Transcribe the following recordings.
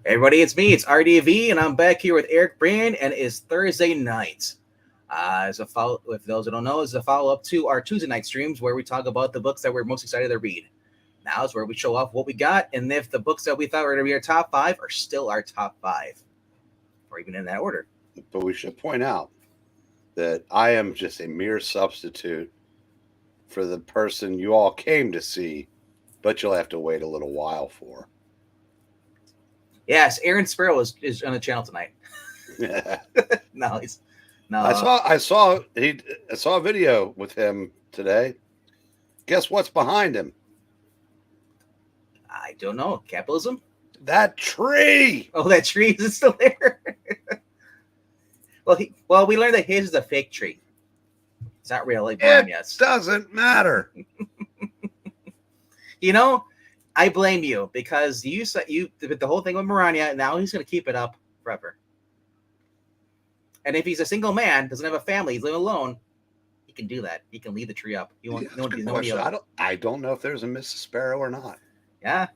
Hey everybody, it's me. It's RDV, and I'm back here with Eric Breen, and it's Thursday night. As a follow, if those who don't know, is a follow up to our Tuesday night streams where we talk about the books that we're most excited to read. Now is where we show off what we got, and if the books that we thought were going to be our top five are still our top five, or even in that order. But we should point out that I am just a mere substitute for the person you all came to see, but you'll have to wait a little while for. Yes, Aaron Sparrow is on the channel tonight. I No, he's no. saw a video with him today. Guess what's behind him? I don't know. Capitalism? That tree. Oh, that tree is still there. Well, we learned that his is a fake tree. It's not real, like It Yes. doesn't matter. You know, I blame you because you said the whole thing with Marania. Now he's going to keep it up forever. And if he's a single man, doesn't have a family, he's living alone, he can do that. He can leave the tree up. You won't. That's a good question. I don't know if there's a Mrs. Sparrow or not. Yeah.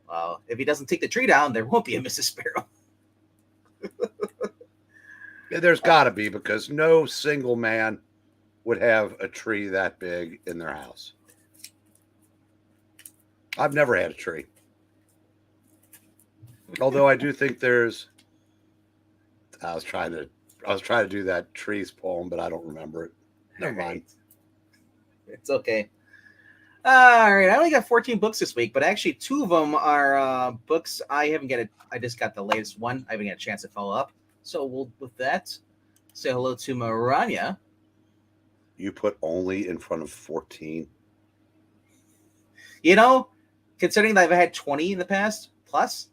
Well, if he doesn't take the tree down, there won't be a Mrs. Sparrow. There's got to be, because no single man would have a tree that big in their house. I've never had a tree. Although I do think there's I was trying to do that trees poem, but I don't remember it. Never mind. It's okay. All right, I only got 14 books this week, but actually 2 of them are books I haven't got. I just got the latest one. I haven't got a chance to follow up. So we'll, with that, say hello to Maranya. You put only in front of 14. You know, considering that I've had 20 in the past, plus.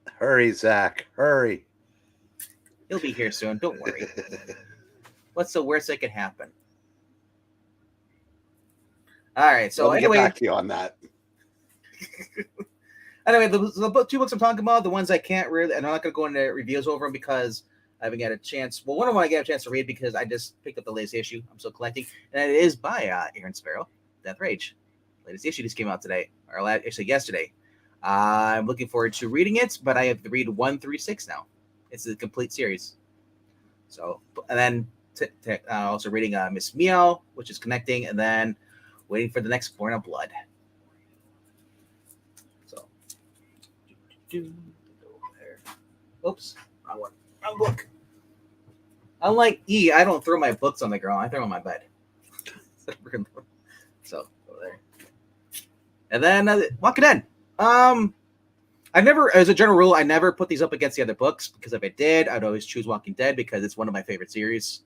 Hurry, Zach. Hurry. He'll be here soon. Don't worry. What's the worst that could happen? All right. So Let me anyway, get back to you on that. Anyway, the 2 books I'm talking about, the ones I can't really, and I'm not going to go into reviews over them because I haven't got a chance. Well, one of them I got a chance to read because I just picked up the latest issue. I'm still collecting, and it is by Aaron Sparrow, Death Rage. Latest issue just came out today, or actually yesterday. I'm looking forward to reading it, but I have to read 1 through 6 now. It's a complete series. So, and then also reading Miss Meow, which is connecting, and then waiting for the next Born of Blood. So, oops, wrong one. Wrong book. Unlike E, I don't throw my books on the ground. I throw them on my bed. So, over there. And then Walking Dead. I never, as a general rule, I never put these up against the other books because if I did, I'd always choose Walking Dead because it's one of my favorite series.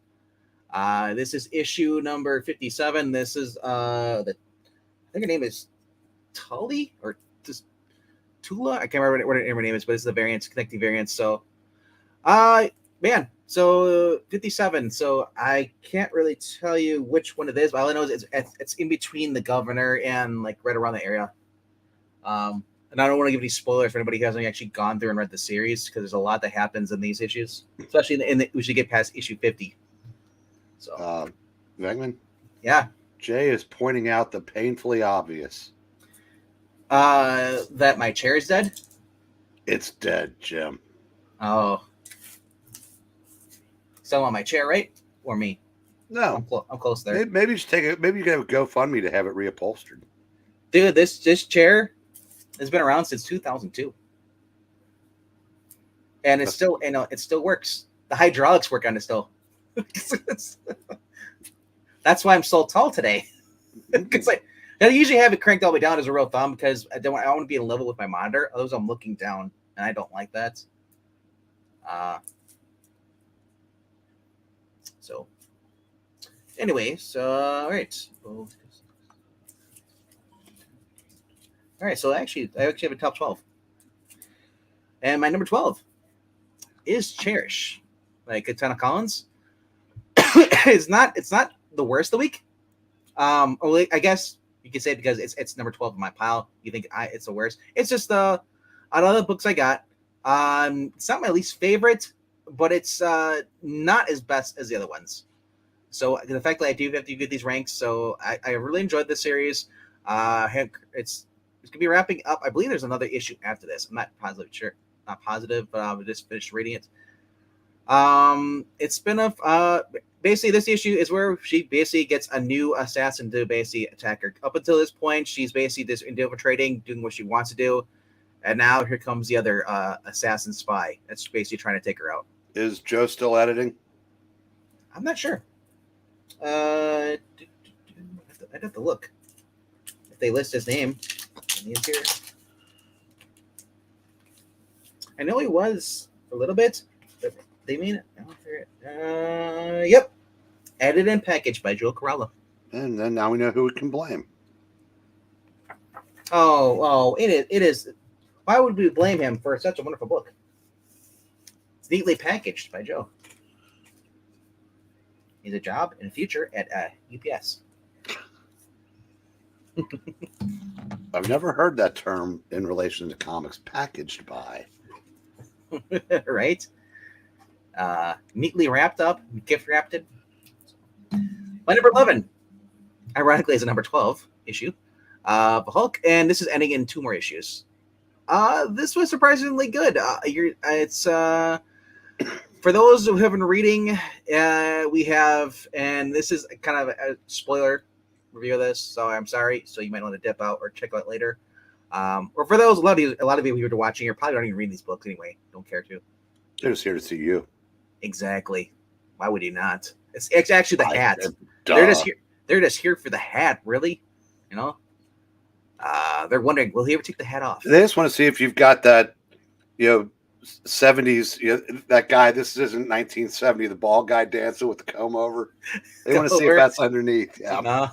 This is issue number 57. This is I think her name is Tully or just Tula. I can't remember what her name is, but it's the variants, connecting variants. So, man, so 57. So I can't really tell you which one it is, but all I know is it's in between the governor and like right around the area. And I don't want to give any spoilers for anybody who hasn't actually gone through and read the series because there's a lot that happens in these issues, especially we should get past issue 50. So, Vegman? Yeah. Jay is pointing out the painfully obvious. That my chair is dead? It's dead, Jim. Oh. So on my chair, right? Or me? No. I'm close there. Maybe you should maybe you can have a GoFundMe to have it reupholstered. Dude, this chair has been around since 2002. And it still works. The hydraulics work on it still. That's why I'm so tall today. Because I usually have it cranked all the way down as a real thumb because I want to be in level with my monitor. Otherwise, I'm looking down, and I don't like that. So, anyways, all right. All right, so I actually have a top 12. And my number 12 is Cherish by Katana Collins. It's not the worst of the week. I guess you could say because it's number 12 in my pile. You think it's the worst. It's just out of the books I got, it's not my least favorite, but it's not as best as the other ones. So the fact that I do have to get these ranks, so I really enjoyed this series. It's it's gonna be wrapping up. I believe there's another issue after this. I'm not positive, but I just finished reading it. It's been basically this issue is where she basically gets a new assassin to basically attack her. Up until this point, she's basically just infiltrating, doing what she wants to do, and now here comes the other assassin spy that's basically trying to take her out. Is Joe still editing? I'm not sure. I'd have to look if they list his name. He's here. I know he was a little bit. But they mean it. Yep. Edited and packaged by Joe Corella. And then now we know who we can blame. Oh, it is. Why would we blame him for such a wonderful book? It's neatly packaged by Joe. He's a job in the future at UPS. I've never heard that term in relation to comics. Packaged by. Right? Neatly wrapped up, gift wrapped it. My number 11, ironically, is a number 12 issue of Hulk, and this is ending in 2 more issues. This was surprisingly good. It's for those who have been reading, we have, and this is kind of a spoiler review of this, so I'm sorry. So you might want to dip out or check out later. Or for those, a lot of you who are watching, you're probably not even reading these books anyway. Don't care to. They're just here to see you. Exactly. Why would you not? It's actually the hat. Duh. They're just here. They're just here for the hat. Really, you know. They're wondering, will he ever take the hat off? They just want to see if you've got that, 70s. That guy. This isn't 1970. The bald guy dancing with the comb over. They want to see if that's underneath. Yeah. No,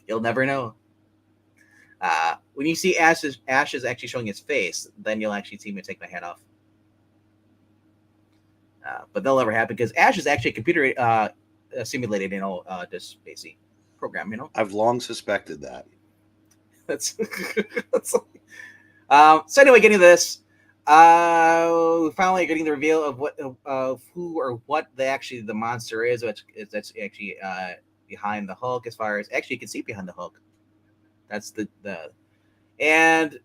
you'll never know. When you see Ash is actually showing his face, then you'll actually see me take my hat off. But that'll never happen because Ash is actually a computer simulated, this basic program. I've long suspected that. That's so anyway, getting to this, we're finally getting the reveal of who or what the monster is, which is that's actually behind the Hulk. As far as actually, you can see behind the Hulk. That's and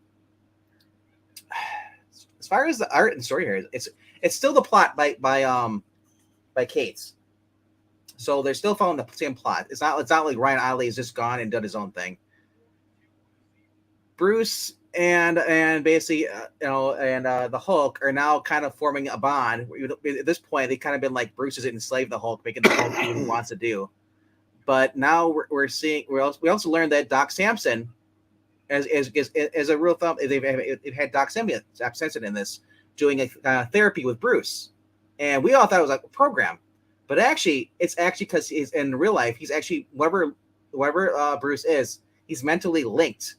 as far as the art and story here, it's still the plot by Cates. So they're still following the same plot. It's not like Ryan Otley has just gone and done his own thing. Bruce and basically the Hulk are now kind of forming a bond. At this point, they kind of been like Bruce has enslaved the Hulk, making the Hulk do what he wants to do. But now we're seeing we also learned that Doc Samson, as a real thumb, they've had Doc Samson in this doing a therapy with Bruce, and we all thought it was like a program, but it's actually because he's in real life. He's actually whoever Bruce is, he's mentally linked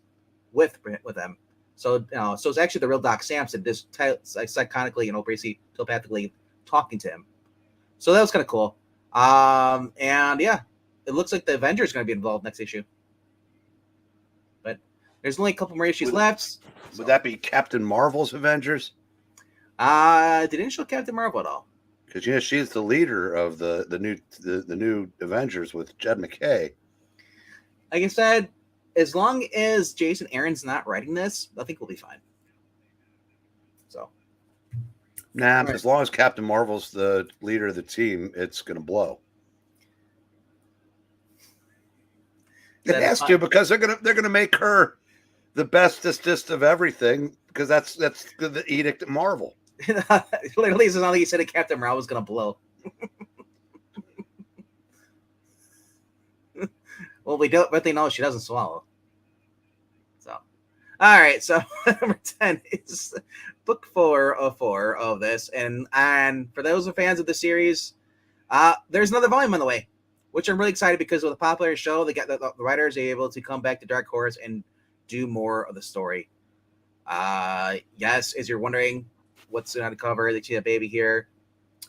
with them. So so it's actually the real Doc Samson, just psychonically, basically telepathically talking to him. So that was kind of cool. And yeah. It looks like the Avengers are going to be involved next issue. But there's only a couple more issues left. So. Would that be Captain Marvel's Avengers? They didn't show Captain Marvel at all. Because she's the leader of the new Avengers with Jed McKay. Like I said, as long as Jason Aaron's not writing this, I think we'll be fine. So. Nah, right. As long as Captain Marvel's the leader of the team, it's going to blow. It has to, because they're gonna make her the bestest of everything, because that's the edict at Marvel. Literally, it's not like you said that Captain Marvel was gonna blow. Well, we don't, but they know she doesn't swallow. So, all right. So number 10 is book 4 of this, and for those fans of the series, there's another volume on the way. Which I'm really excited because with a popular show, they got the writers able to come back to Dark Horse and do more of the story. Yes, as you're wondering what's on the cover, they see a baby here.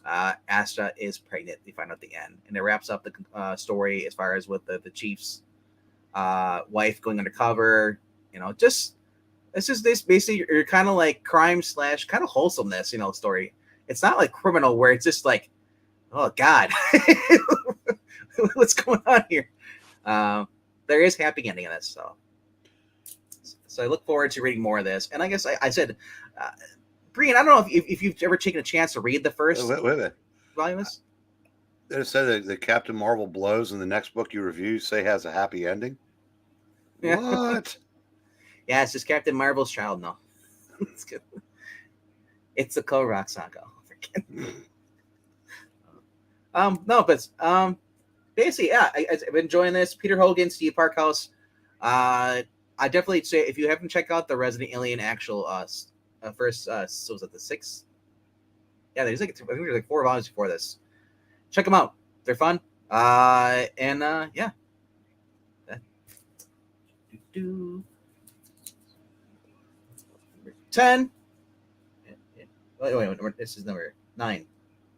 Astra is pregnant. They find out at the end, and it wraps up the story as far as with the chief's wife going undercover. This basically you're kind of like crime / kind of wholesomeness. Story. It's not like criminal where it's just like, oh God. What's going on here? There is happy ending in this, so So I look forward to reading more of this. And I guess I said, Breen, I don't know if you've ever taken a chance to read the first Wait a minute. volume of this. They said that Captain Marvel blows in the next book you review say has a happy ending. Yeah. What? Yeah, it's just Captain Marvel's child. No, it's good. It's the Korok saga. No, but basically, yeah, I've been enjoying this. Peter Hogan, Steve Parkhouse. I definitely say if you haven't checked out the Resident Alien actual first, so was it the sixth? Yeah, there's like I think there's like 4 volumes before this. Check them out; they're fun. And yeah. 10. Wait, this is number 9.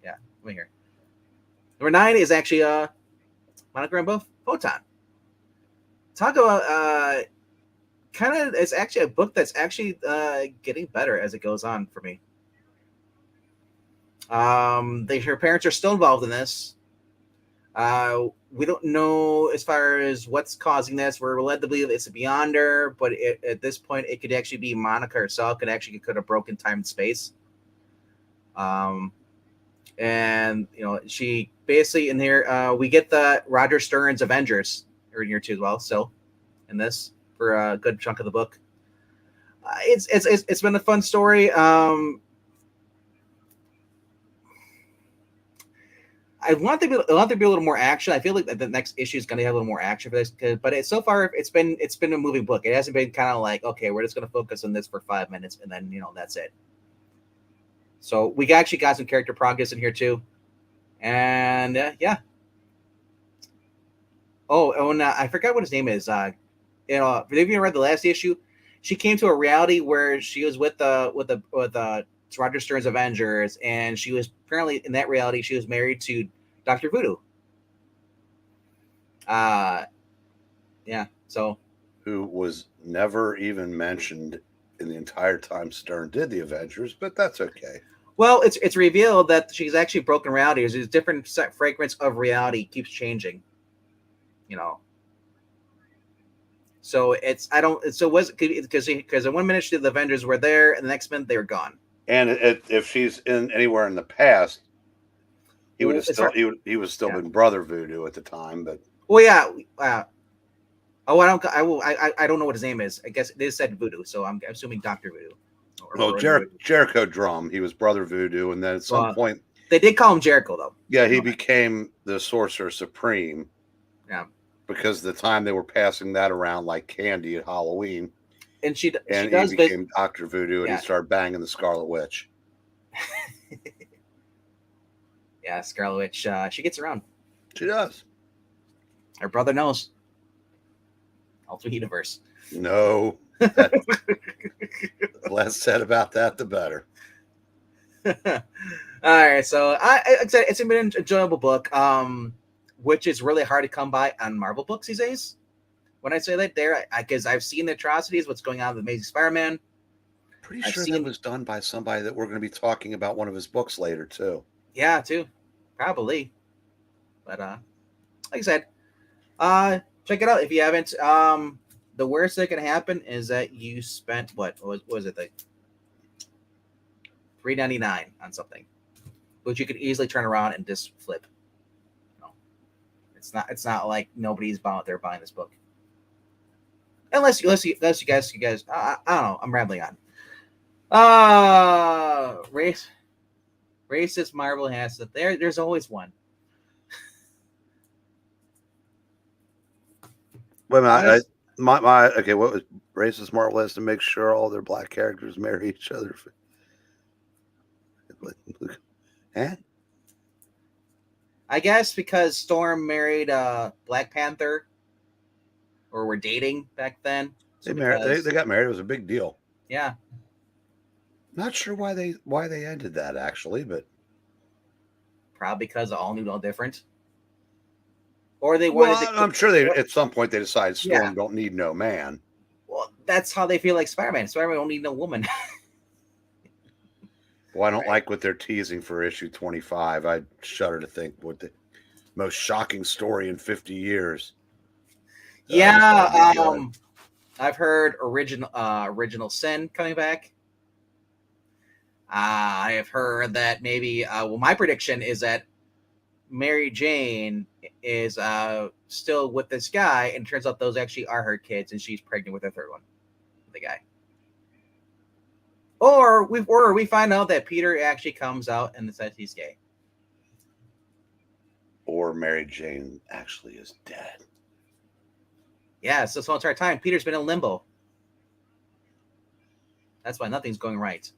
Yeah, wait here. Number 9 is actually Monogram Buff Photon. Talk about kind of, it's actually a book that's actually getting better as it goes on for me. Her parents are still involved in this. We don't know as far as what's causing this. We're led to believe it's beyond her, but at this point, it could actually be Monica herself. Could have broken time and space. And she basically in here. We get the Roger Stern's Avengers are in here too as well. So, in this for a good chunk of the book, it's been a fun story. I want there to be a little more action. I feel like the next issue is going to have a little more action for this, but so far it's been a moving book. It hasn't been kind of like, okay, we're just going to focus on this for 5 minutes and then that's it. So we actually got some character progress in here too, and yeah. Oh, and I forgot what his name is. Have you read the last issue? She came to a reality where she was with Roger Stern's Avengers, and she was apparently in that reality she was married to Dr. Voodoo. Yeah. So who was never even mentioned in the entire time Stern did the Avengers, but that's okay. Well, it's revealed that she's actually broken reality. There's different fragments of reality keeps changing. So because in 1 minute the Avengers were there, and the next minute they were gone. And if she's in anywhere in the past, he would have still he was still been Brother Voodoo at the time. But I don't know what his name is. I guess they said Voodoo, so I'm assuming Dr. Voodoo. Well, Jericho Drum, he was Brother Voodoo, and then at some point they did call him Jericho though. Yeah, he became the Sorcerer Supreme. Yeah, because the time they were passing that around like candy at Halloween. And he became Dr. Voodoo, and he started banging the Scarlet Witch. Yeah, Scarlet Witch. She gets around. She does. Her brother knows. Alternate universe. No. The less said about that, the better. All right, so it's been an enjoyable book, which is really hard to come by on Marvel books these days. When I say that, because I've seen the atrocities, what's going on with Amazing Spider-Man. Pretty sure that was done by somebody that we're going to be talking about one of his books later, too. Yeah, too. Probably. But, like I said, check it out if you haven't. The worst that can happen is that you spent, what was it, like $3.99 on something, which you could easily turn around and just flip. It's not like nobody's out there buying this book. Unless you guys, I don't know. I'm rambling on. Racist Marvel has that. There's always one. Wait a minute. Okay. What was racist Marvel has to make sure all their black characters marry each other? Huh? I guess because Storm married Black Panther. Or were dating back then. So they got married. It was a big deal. Yeah. Not sure why they ended that actually, but probably because all new, all different. Or they wanted. I'm sure they at some point they decided Storm don't need no man. Well, that's how they feel like Spider-Man. Spider-Man don't need no woman. Well, I don't like what they're teasing for issue 25. I shudder to think what the most shocking story in 50 years. Yeah, I've heard Original Sin coming back. I have heard that maybe. My prediction is that Mary Jane is still with this guy, and it turns out those actually are her kids, and she's pregnant with the third one, the guy. Or we find out that Peter actually comes out and says he's gay. Or Mary Jane actually is dead. Yeah, so this whole entire time, Peter's been in limbo. That's why nothing's going right.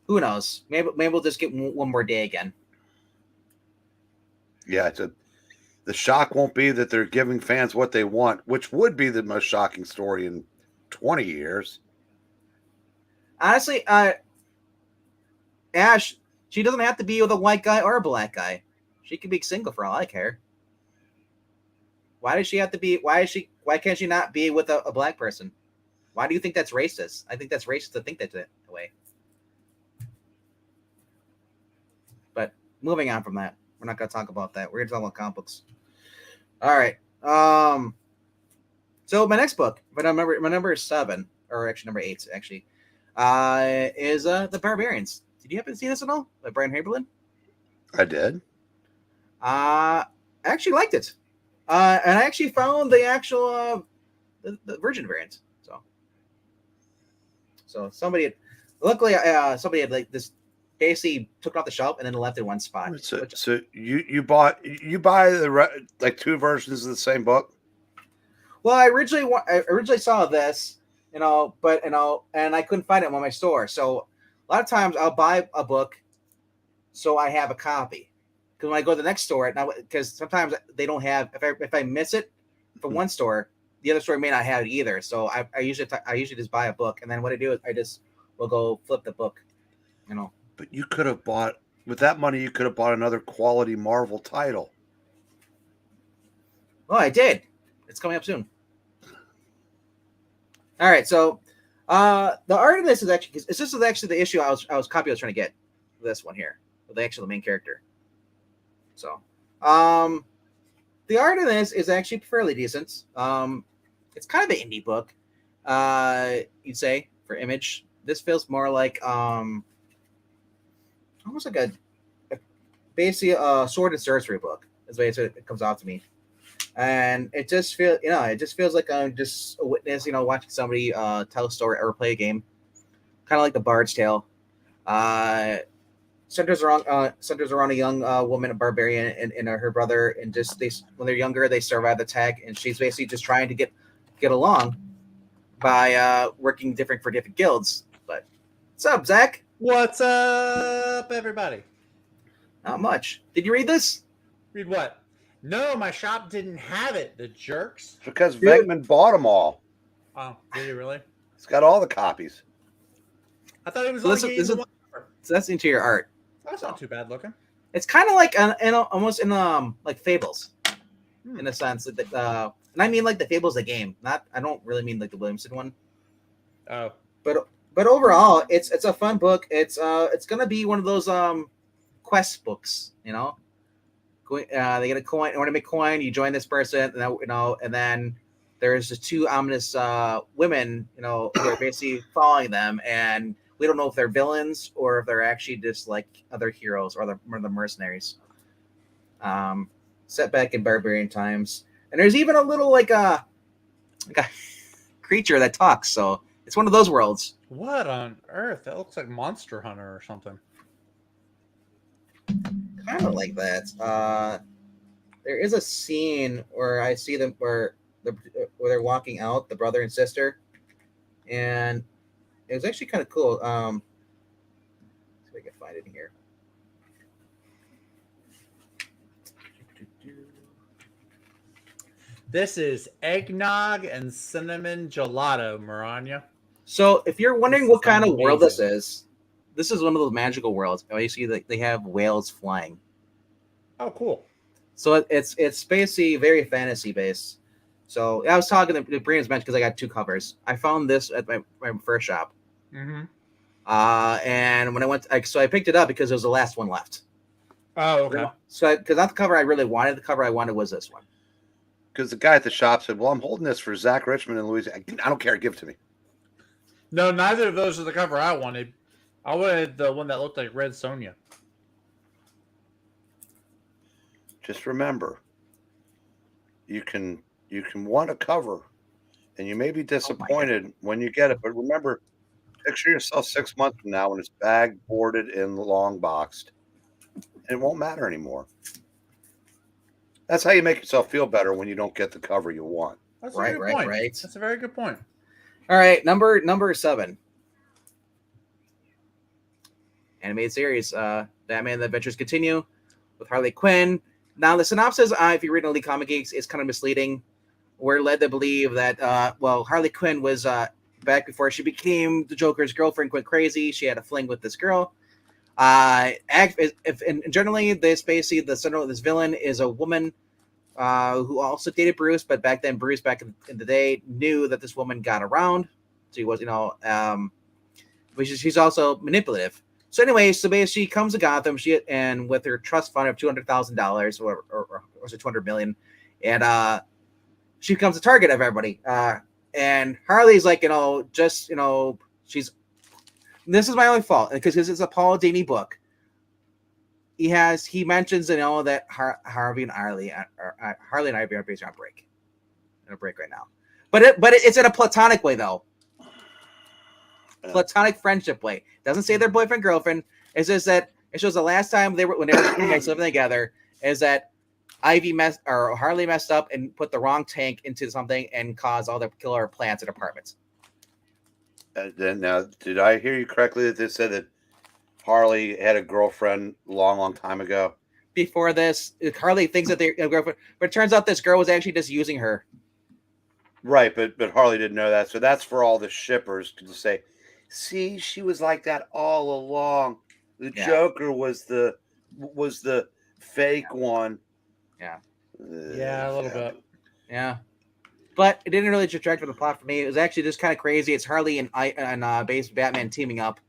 Who knows? Maybe we'll just get one more day again. Yeah, the shock won't be that they're giving fans what they want, which would be the most shocking story in 20 years. Honestly, Ash, she doesn't have to be with a white guy or a black guy. She can be single for all I care. Why does she have to be? Why can't she not be with a black person? Why do you think that's racist? I think that's racist to think that way. But moving on from that, we're not going to talk about that. We're going to talk about comic books. All right. So my next book, my number 7, or actually number 8, actually, is The Barbarians. Did you happen to see this at all? By Brian Haberlin? I did. I actually liked it. And I actually found the actual the Virgin variant. So somebody had like this basically took it off the shelf and then left it in one spot. So you buy the like 2 versions of the same book? Well, I originally saw this, and I couldn't find it in my store. So a lot of times I'll buy a book, so I have a copy. Because when I go to the next store, because sometimes they don't have. If I miss it from one store, the other store may not have it either. So I usually just buy a book, and then what I do is I just will go flip the book. But you could have bought, with that money, you could have bought another quality Marvel title. Well, I did. It's coming up soon. All right, so the art of this is actually, this is actually the issue I was trying to get. This one here, with the main character. So, the art of this is actually fairly decent. It's kind of an indie book, you'd say, for Image. This feels more like almost like basically a sword and sorcery book. Is the way it comes out to me, and it just feels like I'm just a witness, watching somebody tell a story or play a game, kind of like the Bard's Tale. Centers around a young woman, a barbarian, and her brother, and when they're younger, they survive the attack, and she's basically just trying to get along by working for different guilds. But what's up, Zach? What's up, everybody? Not much. Did you read this? Read what? No, my shop didn't have it. The jerks. It's because Venkman bought them all. Oh, did he really? It's got all the copies. I thought it was so that's into your art. That's not too bad looking. It's kind of like almost in like Fables, in a sense. And I mean like the Fables the game. I don't really mean like the Williamson one. Oh, but overall, it's a fun book. It's gonna be one of those quest books. They get a coin. In order to make coin, you join this person, and then there's the 2 ominous women, who are basically following them, and we don't know if they're villains or if they're actually just like other heroes or the mercenaries. Set back in barbarian times, and there's even a little like a creature that talks. So it's one of those worlds. what on earth? That looks like Monster Hunter or something. Kind of like that. There is a scene where I see them where they're walking out, the brother and sister, and it was actually kind of cool. See if I can find it here. This is eggnog and cinnamon gelato, Maranya. So if you're wondering what kind of world this amazing. this is one of those magical worlds. You see that they have whales flying. Oh, cool. So it's basically very fantasy based. So I was talking to Breen's mentioned because I got 2 covers. I found this at my first shop. Mm-hmm. And when I went, so I picked it up because it was the last one left. Oh, okay. So because not the cover I really wanted. The cover I wanted was this one. because the guy at the shop said, "Well, I'm holding this for Zach Richmond and Louise. I don't care. Give it to me." No, neither of those are the cover I wanted. I wanted the one that looked like Red Sonja. Just remember, you can want a cover, and you may be disappointed when you get it. But remember, picture yourself 6 months from now when it's bagged, boarded, and long boxed, and it won't matter anymore. That's how you make yourself feel better when you don't get the cover you want. That's a good point. Right. That's a very good point. All right, number 7. Animated series, Batman: The Adventures Continue with Harley Quinn. Now, the synopsis, if you read Elite Comic Geeks, is kind of misleading. We're led to believe that, Harley Quinn was back before she became the Joker's girlfriend, went crazy. She had a fling with this girl. Generally, this basically the center of this villain is a woman who also dated Bruce, but back then Bruce, back in the day, knew that this woman got around. So he was, she's also manipulative. So anyway, basically she comes to Gotham, and with her trust fund of $200,000 or was it $200 million, and she becomes the target of everybody. And Harley's like, she's. This is my only fault because this is a Paul Dini book. He mentions that Harley and Ivy are basically on break. In a break right now, but it's in a platonic way though. Platonic friendship way. Doesn't say they're boyfriend girlfriend. It says that it shows the last time they were living together is that Harley messed up and put the wrong tank into something and caused all the killer plants and apartments. Now, did I hear you correctly that they said that Harley had a girlfriend long time ago? Before this, Harley thinks that they're a girlfriend, but it turns out this girl was actually just using her. Right, but Harley didn't know that, so that's for all the shippers to say, "See, she was like that all along. The Joker was the fake one." Yeah. Yeah, a little bit. Yeah. But it didn't really detract from the plot for me. It was actually just kind of crazy. It's Harley and Batman teaming up.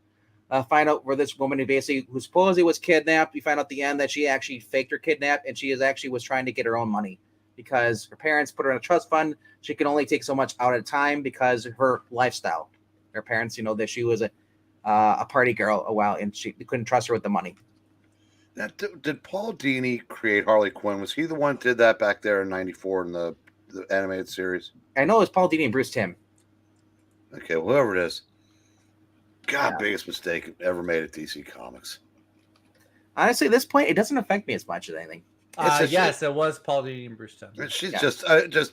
Find out where this woman who supposedly was kidnapped. We find out at the end that she actually faked her kidnap, and she was trying to get her own money because her parents put her in a trust fund. She can only take so much out at a time because of her lifestyle. Her parents, that she was a party girl a while, and they couldn't trust her with the money. Now, did Paul Dini create Harley Quinn? Was he the one who did that back there in '94 in the animated series? I know it was Paul Dini and Bruce Timm. Okay, whoever it is. God, biggest mistake ever made at DC Comics. Honestly, at this point, it doesn't affect me as much as anything. Yes, it was Paul Dini and Bruce Timm. She's just the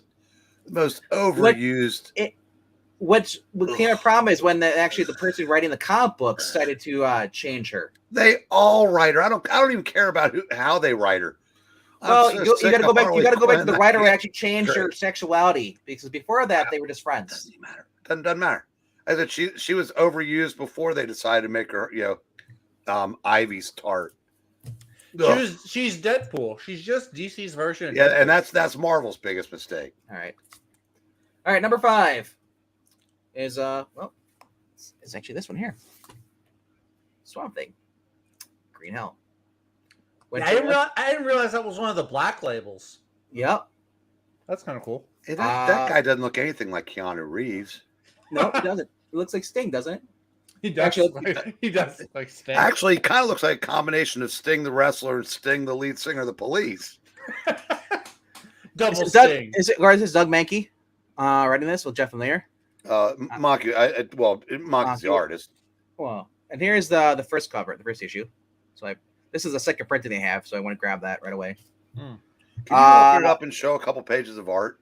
most overused. What became a problem is when the person writing the comic books decided to change her. They all write her. I don't even care about how they write her. Well, you got to go back. You got to go back to the writer who actually changed her sexuality, because before that they were just friends. Doesn't matter. Doesn't matter. I said she was overused before they decided to make her Ivy's tart. She's Deadpool. She's just DC's version. Yeah, and that's Marvel's biggest mistake. All right. Number 5 is it's actually this one here. Swamp Thing. Green Hell. I didn't realize that was one of the black labels. Yep. That's kind of cool. Hey, that guy doesn't look anything like Keanu Reeves. No, he doesn't. It looks like Sting, doesn't it? He does. He does look like Sting. Actually, he kind of looks like a combination of Sting the wrestler and Sting the lead singer of the Police. Double Sting. Is this Doug Mankey writing this with Jeff Lemire? Monkey. Monkey's the artist. Well, and here's the first cover, the first issue. So this is the second printing they have, so I want to grab that right away. Can you open it up and show a couple pages of art?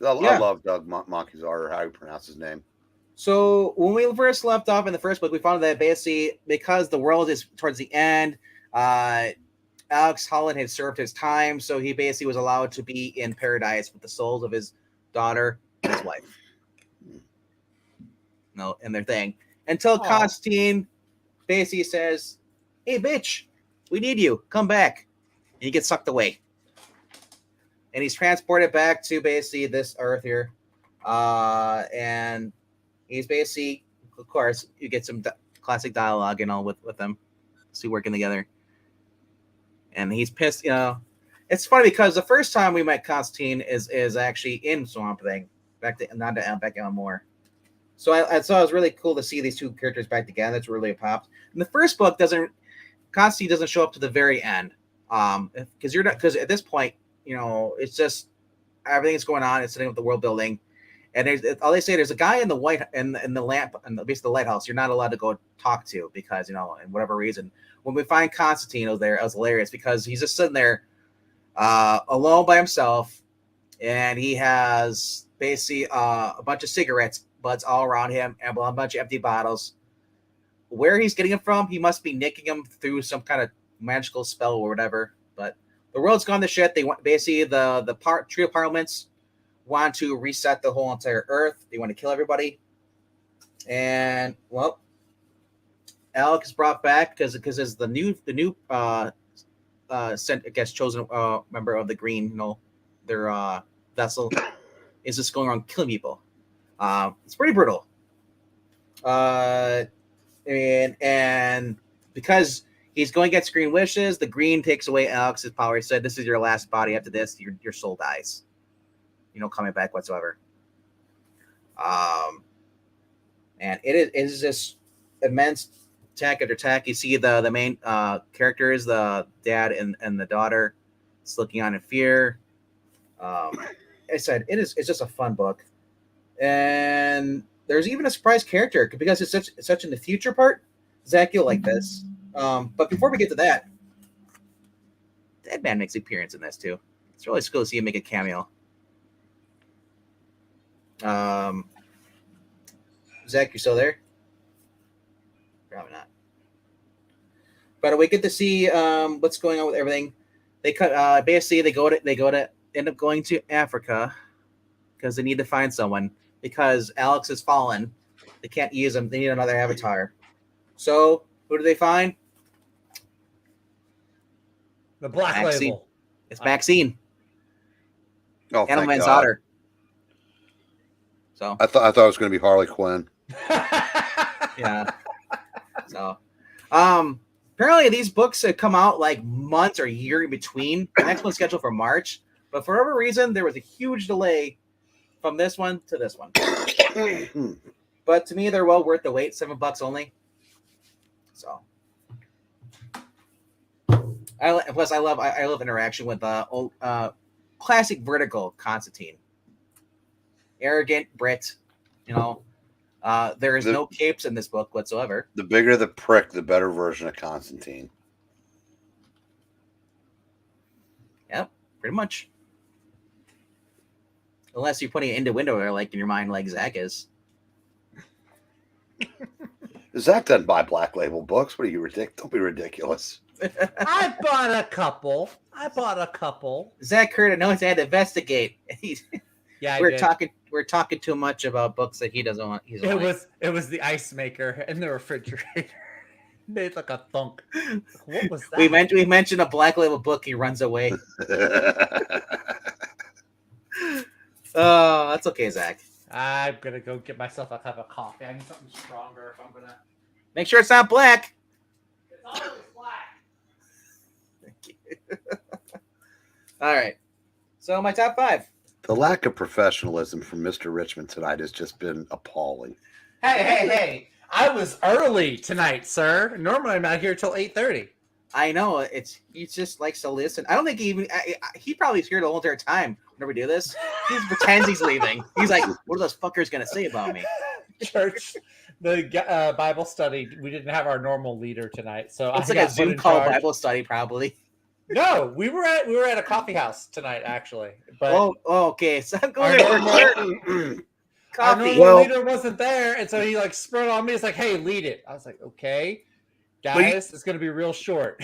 I love Doug Monkey's art, or how you pronounce his name. So when we first left off in the first book, we found that basically because the world is towards the end, Alex Holland had served his time, so he basically was allowed to be in paradise with the souls of his daughter and his wife. No, and their thing. Until Constantine basically says, "Hey, bitch, we need you. Come back." And he gets sucked away. And he's transported back to basically this Earth here. And he's basically, of course, you get some classic dialogue and all with them. See, working together. And he's pissed, It's funny because the first time we met Constantine is actually in Swamp Thing, back to more. So I thought it was really cool to see these two characters back together. That's really popped. And the first book Constantine doesn't show up to the very end, because at this point, it's just everything's going on. It's setting up the world building, and all they say there's a guy in the the lamp and basically the lighthouse. You're not allowed to go talk to because in whatever reason. When we find Constantine there, it was hilarious because he's just sitting there, alone by himself, and he has basically a bunch of cigarettes butts all around him and a bunch of empty bottles. Where he's getting them from, he must be nicking them through some kind of magical spell or whatever. But the world's gone to shit. They want basically the trio of parliaments want to reset the whole entire Earth. They want to kill everybody. And well, Alec is brought back because as the new chosen member of the Green, their vessel is just going around killing people. It's pretty brutal. And because he's going against Green wishes, the Green takes away Alex's power. He said, "This is your last body. After this, your soul dies. You're not coming back whatsoever." And it is this immense attack after attack. You see the main characters, the dad and the daughter, it's looking on in fear. I said it's just a fun book, and there's even a surprise character because it's such in the future part. Zach, you'll like this. But before we get to that, Deadman makes an appearance in this too. It's really cool to see him make a cameo. Zach, you still there? Probably not. But we get to see what's going on with everything. They cut. Basically, they end up going to Africa because they need to find someone because Alex has fallen. They can't use him. They need another avatar. So who do they find? The Black Maxine. Label. It's Maxine. Oh, thank Animal's God. daughter. So I thought it was going to be Harley Quinn. yeah. So, apparently these books have come out like months or a year in between. The next one's scheduled for March, but for whatever reason, there was a huge delay from this one to this one. But to me, they're well worth the wait. $7 only. So, I love interaction with old classic Vertigo Constantine. Arrogant Brit, there is no capes in this book whatsoever. The bigger the prick, the better version of Constantine. Yep, pretty much. Unless you're putting it into window there, like in your mind, like Zach is. Zach doesn't buy Black Label books. What are you ridiculous? Don't be ridiculous. I bought a couple. Zach heard it. No, he had to investigate. Yeah, We're talking too much about books that he doesn't want. It was the ice maker and the refrigerator. Made like a thunk. What was that? We mentioned a Black Label book. He runs away. Oh, that's okay, Zach. I'm gonna go get myself a cup of coffee. I need something stronger if I'm gonna. Make sure it's not black. It's always black. Thank you. All right. So my top 5. The lack of professionalism from Mr. Richmond tonight has just been appalling. Hey! I was early tonight, sir. Normally I'm out here till 8:30. I know he just likes to listen. I don't think he probably is here the whole entire time whenever we do this. He pretends he's leaving. He's like, "What are those fuckers gonna say about me?" Church, the Bible study. We didn't have our normal leader tonight, so It's like a Zoom call Bible study, probably. No, we were at a coffee house tonight, actually. But okay. So I'm going to our coffee. normal leader wasn't there, and so he like sprung on me. It's like, "Hey, lead it." I was like, "Okay, guys, it's going to be real short."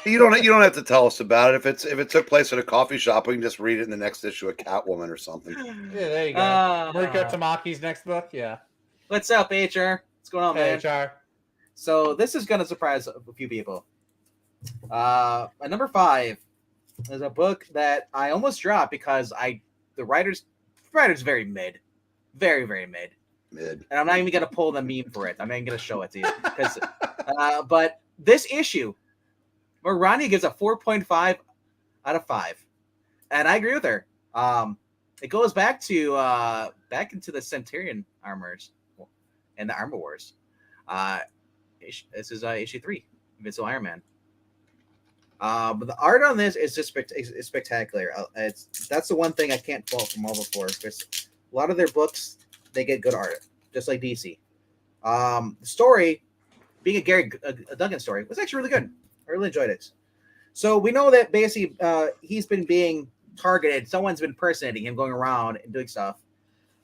You don't have to tell us about it. If it took place at a coffee shop, we can just read it in the next issue of Catwoman or something. Yeah, there you go. Mariko Tamaki's next book. Yeah. What's up, HR? What's going on, man? HR. So this is going to surprise a few people. At number 5 is a book that I almost dropped because the writer's very mid, very very mid, and I'm not even gonna pull the meme for it. I'm not even gonna show it to you because, but this issue, Marani gives a 4.5 out of 5. and I agree with her. It goes back to back into the Centurion armors and the Armor Wars. This is issue 3, Invincible Iron Man. But the art on this is just is spectacular. That's the one thing I can't fault from Marvel for. Because a lot of their books, they get good art, just like DC. The story, being a Duggan story, was actually really good. I really enjoyed it. So we know that basically he's been being targeted. Someone's been impersonating him, going around and doing stuff,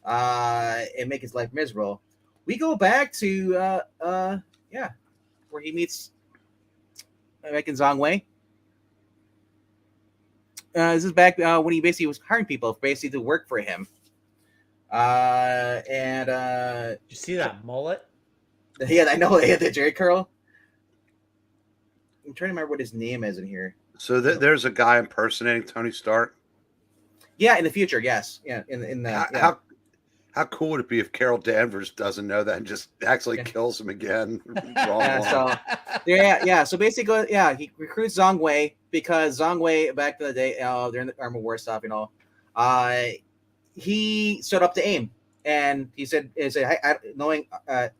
and make his life miserable. We go back to where he meets back in Zongwei. This is back when he basically was hiring people basically to work for him. Did you see that mullet? Yeah, I know they had the Jerry curl. I'm trying to remember what his name is in here. So there's a guy impersonating Tony Stark. Yeah, in the future, yes. Yeah, in the How cool would it be if Carol Danvers doesn't know that and just actually kills him again? So basically, he recruits Zongwei because Zongwei back in the day, during the Armor War stuff, he stood up to AIM, and he said, knowing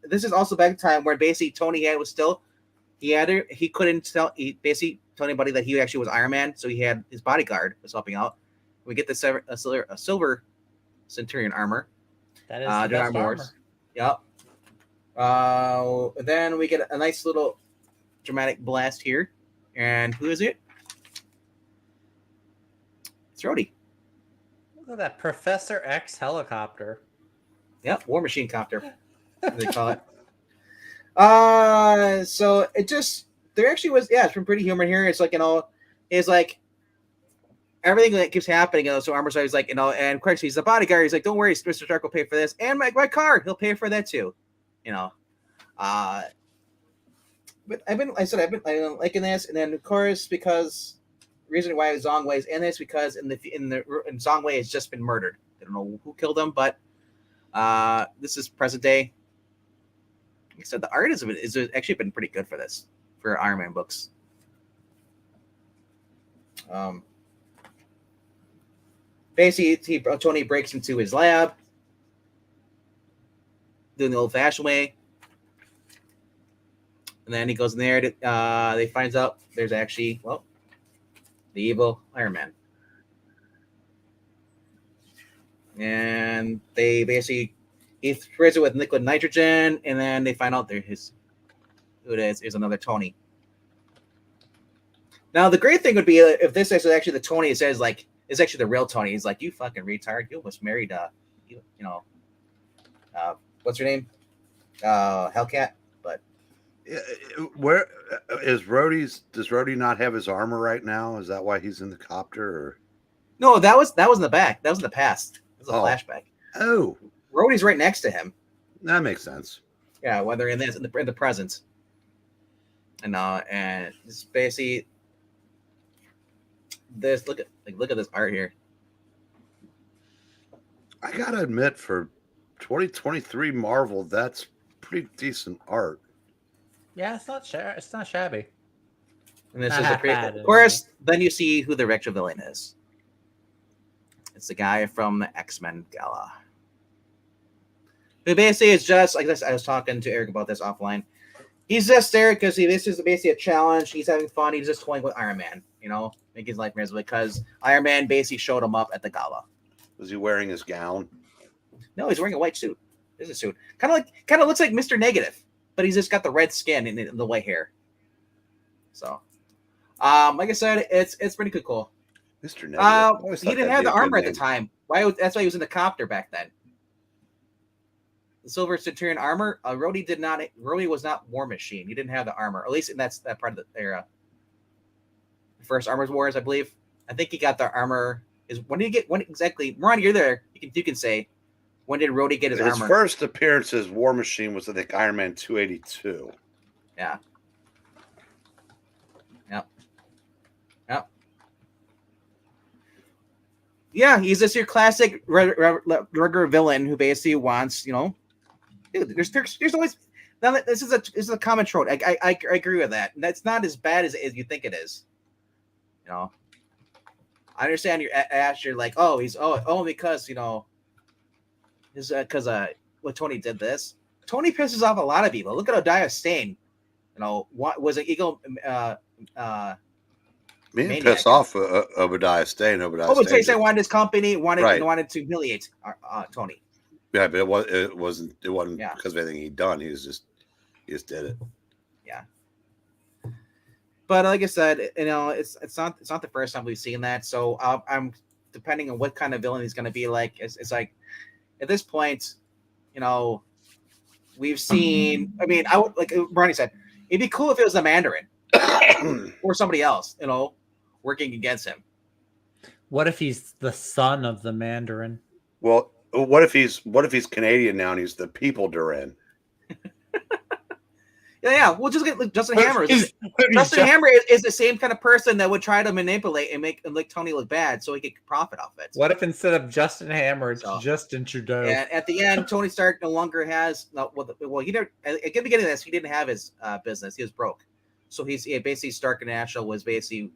this is also back in time where basically Tony he couldn't tell basically tell anybody that he actually was Iron Man, so he had his bodyguard was helping out. We get the silver Centurion armor. That is the best armor. Yep. Then we get a nice little dramatic blast here. And who is it? It's Rhodey. Look at that Professor X helicopter. Yep, War Machine copter, they call it. So it just there actually was it's been pretty humor here. It's like it's like everything that keeps happening. So Armor's always like and of course he's the bodyguard. He's like, don't worry, Mr. Stark will pay for this, and my car, he'll pay for that too. But I've been liking this, and then of course because the reason why Zongwei is in this because in Zongwei has just been murdered. I don't know who killed him, but this is present day. Like I said, the art is actually been pretty good for Iron Man books. Basically, Tony breaks into his lab, doing the old-fashioned way, and then he goes in there. They finds out there's actually the evil Iron Man, and they basically he sprays it with liquid nitrogen, and then they find out who it is another Tony. Now the great thing would be if this is actually the Tony. It says it's actually the real Tony. He's like, you fucking retard. You almost married what's her name? Hellcat. But where is Rhodey's? Does Rhodey not have his armor right now? Is that why he's in the copter? Or? No, that was in the back. That was in the past. It was a flashback. Oh, Rhodey's right next to him. That makes sense. Yeah, whether in the present. And it's basically this. Look at this art here. I gotta admit, for 2023 Marvel, that's pretty decent art. Yeah, it's not shabby. And this is of course. Then you see who the retro villain is. It's the guy from the X-Men Gala. Who basically is just like this. I was talking to Eric about this offline. He's just there because this is basically a challenge. He's having fun. He's just toying with Iron Man, making his life miserable because Iron Man basically showed him up at the gala. Was he wearing his gown? No, he's wearing a white suit. This is a suit. Kind of looks like Mr. Negative, but he's just got the red skin and the white hair. So, like I said, it's pretty cool. Mr. Negative. He didn't have the armor at the time. That's why he was in the copter back then. The Silver Centurion armor. Rhodey did not. Rhodey was not War Machine. He didn't have the armor, at least in that part of the era. The first Armor Wars, I believe. I think he got the armor. When exactly? Ron, you're there. You can say. When did Rhodey get his armor? His first appearance as War Machine was, I think, Iron Man 282. Yeah. Yep. Yeah, he's just your classic regular villain who basically wants, dude, there's always now this is a common trope. I agree with that. That's not as bad as you think it is. I understand Ash. You're like, oh, he's only because his because what Tony did this. Tony pisses off a lot of people. Look at Obadiah Stane. What was it? Eagle. Me Maniac. piss off Obadiah Stane. Obadiah Stane wanted his company, Right. wanted to humiliate Tony. Yeah, but it wasn't Yeah. because of anything he'd done. He just did it. Yeah. But like I said, it's not the first time we've seen that. So I'm depending on what kind of villain he's going to be like. It's like at this point, we've seen. I mean, I would like Ronnie said, it'd be cool if it was the Mandarin or somebody else, working against him. What if he's the son of the Mandarin? Well, what if he's Canadian now and he's the people Duran? Yeah. We'll just get Justin Hammer. Justin Hammer is the same kind of person that would try to manipulate and make Tony look bad so he could profit off it. What if instead of Justin Hammer, it's Justin Trudeau? And at the end, Tony Stark no longer has. He never. At the beginning of this, he didn't have his business. He was broke, so basically Stark International was basically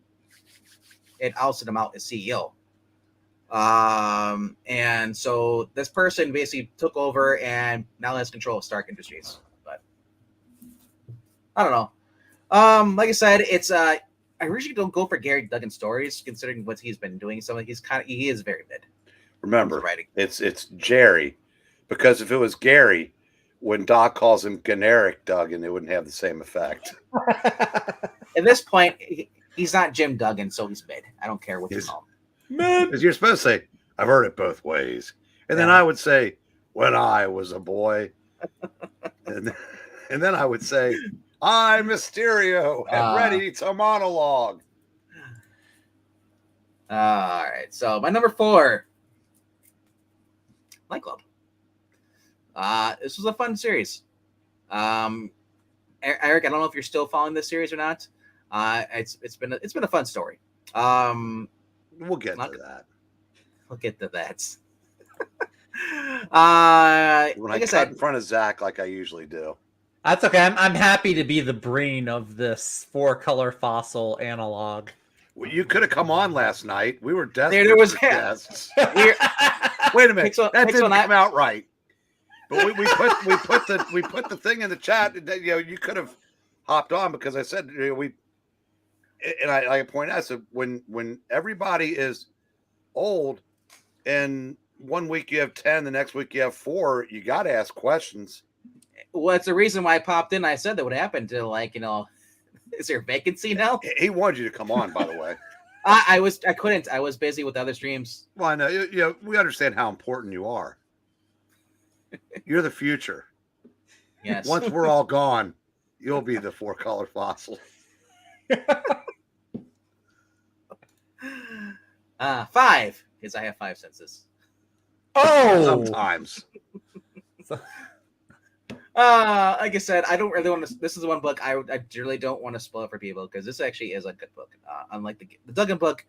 it ousted him out as CEO. And so this person basically took over and now has control of Stark Industries. But I don't know. Like I said, it's I usually don't go for Gary Duggan stories considering what he's been doing. So he is very mid. Remember, writing. It's Jerry, because if it was Gary, when Doc calls him generic Duggan, it wouldn't have the same effect. At this point, he's not Jim Duggan, so he's mid. I don't care what you call him. Because you're supposed to say, I've heard it both ways. And then I would say, when I was a boy. and then I would say, I'm Mysterio and ready to monologue. All right. So my number 4, Fight Club. This was a fun series. Eric, I don't know if you're still following this series or not. It's been a fun story. We'll get to that. We'll get to that. When I cut in front of Zach like I usually do. That's okay. I'm happy to be the Breen of this 4-color fossil analog. Well, you could have come on last night. We were desperate there was for guests. Wait a minute. That didn't come out right. But we put the thing in the chat that you could have hopped on because I said I point out, I said when everybody is old and one week you have 10, the next week you have 4, you got to ask questions. Well, it's the reason why I popped in. I said that would happen to is there a vacancy now? He wanted you to come on, by the way. I couldn't. I was busy with other streams. Well, I know. We understand how important you are. You're the future. Yes. Once we're all gone, you'll be the 4-color fossil. 5, because I have 5 senses. Oh, sometimes. Like I said, I don't really want to. This is one book I really don't want to spoil for people because this actually is a good book. Unlike the Duggan book,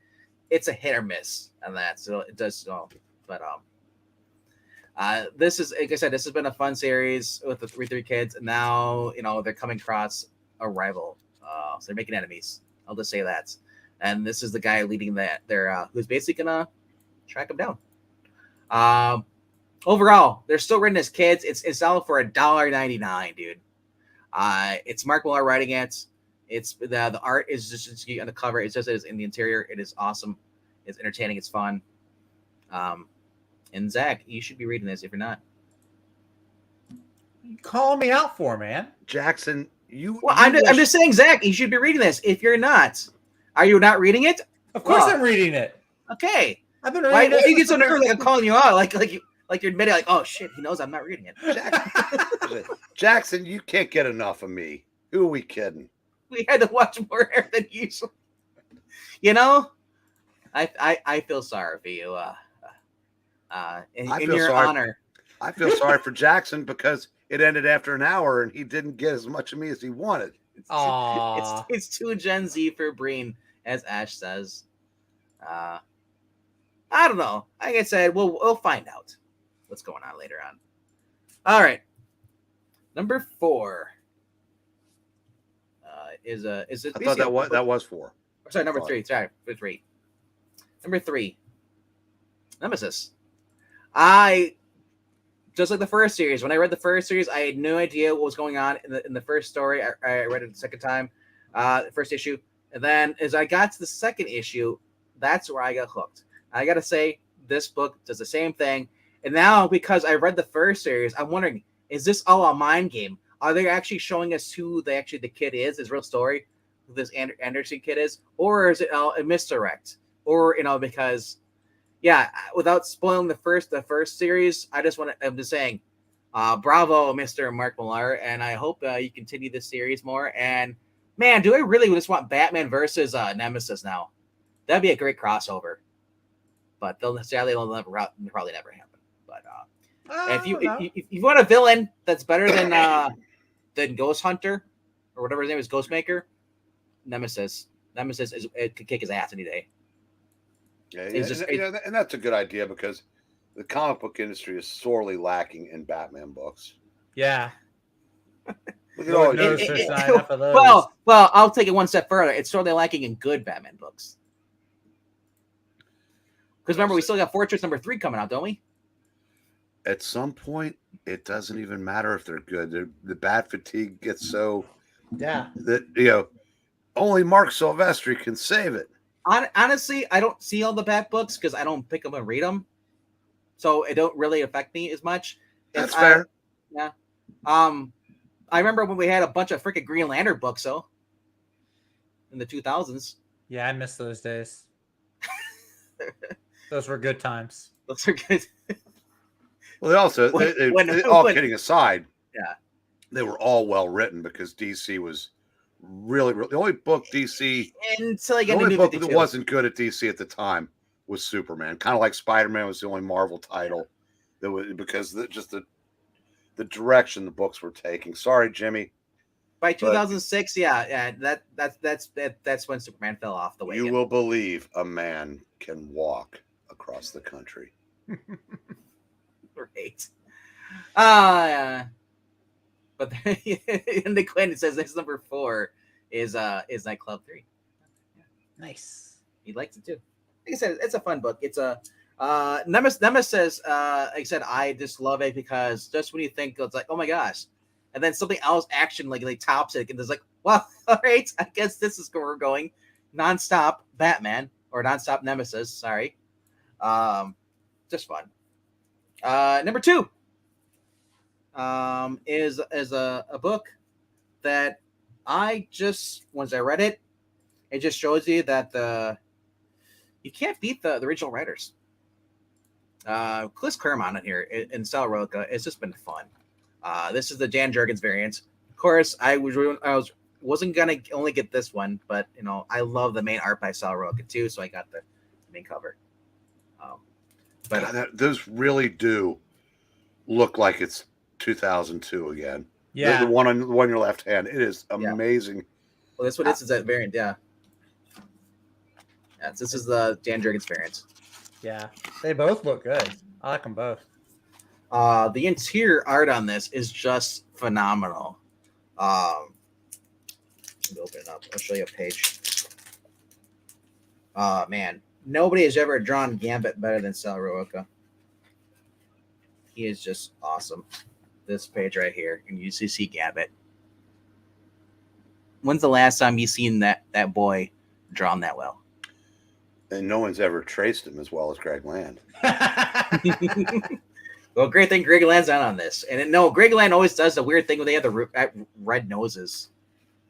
it's a hit or miss on that, so it does. But this is, like I said, this has been a fun series with the three kids, and now they're coming across a rival, so they're making enemies. I'll just say that. And this is the guy leading their who's basically gonna track them down. Overall, they're still written as kids. It's selling for $1.99, dude. It's Mark Millar writing it. It's the art is just on the cover. It's just in the interior. It is awesome. It's entertaining. It's fun. And Zach, you should be reading this if you're not. Call me out for, man. Jackson, I'm just saying, Zach, you should be reading this if you're not. Are you not reading it? Of course, I'm reading it. Okay. I've been reading it. Why you get so nervous? Like I'm calling you out, like you're admitting, like, oh shit, he knows I'm not reading it. Jackson, you can't get enough of me. Who are we kidding? We had to watch more hair than usual. I feel sorry for you. In your honor. I feel sorry for Jackson because it ended after an hour and he didn't get as much of me as he wanted. It's too Gen Z for Breen, as Ash says. I don't know. Like I said, we'll find out what's going on later on. All right, number 4 is it? I thought that was 4. Sorry, number 3. Sorry, 3. Number 3, Nemesis. I just like the first series. When I read the first series, I had no idea what was going on in the first story. I read it the second time, the first issue, and then as I got to the second issue, that's where I got hooked. I got to say, this book does the same thing. And now, because I read the first series, I'm wondering, is this all a mind game? Are they actually showing us who the kid is, his real story, who this Anderson kid is, or is it a misdirect? Or because, yeah, without spoiling the first series, I'm just saying, bravo, Mr. Mark Millar, and I hope you continue this series more. And man, do I really just want Batman versus Nemesis now? That'd be a great crossover. But sadly, it'll probably never happen. But if you want a villain that's better than Ghost Hunter or whatever his name is, Ghostmaker, Nemesis could kick his ass any day. Yeah, and that's a good idea because the comic book industry is sorely lacking in Batman books. Yeah. Look at all enough of those. Well, I'll take it one step further. It's sorely lacking in good Batman books. Because remember, we still got Fortress number 3 coming out, don't we? At some point, it doesn't even matter if they're good. The bat fatigue gets so that only Mark Silvestri can save it. Honestly, I don't see all the Bat books because I don't pick them and read them, so it don't really affect me as much. That's fair. Yeah. I remember when we had a bunch of freaking Green Lantern books, though, in the 2000s. Yeah, I miss those days. Those were good times. Those are good. Well, they also, kidding aside, yeah, they were all well written because DC was really the only book DC until I the only book that wasn't good at DC at the time was Superman. Kind of like Spider-Man was the only Marvel title that was because the direction the books were taking. Sorry, Jimmy. By 2006, that's when Superman fell off the wagon. You will believe a man can walk across the country. Great. But in the Quinn it says this number 4 is Nightclub 3. Yeah. Nice. He likes it too. Like I said, it's a fun book. It's a Nemesis. Like I said, I just love it because just when you think it's like, oh my gosh, and then something else action like tops it, and it's like, well, all right, I guess this is where we're going. Nonstop Batman or nonstop Nemesis. Sorry, just fun. Number 2 is a book that I just once I read it, it just shows you that you can't beat the original writers. Chris Claremont in here in Sal Roca. It's just been fun. This is the Dan Jurgens variant. Of course, I wasn't gonna only get this one, but I love the main art by Sal Roca too, so I got the main cover. But God, those really do look like it's 2002 again. Yeah, the one on your left hand. It is amazing. Yeah. Well, this one is that variant. Yeah. Yes, this is the Dan Jurgens variant. Yeah, they both look good. I like them both. The interior art on this is just phenomenal. Let me open it up. I'll show you a page. Man, nobody has ever drawn Gambit better than Sal Roca. He is just awesome. This page right here, and you see Gambit. When's the last time you seen that boy drawn that well? And no one's ever traced him as well as Greg Land. Well, great thing Greg Land's not on this. And Greg Land always does the weird thing when they have the red noses.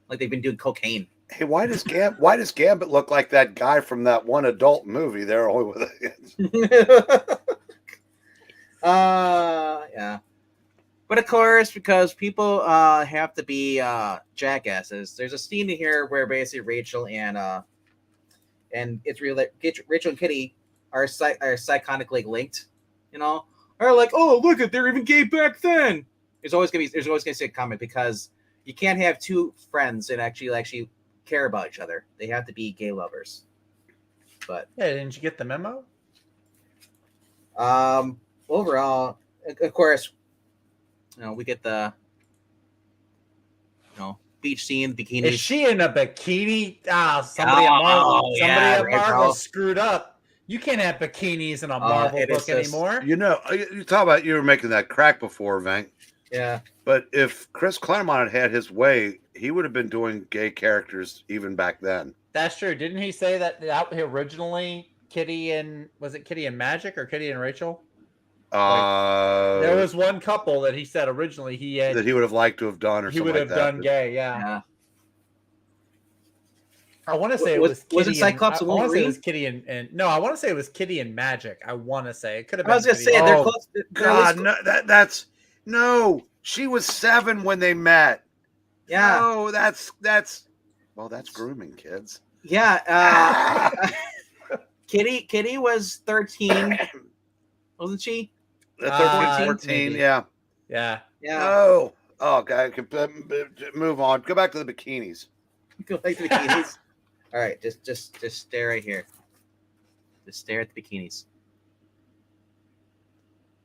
Like they've been doing cocaine. Hey, why does Gambit look like that guy from that one adult movie there? Yeah. But of course, because people have to be jackasses, there's a scene in here where basically Rachel and it's really Rachel and Kitty are psychotically linked, are like, oh look at they're even gay back then. There's always gonna be a comment because you can't have two friends that actually care about each other. They have to be gay lovers. But yeah, didn't you get the memo? Overall, of course, we get the beach scene, the bikinis. Is she in a bikini? Somebody at Marvel screwed up You can't have bikinis in a Marvel it is book just- anymore. You talk about you were making that crack before, Vank. Yeah. But if Chris Claremont had his way, he would have been doing gay characters even back then. That's true. Didn't he say that originally Kitty and Magic or Kitty and Rachel? There was one couple that he said originally that he would have liked to have done, or he something would have like that. done gay. Yeah. Yeah. I want to say Was- it was Kitty. was it Cyclops and, and I want to say it Wolverine? was Kitty and no, I want to say it was Kitty and Magic. I want to say it could have been. I was gonna Kitty say and- they're Oh, close. They're God, close- no. She was 7 when they met. Yeah. Oh, that's grooming, kids. Yeah. Kitty was 13, wasn't she? 13, 14, maybe. yeah. Yeah. Yeah. Oh, God. Move on. Go back to the bikinis. Go like the bikinis. All right, just stare right here. Just stare at the bikinis.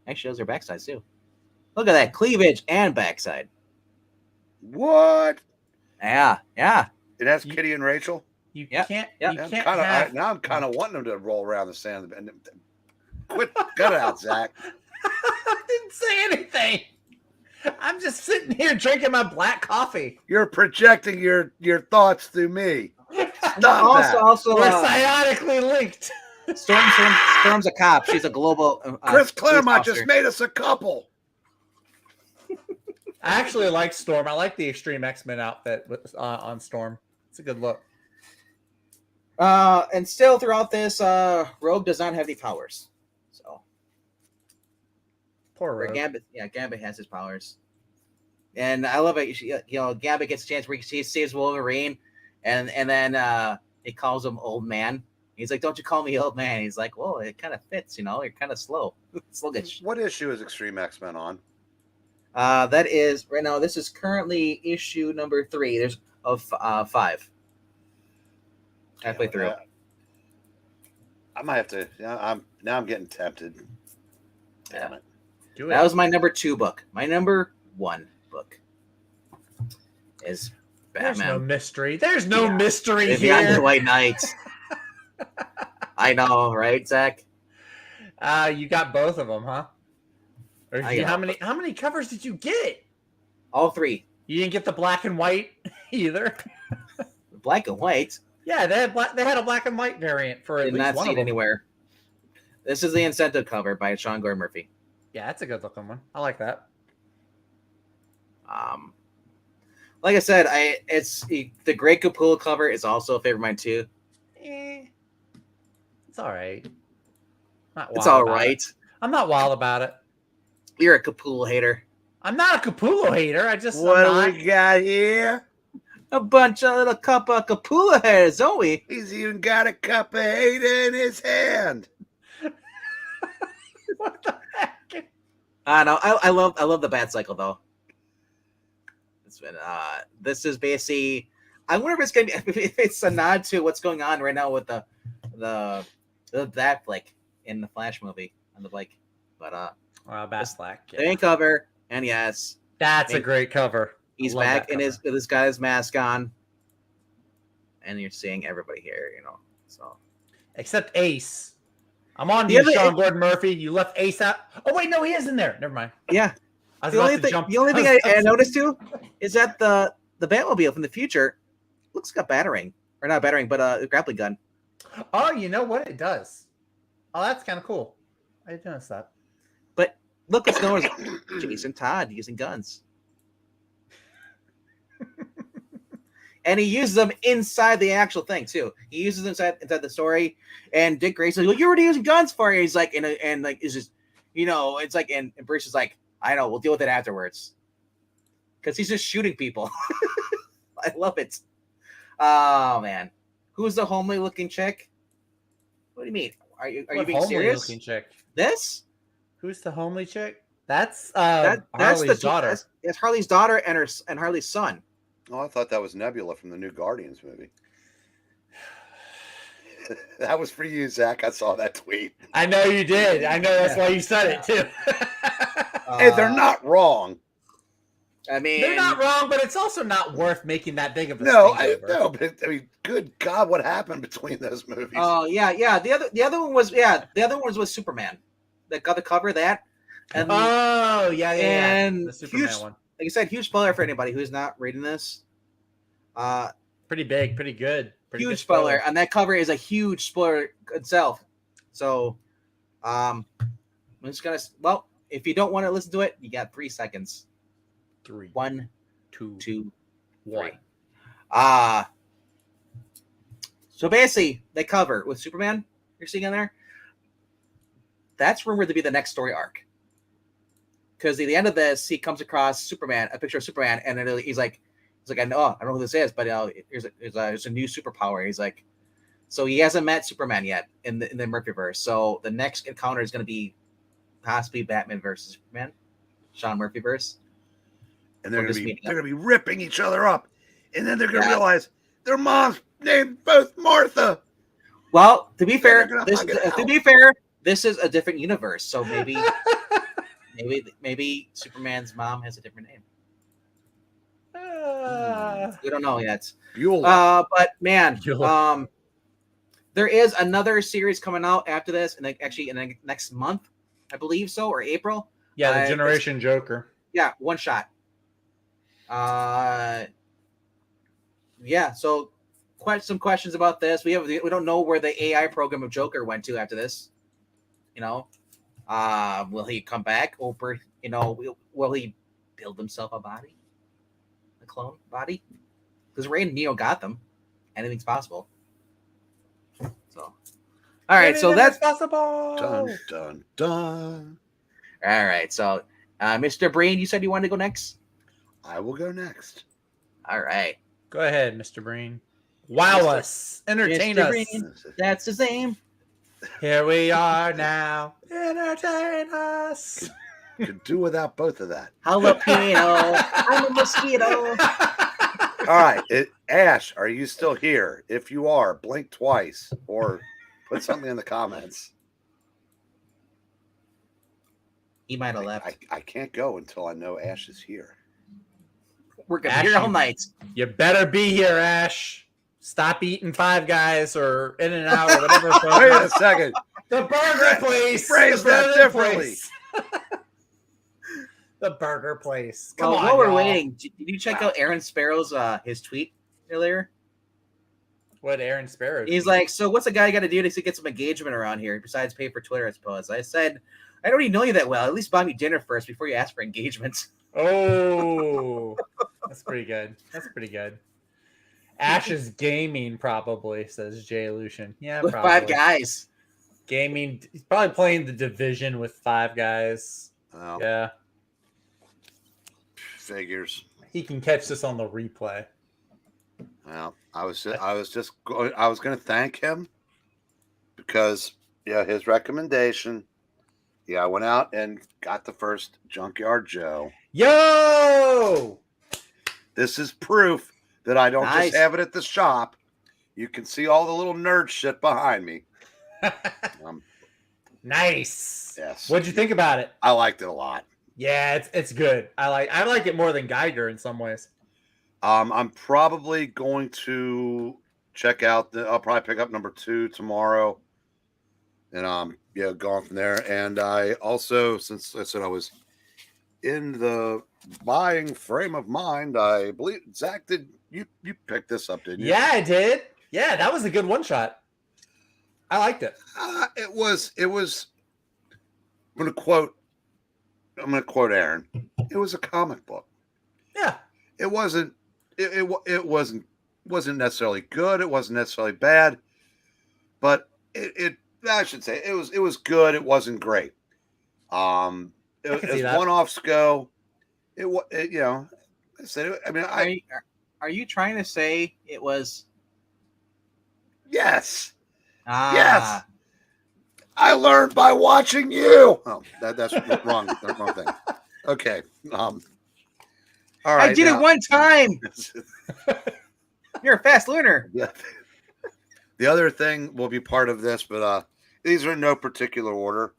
Actually, those are backsides too. Look at that cleavage and backside. What? Yeah. It has Kitty and Rachel. You Yeah, can't. yeah. You I'm can't kinda, have. now I'm kind of wanting them to roll around the sand. And quit, cut it out, Zach. I didn't say anything. I'm just sitting here drinking my black coffee. You're projecting your thoughts through me. Stop that. Also, We're psionically linked. Storm's a cop. She's a global. Chris police Claremont officer. just made us a couple. I actually like Storm. I like the Extreme X-Men outfit on Storm. It's a good look. And still throughout this, Rogue does not have any powers. So Poor Rogue. Gambit has his powers, and I love it. Gambit gets a chance where he saves Wolverine, and then he calls him old man. He's like, "Don't you call me old man?" He's like, "Well, it kind of fits, You're kind of slow, sluggish." What issue is Extreme X-Men on? That is right now. This is currently issue number 3. There's of 5. Halfway through. I might have to. I'm getting tempted. Damn it. Do it. That was my number 2 book. My number 1 book is There's no Batman. mystery. There's no Yeah. mystery Beyond the here. White Knight. I know, right, Zach? You got both of them, huh? Or I how got many covers did you get? All 3. You didn't get the black and white either. Black and white. Yeah, they had a black and white variant for at Did least not one see of it them. anywhere. This is the incentive cover by Sean Gordon Murphy. Yeah, that's a good looking one. I like that. Like I said, it's the Great Capullo cover is also a favorite of mine too. It's all right. Not It's wild all about right. it. I'm not wild about it. You're a Capullo hater. I'm not a Capullo hater. I just What I'm do not- we got here? A bunch of little cup of Capullo haters, don't we? He's even got a cup of hate in his hand. What the heck? I know. I love the Bat Cycle though. It's been this is basically. I wonder if it's gonna be if it's a nod to what's going on right now with the that Blake in the Flash movie on the Blake, but Bat Black. the main cover, and yes, That's a great cover. he's I love back that in cover. his got his mask on, and you're seeing everybody here, So Except Ace. I'm on The you, other- Sean Gordon Murphy. You left Ace out. Oh wait, no, he is in there. Never mind. yeah, I was the about only to thing jump. the only thing I noticed too is that the Batmobile from the future looks like a battering or not a battering, but a grappling gun. Oh, you know what? It does. Oh, that's kind of cool. I didn't notice that. But look what's known as Jason Todd using guns. And he uses them inside the actual thing too. He uses them inside the story. And Dick Grayson's like, "Well, you're already using guns for it." He's like, and like it's just, it's like, and Bruce is like, "I know, we'll deal with it afterwards," because he's just shooting people. I love it. Oh man, who's the homely looking chick? What do you mean? Are you What being homely serious? looking chick? This? Who's the homely chick? That's That's Harley's daughter. It's Harley's daughter and Harley's son. Oh, I thought that was Nebula from the new Guardians movie. That was for you, Zach. I saw that tweet. I know you did. I know that's why you said it too. Hey, they're not wrong. I mean, they're not wrong, but it's also not worth making that big of a No, stink over. no, but I mean, good God, what happened between those movies? Oh yeah. The other one was with Superman. That got the cover of that. And The Superman huge, one. like I said, huge spoiler for anybody who's not reading this. Pretty big, pretty good. Pretty Huge good spoiler, and that cover is a huge spoiler itself. So, I'm just gonna. Well, if you don't want to listen to it, you got 3 seconds. 3, 1, 2, 2, 1. 3. So basically, they cover with Superman. You're seeing in there. That's rumored to be the next story arc. Because at the end of this, he comes across Superman, a picture of Superman, and he's like, I don't know who this is, but there's a new superpower. He's like, so he hasn't met Superman yet in the Murphyverse. So the next encounter is going to be possibly Batman versus Superman, Sean Murphyverse. And they're gonna be ripping each other up, and then they're gonna realize their moms named both Martha. Well, to be fair, this is a different universe, so maybe Superman's mom has a different name. We don't know yet. But man, there is another series coming out after this, and actually in the next month, I believe so, or April. Yeah, the Generation Joker. Yeah, one shot. Yeah. So, some questions about this. We don't know where the AI program of Joker went to after this. You know, will he come back over? You know, will he build himself a body, a clone body? Because Ray and Neo got them. Anything's possible. So, all right. So that's possible. Dun dun dun. All right. So, Mr. Breen, you said you wanted to go next. I will go next. All right. Go ahead, Mr. Breen. Wow us. Entertain Mr. us. Breen, that's his name. Here we are now. Entertain us. Could do without both of that. Jalapeno. I'm a mosquito. All right. Ash, are you still here? If you are, blink twice or put something in the comments. He might have left. I can't go until I know Ash is here. We're going to be here all night. You better be here, Ash. Stop eating Five Guys or In-N-Out or whatever. Wait a second. The burger place. Phrase that differently. The burger place. Come on. While we're waiting, did you check out Aaron Sparrow's his tweet earlier? What Aaron Sparrow? He's like, so what's a guy got to do to get some engagement around here besides pay for Twitter, I suppose? I said, I don't even know you that well. At least buy me dinner first before you ask for engagement. Oh, that's pretty good. That's pretty good. Ash's gaming probably, says Jay Lucian. Yeah, with probably. Five Guys. Gaming. He's probably playing the Division with Five Guys. Oh. Yeah. Figures. He can catch this on the replay. Well, I was going to thank him because his recommendation. Yeah, I went out and got the first Junkyard Joe. Yo! This is proof that I don't just have it at the shop. You can see all the little nerd shit behind me. Nice. Yes. What'd you think about it? I liked it a lot. Yeah, it's good. I like it more than Geiger in some ways. I'm probably going to check out I'll probably pick up number 2 tomorrow. And going from there. And I also, since I said I was in the buying frame of mind, I believe Zach, did you pick this up, didn't you? Yeah, I did. Yeah, that was a good one shot. I liked it. It was I'm gonna quote Aaron. It was a comic book. Yeah. It wasn't necessarily good, it wasn't necessarily bad, but I should say it was good. It wasn't great. As one-offs go, I said. I mean, are you trying to say it was? Yes. Yes. I learned by watching you. Oh, that's wrong. The wrong thing. Okay. All right. I did it one time. You're a fast learner. Yeah. The other thing will be part of this, but these are in no particular order.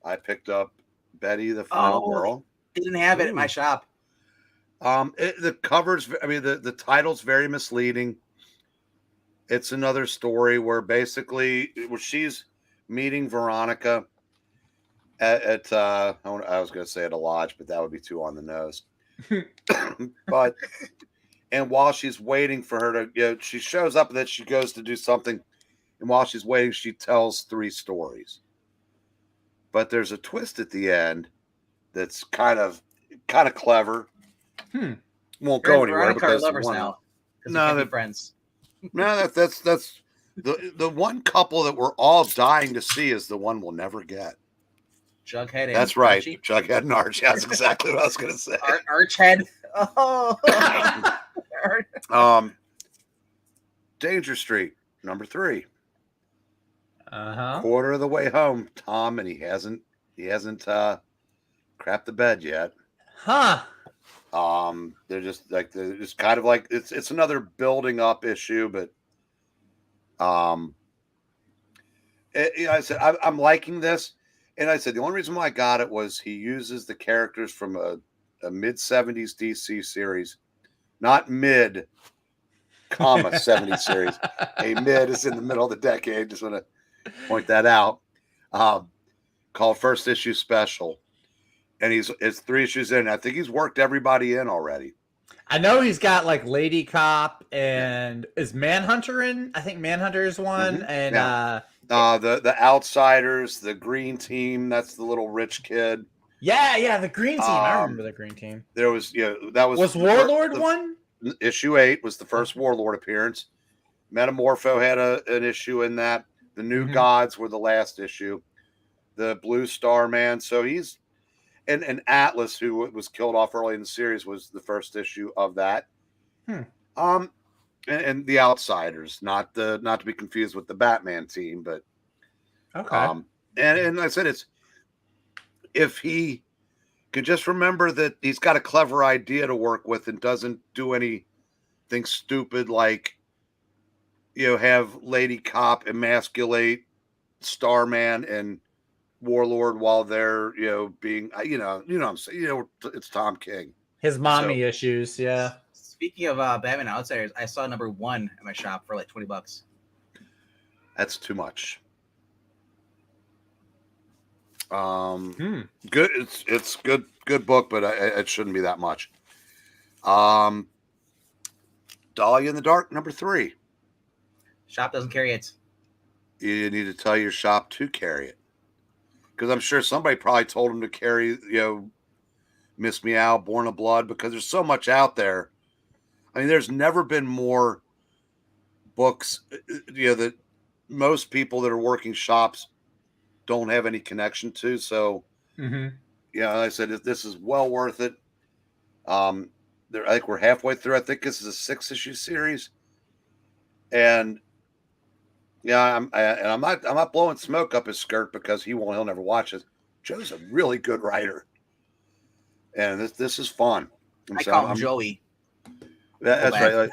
I picked up Betty the Final Girl. Didn't have it at my shop. The covers, I mean, the title's very misleading. It's another story where basically where she's meeting Veronica at I was going to say at a lodge, but that would be too on the nose. But and while she's waiting for her to, she shows up and then she goes to do something, and while she's waiting, she tells 3 stories. But there's a twist at the end that's kind of clever. Won't go anywhere because lovers now. No, they're friends. No, that's the one couple that we're all dying to see is the one we'll never get. Jughead and that's right, Archie? Jughead and Archie. That's exactly what I was going to say. Archhead. Oh. Danger Street, number 3. Uh-huh. Quarter of the way home, Tom, and he hasn't crapped the bed yet. Huh. They're just kind of like it's another building up issue, but I said I'm liking this, and I said the only reason why I got it was he uses the characters from a mid-70s DC series, not mid, 70s series. A mid is in the middle of the decade. Just want to point that out. Called First Issue Special. And it's 3 issues in. I think he's worked everybody in already. I know he's got like Lady Cop and is Manhunter in? I think Manhunter is one. Mm-hmm. And the Outsiders, the Green Team, that's the little rich kid. Yeah, the Green Team. I remember the Green Team. There was that was Warlord one? Issue 8 was the first Warlord appearance. Metamorpho had an issue in that. The New Gods were the last issue. The Blue Star Man. So he's and Atlas, who was killed off early in the series, was the first issue of that. And the Outsiders, not to be confused with the Batman team, but okay. And I said if he can just remember that he's got a clever idea to work with and doesn't do anything stupid like have Lady Cop emasculate Starman and Warlord while they're being what I'm saying, it's Tom King, his mommy issues. Yeah. Speaking of Batman Outsiders, I saw number 1 at my shop for like $20. That's too much. Good. It's good book, but it shouldn't be that much. Dahlia in the Dark, number 3. Shop doesn't carry it. You need to tell your shop to carry it, because I'm sure somebody probably told him to carry, Miss Meow, Born of Blood, because there's so much out there. I mean, there's never been more books, that most people that are working shops don't have any connection to. So, I said this is well worth it. I think we're halfway through. I think this is a 6-issue series, and I'm not blowing smoke up his skirt because he'll never watch it. Joe's a really good writer, and this is fun. I call him Joey. That's right.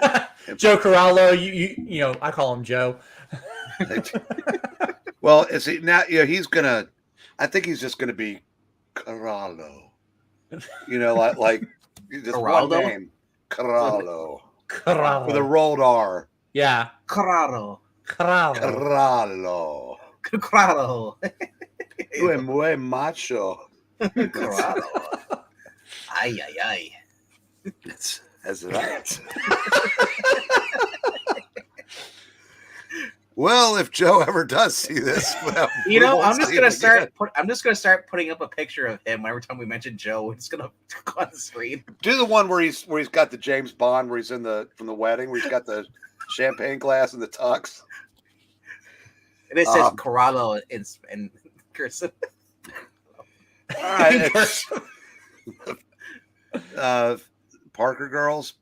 Joe Corallo. You I call him Joe. Well, now he's gonna. I think he's just gonna be Corallo. Like just Corallo? one name, Corallo, with a Corallo. rolled R. Yeah. Corallo. Corallo. Corallo. Tu es muy macho. Corallo. Ay. That's right. Well, if Joe ever does see this, well, I'm just gonna start putting up a picture of him every time we mention Joe. It's gonna go on the screen. Do the one where he's got the James Bond, where he's from the wedding, where he's got the champagne glass and the tux. And it says Corallo in cursive. All right. Parker Girls.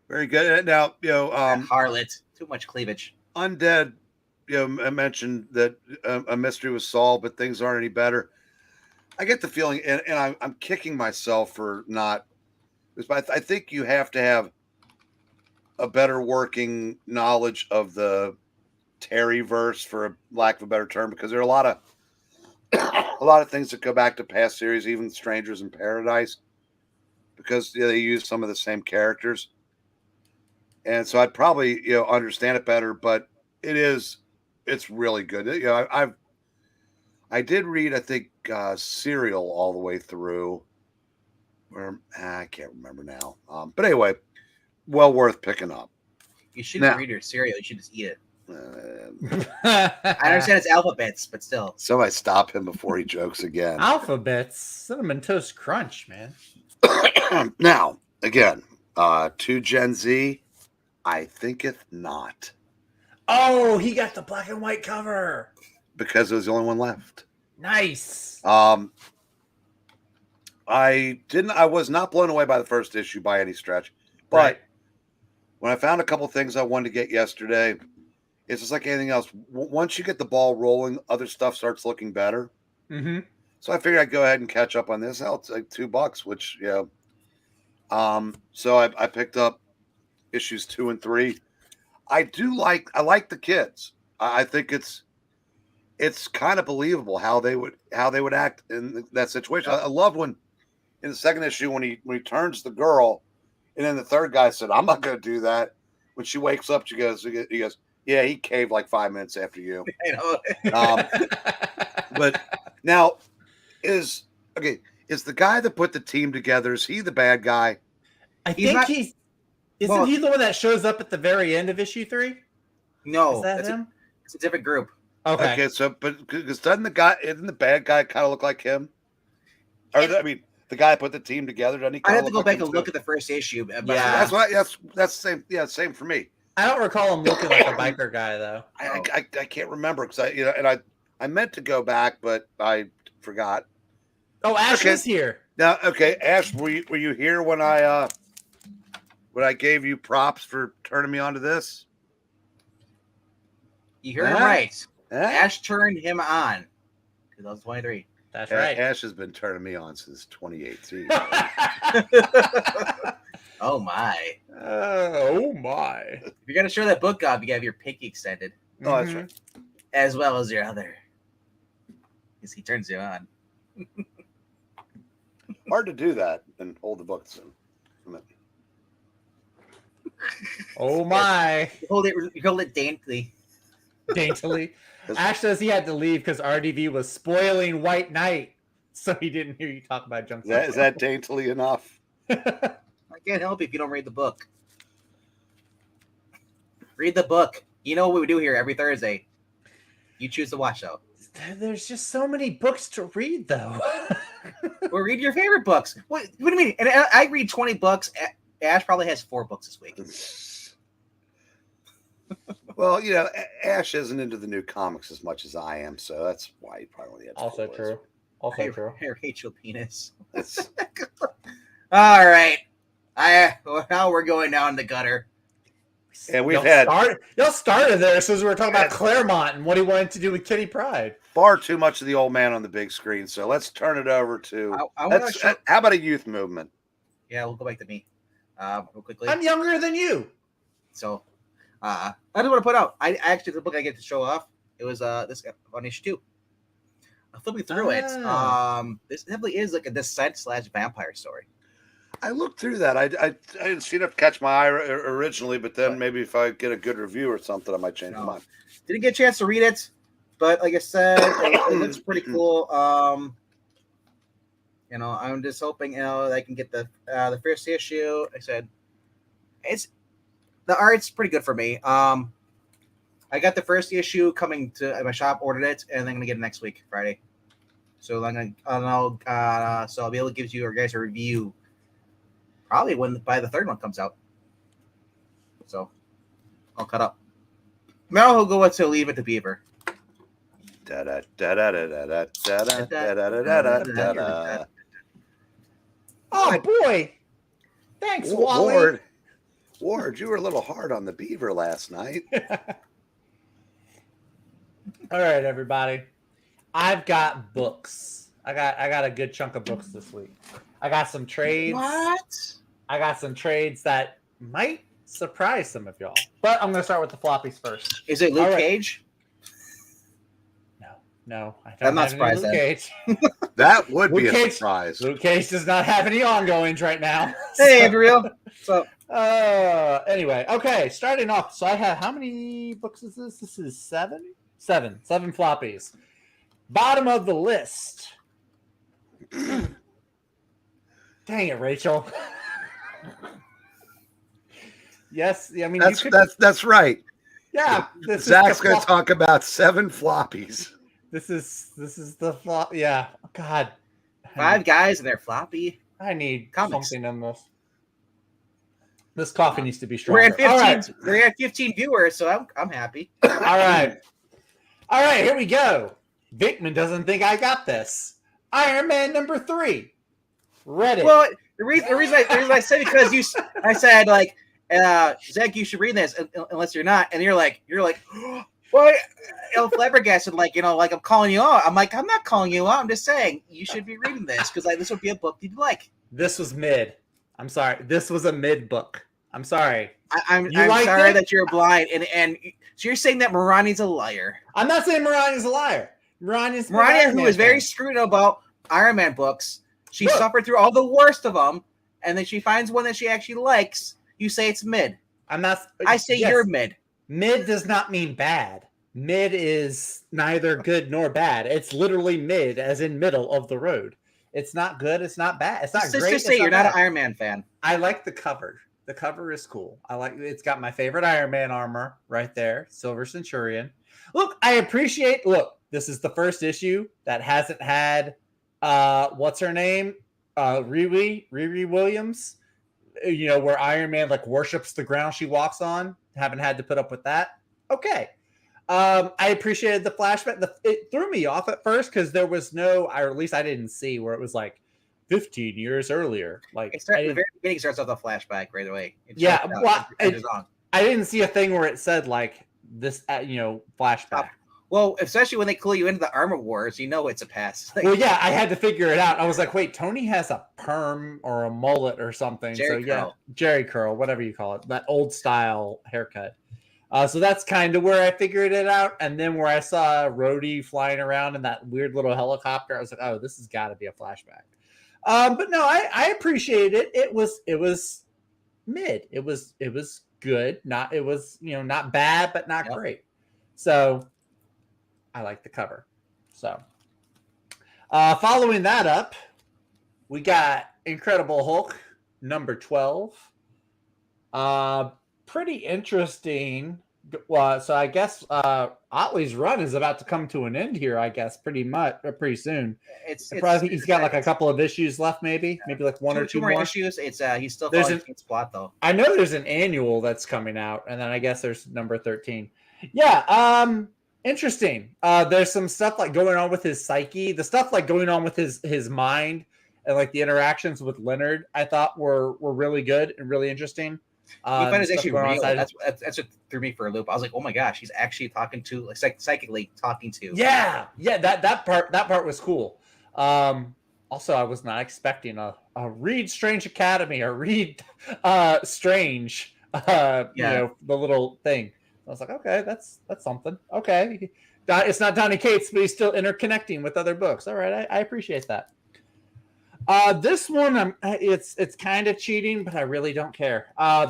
Very good. Now, Harlot. Too much cleavage. Undead, I mentioned that a mystery was solved, but things aren't any better. I get the feeling, and I'm kicking myself for not, but I think you have to have a better working knowledge of the Terryverse, for lack of a better term, because there are a lot of things that go back to past series, even Strangers in Paradise, because they use some of the same characters, and so I'd probably understand it better. But it's really good. I did read, I think, Serial all the way through. Or I can't remember now. But anyway, well worth picking up. You shouldn't read your cereal. You should just eat it. I understand it's alphabets, but still. Somebody stop him before he jokes again. Alphabets, Cinnamon Toast Crunch, man. Now, again, to Gen Z, I thinketh not. Oh, he got the black and white cover. Because it was the only one left. Nice. I was not blown away by the first issue by any stretch. But right. When I found a couple things I wanted to get yesterday, it's just like anything else. Once you get the ball rolling, other stuff starts looking better. Mm-hmm. So I figured I'd go ahead and catch up on this. Hell, it's like $2, which, so I picked up issues 2 and 3. I like the kids. I think it's kind of believable how they would act in that situation. I loved when in the second issue when he turns the girl, and then the third guy said, "I'm not going to do that." When she wakes up, he goes, "Yeah, he caved like 5 minutes after you." But now is the guy that put the team together? Is he the bad guy? I think isn't he the one that shows up at the very end of issue 3? No, is that him? It's a different group. Okay, so but because isn't the bad guy kind of look like him? Or the guy put the team together. Doesn't he? I have to go back and look at the first issue. Yeah, that's the same. Yeah, same for me. I don't recall him looking like a biker guy though. I can't remember because I meant to go back, but I forgot. Oh, Ash is here now. Okay, Ash, were you here when I gave you props for turning me on to this? You heard him right. Ash turned him on. 2023. That's right. Ash has been turning me on since 2018. Oh my. Oh my. If you're gonna show that book off, you gotta have your pinky extended. Oh, that's right. As well as your other. Because he turns you on. Hard to do that and hold the books in. Oh my. You hold it daintily. Daintily. Ash says he had to leave because RDV was spoiling White Knight, so he didn't hear you talk about Junk. Is that daintily enough? I can't help you if you don't read the book. Read the book. You know what we do here every Thursday. You choose to watch though. There's just so many books to read though. Well, read your favorite books. What do you mean? And I read 20 books. Ash probably has 4 books this week. Well, Ash isn't into the new comics as much as I am, so that's why he probably only had Also true. Also true. I hate your penis. All right. Now we're going down the gutter. And y'all started there as soon as we were talking about Claremont and what he wanted to do with Kitty Pryde. Far too much of the old man on the big screen. So let's turn it over to. How about a youth movement? Yeah, we'll go back to me real quickly. I'm younger than you. So I just want to put out. I actually the book I get to show off. It was this on issue 2. I'm flipping through it. This definitely is like a descent/vampire story. I looked through that. I didn't see enough to catch my eye originally, but then maybe if I get a good review or something, I might change my mind. Didn't get a chance to read it, but like I said, it looks pretty cool. I'm just hoping that I can get the first issue. Like I said, the art's pretty good for me. I got the first issue coming to my shop, ordered it, and I'm gonna get it next week, Friday. So I'll be able to give you guys a review. Probably by the third one comes out. So I'll cut up. Now he'll go to Leave It to Beaver. Oh boy! Thanks, Wally. Ward, you were a little hard on the beaver last night. All right, everybody. I've got books. I got a good chunk of books this week. I got some trades. What? I got some trades that might surprise some of y'all. But I'm going to start with the floppies first. Is it Luke Cage? No. No, I don't. I'm not have any surprised Luke then. Cage. That would be Luke a Cage- surprise. Luke Cage does not have any ongoings right now. Hey, Andrew. So Anyway, okay, starting off. So I have, how many books is this? This is seven floppies. Bottom of the list. Dang it, Rachel. Yes, I mean That's right. Yeah, Zach's going to talk about 7 floppies. This is the flop. Yeah, God. 5 guys and they're floppy. I need Comics. something in this. This coffee needs to be stronger. We're at 15. All right. We're at 15 viewers, so I'm happy. All right. Here we go. Vickman doesn't think I got this. Iron Man number 3. Read it. Well, the reason I said because I said like, Zach, you should read this unless you're not, and you're like, well, flabbergasted, like, like I'm calling you out. I'm like, I'm not calling you out. I'm just saying you should be reading this because this would be a book you'd like. This was mid. I'm sorry. This was a mid book. I'm sorry. I'm sorry that you're blind, and so you're saying that Marani's a liar. I'm not saying Marani's a liar. Marani, who is very screwed about Iron Man books, she suffered through all the worst of them, and then she finds one that she actually likes. You say it's mid. I say you're mid. Mid does not mean bad. Mid is neither good nor bad. It's literally mid, as in middle of the road. It's not good. It's not bad. It's not great. Just say you're not an Iron Man fan. I like the cover. The cover is cool. It's got my favorite Iron Man armor right there, Silver Centurion. Look, I appreciate. Look, this is the first issue that hasn't had what's her name, Riri Williams. Where Iron Man like worships the ground she walks on. Haven't had to put up with that. Okay. I appreciated the flashback. It threw me off at first because there was or at least I didn't see where it was like 15 years earlier. Like the very beginning starts off the flashback right away. I didn't see a thing where it said like this, flashback. Well, especially when they clue you into the Armor Wars, it's a pass. Well, yeah, I had to figure it out. I was like, wait, Tony has a perm or a mullet or something. Jerry curl, whatever you call it, that old style haircut. So that's kind of where I figured it out. And then where I saw Rhodey flying around in that weird little helicopter, I was like, oh, this has got to be a flashback. But no, I appreciated it. It was mid. It was good. Not bad, but not great. So I like the cover. So following that up, we got Incredible Hulk number 12. Pretty interesting. So I guess Otley's run is about to come to an end here, I guess, pretty soon. He's got like a couple of issues left, maybe like one or two more issues. It's he's still following King's plot though. I know there's an annual that's coming out, and then I guess there's number 13. Yeah, interesting. There's some stuff like going on with his psyche, the stuff like going on with his mind, and like the interactions with Leonard. I thought were really good and really interesting. You find it's actually real. That's what threw me for a loop. I was like, oh my gosh, he's actually talking to, like, psychically talking to. Yeah, that part was cool. Also, I was not expecting a Reed Strange Academy or Reed Strange. The little thing. I was like, okay, that's something. Okay, it's not Donny Cates, but he's still interconnecting with other books. All right, I appreciate that. This one, it's kind of cheating, but I really don't care.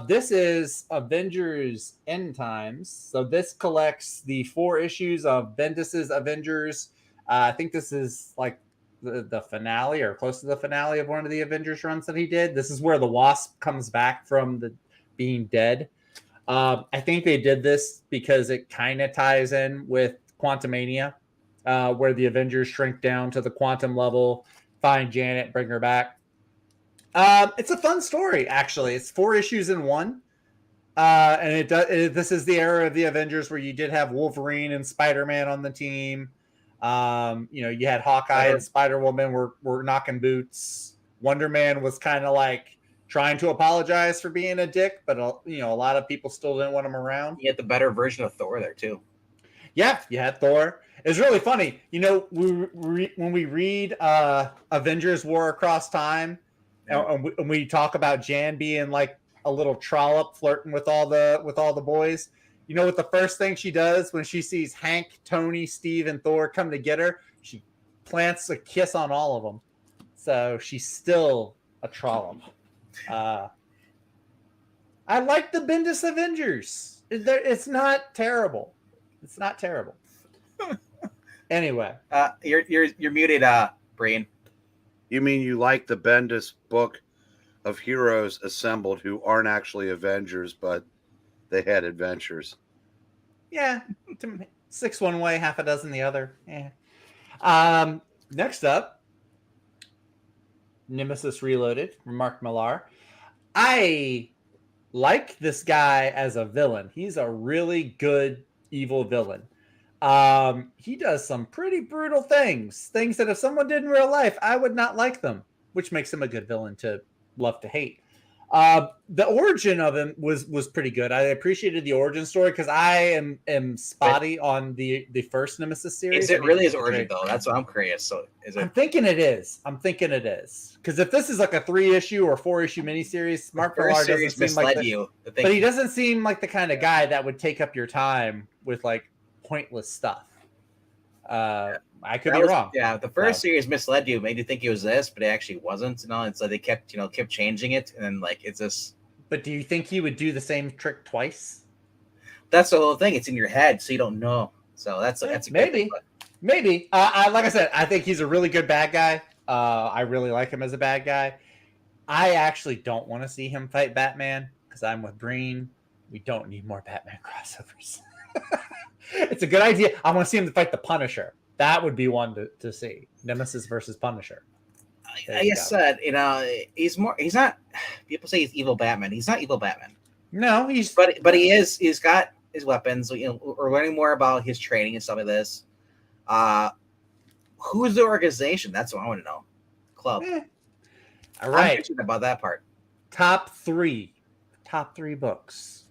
This is Avengers End Times. So this collects the 4 issues of Bendis's Avengers. I think this is like the finale or close to the finale of one of the Avengers runs that he did. This is where the Wasp comes back from being dead. I think they did this because it kind of ties in with Quantumania, where the Avengers shrink down to the quantum level, find Janet, bring her back. It's a fun story, actually. It's 4 issues in one. And this is the era of the Avengers where you did have Wolverine and Spider-Man on the team. You had Hawkeye and Spider-Woman were knocking boots. Wonder Man was kind of like trying to apologize for being a dick, but a lot of people still didn't want him around. You had the better version of Thor there too. Yeah, you had Thor. It's really funny. When we read Avengers War Across Time, and we talk about Jan being like a little trollop flirting with all the boys, You know what the first thing she does when she sees Hank, Tony, Steve, and Thor come to get her? She plants a kiss on all of them. So she's still a trollop. I like the Bendis Avengers. It's not terrible. It's not terrible. Anyway. You're muted, Breen. You mean you like the Bendis book of heroes assembled who aren't actually Avengers, but they had adventures? Yeah. 6 one way, half a dozen the other. Yeah. Next up, Nemesis Reloaded from Mark Millar. I like this guy as a villain. He's a really good evil villain. He does some pretty brutal things that if someone did in real life, I would not like them, which makes him a good villain to love to hate. The origin of him was pretty good. I appreciated the origin story because I am spotty on the first Nemesis series. Is it really his origin though? That's what I'm curious. So is it? I'm thinking it is because if this is like a 3-issue or 4-issue miniseries, Mark Millar doesn't seem like but he doesn't seem like the kind of guy that would take up your time with like pointless stuff. I could be wrong. Yeah, the first series misled you, made you think it was this, but it actually wasn't. And so they kept changing it, and then like it's this. But do you think he would do the same trick twice? That's the whole thing. It's in your head, so you don't know. So that's a maybe. Like I said, I think he's a really good bad guy. I really like him as a bad guy. I actually don't want to see him fight Batman because I'm with Breen. We don't need more Batman crossovers. It's a good idea. I want to see him fight the Punisher. That would be one to see. Nemesis versus Punisher. Like I said, he's not. People say he's evil Batman. He's not evil Batman. No, but he is. He's got his weapons. We're learning more about his training and stuff like this. Who's the organization? That's what I want to know. Club. All right. I'm interested about that part. Top three books.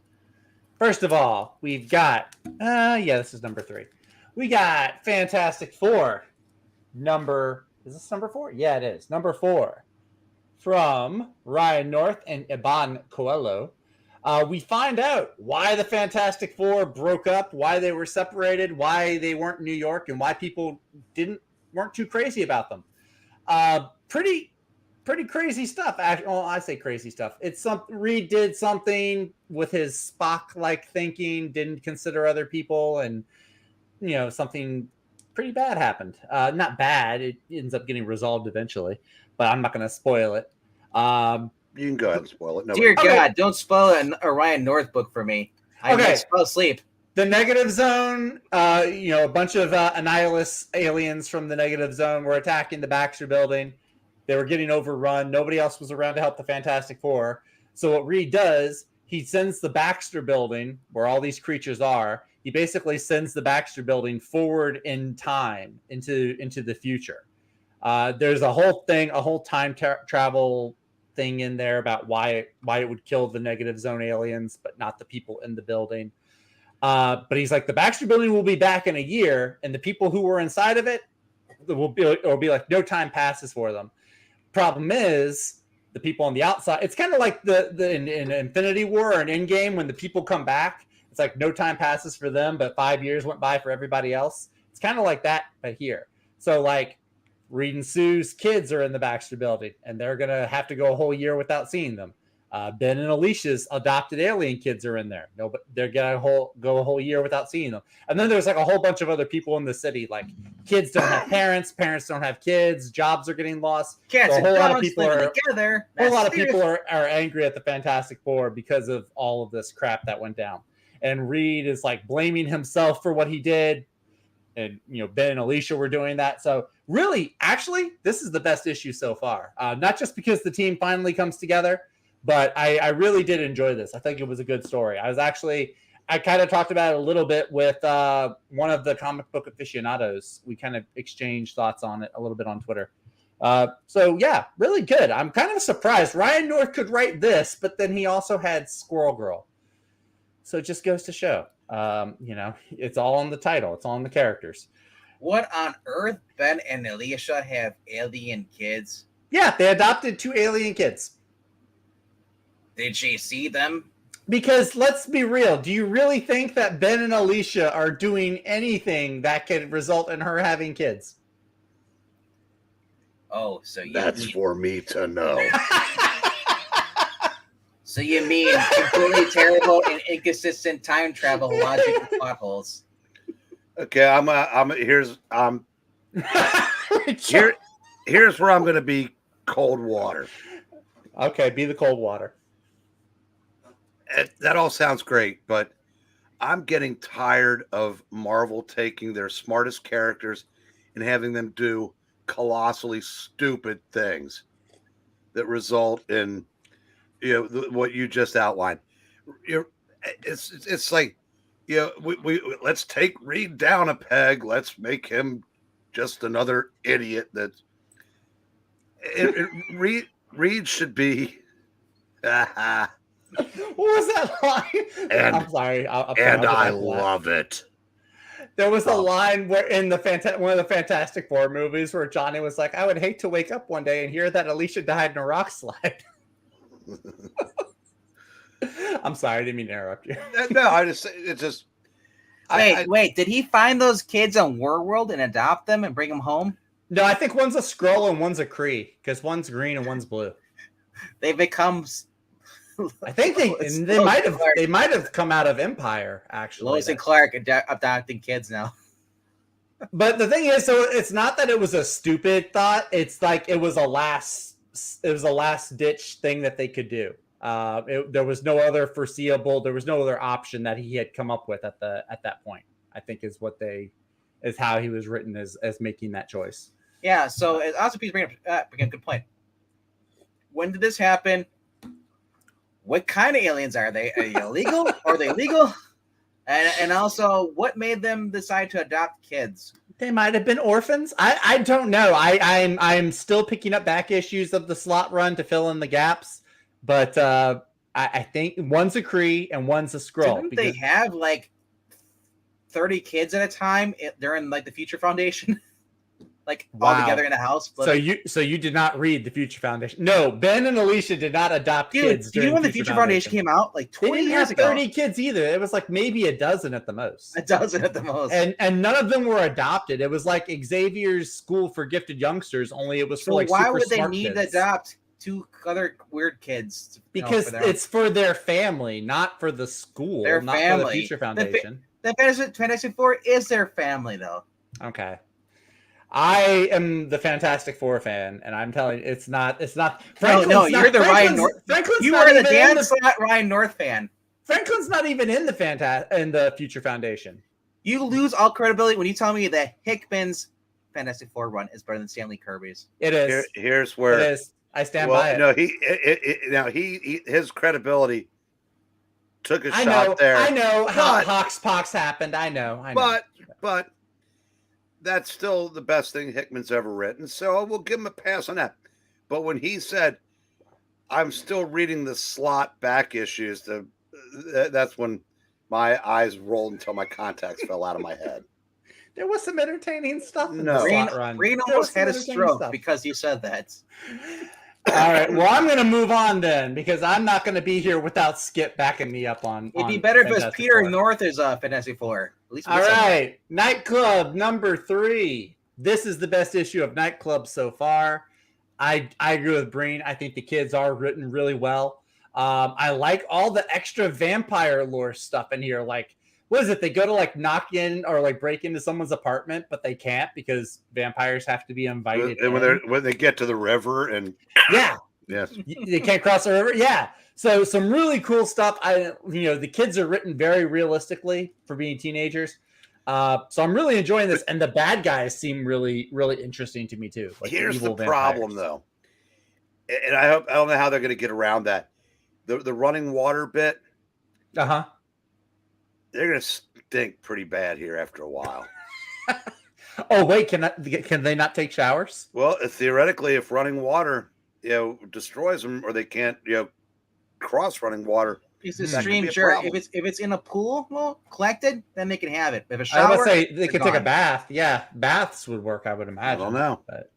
First of all, we've got this is number 3. We got Fantastic Four. Is this number 4? Yeah, it is. Number 4 from Ryan North and Iban Coelho. We find out why the Fantastic Four broke up, why they were separated, why they weren't in New York, and why people weren't too crazy about them. Pretty crazy stuff. I say crazy stuff. It's Reed did something with his Spock-like thinking, didn't consider other people, and something pretty bad happened. Not bad. It ends up getting resolved eventually, but I'm not going to spoil it. You can go ahead and spoil it. Dear God, don't spoil a Ryan North book for me. I might fall asleep. The Negative Zone, a bunch of Annihilus aliens from the Negative Zone were attacking the Baxter Building. They were getting overrun. Nobody else was around to help the Fantastic Four. So what Reed does, he sends the Baxter Building, where all these creatures are, he basically sends the Baxter Building forward in time into the future. There's a whole time travel thing in there about why it would kill the Negative Zone aliens, but not the people in the building. But he's like, the Baxter Building will be back in a year, and the people who were inside of it will be like no time passes for them. Problem is, the people on the outside, it's kind of like in Infinity War or an Endgame when the people come back. It's like no time passes for them, but 5 years went by for everybody else. It's kind of like that, but here. So like Reed and Sue's kids are in the Baxter Building, and they're going to have to go a whole year without seeing them. Ben and Alicia's adopted alien kids are in there. No, but they're going to go a whole year without seeing them. And then there's like a whole bunch of other people in the city. Like kids don't have parents don't have kids, jobs are getting lost. So a whole lot of people are angry at the Fantastic Four because of all of this crap that went down. And Reed is like blaming himself for what he did. And, Ben and Alicia were doing that. So really, actually, this is the best issue so far. Not just because the team finally comes together, but I really did enjoy this. I think it was a good story. I kind of talked about it a little bit with one of the comic book aficionados. We kind of exchanged thoughts on it a little bit on Twitter. So yeah, really good. I'm kind of surprised. Ryan North could write this, but then he also had Squirrel Girl. So it just goes to show, it's all on the title. It's all on the characters. What on earth? Ben and Alicia have alien kids? Yeah, they adopted 2 alien kids. Did she see them? Because let's be real. Do you really think that Ben and Alicia are doing anything that could result in her having kids? Oh, so That's for me to know. So you mean completely terrible and inconsistent time travel logic and plot holes? Okay, here's where I'm going to be cold water. Okay, be the cold water. That all sounds great, but I'm getting tired of Marvel taking their smartest characters and having them do colossally stupid things that result in what you just outlined. It's like we let's take Reed down a peg. Let's make him just another idiot. Reed should be. What was that line? I'm sorry. I love it. There was a line where in one of the Fantastic Four movies where Johnny was like, "I would hate to wake up one day and hear that Alicia died in a rock slide." I'm sorry, I didn't mean to interrupt you. No, Wait, did he find those kids on Warworld and adopt them and bring them home? No, I think one's a Skrull and one's a Kree because one's green and one's blue. They become. I think they might have come out of Empire actually. Lois and Clark adopting kids now. But the thing is, so it's not that it was a stupid thought. It's like it was a last ditch thing that they could do. There was no other foreseeable. There was no other option that he had come up with at that point. I think is how he was written as making that choice. Yeah. So it also please bring up a good point. When did this happen? What kind of aliens are they? Are they illegal? Are they legal? And also, what made them decide to adopt kids? They might have been orphans. I don't know. I'm still picking up back issues of the slot run to fill in the gaps, but I think one's a Kree and one's a Skrull. Didn't they have like 30 kids at a time during like the Future Foundation? Like all together in a house. So you did not read the Future Foundation? No, Ben and Alicia did not adopt kids. Do you know when the Future Foundation came out? Like 20 years ago. 30 kids either. It was like maybe a dozen at the most. A dozen at the most. And none of them were adopted. It was like Xavier's School for Gifted Youngsters. Only it was for like why super would they smart need kids. to adopt two other weird kids? Because it's for their family, not for the school, their not family. for the Future Foundation. The Fantastic Four is their family, though. Okay. I am the Fantastic Four fan, and I'm telling you, it's not. No, you're the Ryan North. You are the Dan Slott Ryan North fan. Franklin's not even in the Future Foundation. You lose all credibility when you tell me that Hickman's Fantastic Four run is better than Stanley Kirby's. It is. Here's where it is. I stand by it. No, his credibility took a shot there. I know how Hoxpox happened. I know. But that's still the best thing Hickman's ever written, so we'll give him a pass on that. But when he said, "I'm still reading the slot back issues," that's when my eyes rolled until my contacts fell out of my head. There was some entertaining stuff in the slot run. Breen almost had a stroke because you said that. All right, well, I'm going to move on then because I'm not going to be here without Skip backing me up on. It'd be better if it was Peter North as Fantastic Four. At least. All right, Nightclub number 3. This is the best issue of Nightclub so far. I agree with Breen. I think the kids are written really well. I like all the extra vampire lore stuff in here. Like, what is it? They go to like knock in or like break into someone's apartment, but they can't because vampires have to be invited. And when they get to the river and yes, they can't cross the river. Yeah. So some really cool stuff. The kids are written very realistically for being teenagers. So I'm really enjoying this, and the bad guys seem really, really interesting to me too. Like here's the problem, though, and I don't know how they're going to get around that. The running water bit. They're going to stink pretty bad here after a while. Oh wait, can they not take showers? Well, theoretically, if running water, destroys them, or they can't, cross running water. It's a stream, sure. If it's in a pool, collected, then they can have it. If a shower, I would say they could take a bath. Yeah, baths would work. I would imagine. I don't know, but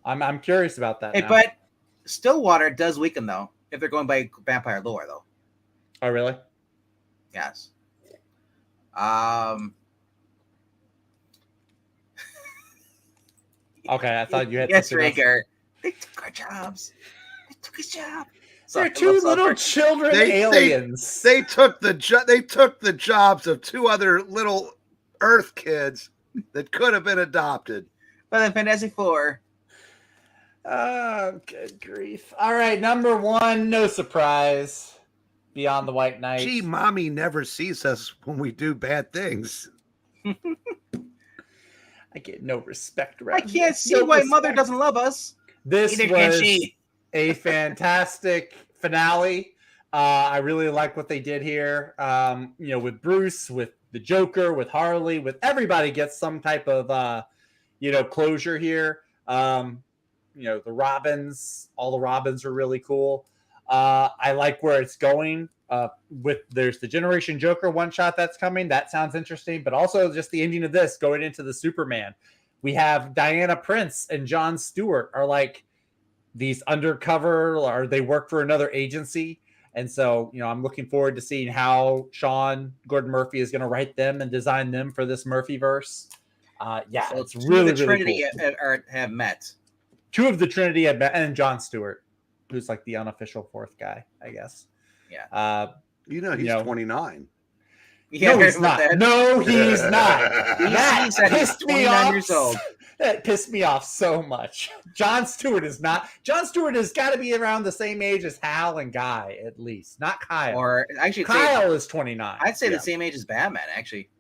I'm curious about that. Hey, but still water does weaken though if they're going by vampire lore though. Oh, really? Yes. Okay, I thought you had yes, something else. Rhaegar. They took our jobs. They took his job. They're two little children aliens. They took the jobs of two other little Earth kids that could have been adopted. But then Fantastic Four. Oh, good grief. All right, number 1, no surprise. Beyond the White Knight. Gee, Mommy never sees us when we do bad things. I get no respect around I can't see why Mother doesn't love us. This Neither can was she. a fantastic finale. I really like what they did here. With Bruce, with the Joker, with Harley, with everybody gets some type of closure here. The Robins, all the Robins are really cool. I like where it's going. There's the Generation Joker one shot that's coming. That sounds interesting, but also just the ending of this going into the Superman. We have Diana Prince and Jon Stewart are like these undercover, or they work for another agency. And so, I'm looking forward to seeing how Sean Gordon Murphy is going to write them and design them for this Murphyverse. So it's really, the Trinity really cool. have met. 2 of the Trinity have met, and Jon Stewart, who's like the unofficial 4th guy, I guess. Yeah. He's 29. Yeah, no, he's not. No, he's not. That pissed me off. Years old. That pissed me off so much. Jon Stewart is not. Jon Stewart has got to be around the same age as Hal and Guy, at least. Not Kyle. Or actually, Kyle is 29. I'd say the same age as Batman, actually.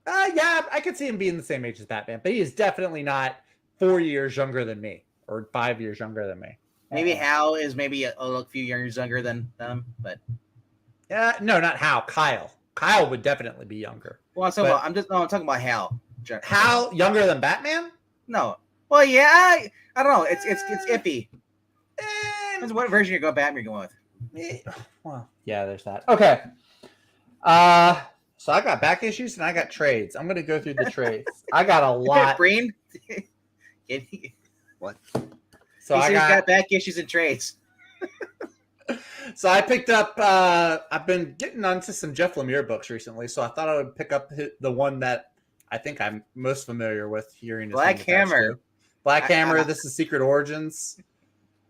Yeah, I could see him being the same age as Batman, but he is definitely not 4 years younger than me or 5 years younger than me. Maybe Hal is maybe a few years younger than them, but no, not Hal. Kyle. Kyle would definitely be younger. Well, I'm talking about Hal. Hal younger than Batman? No. Well, yeah, I don't know. It's iffy. Depends what version you're going with. Well, yeah, there's that. Okay. So I got back issues and I got trades. I'm gonna go through the trades. I got a lot. Breen? What? So I got back issues and trades. So I picked up. I've been getting onto some Jeff Lemire books recently, so I thought I would pick up the one that I think I'm most familiar with. Hearing Black Hammer. Black Hammer. This is Secret Origins.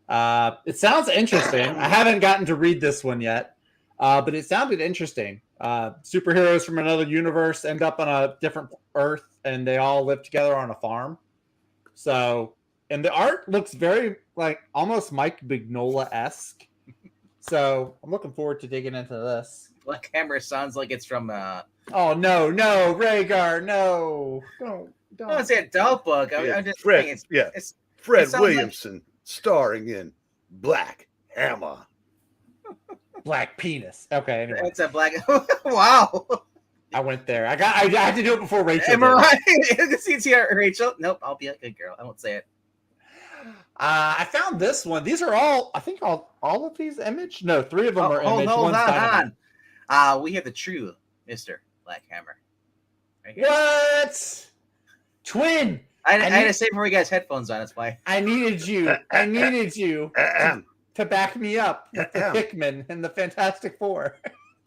It sounds interesting. I haven't gotten to read this one yet, but it sounded interesting. Superheroes from another universe end up on a different Earth, and they all live together on a farm. So, and the art looks very like almost Mike Mignola-esque. So I'm looking forward to digging into this. Black Hammer sounds like it's from. Oh no, Rhaegar, no, don't. It's a adult book. I'm just Fred. saying It's Fred Williamson starring in Black Hammer. Black penis. Okay, anyway. It's a black. Wow. I went there. I had to do it before Rachel. Am I right? See Rachel? Nope. I'll be a good girl. I won't say it. I found this one. These are all. I think all of these Image. No, 3 of them are Image. Hold on. We have the true Mr. Black Hammer. Right here. What? Twin. I had to say before you guys headphones on. That's why. I needed you. To back me up with the Hickman and the Fantastic Four.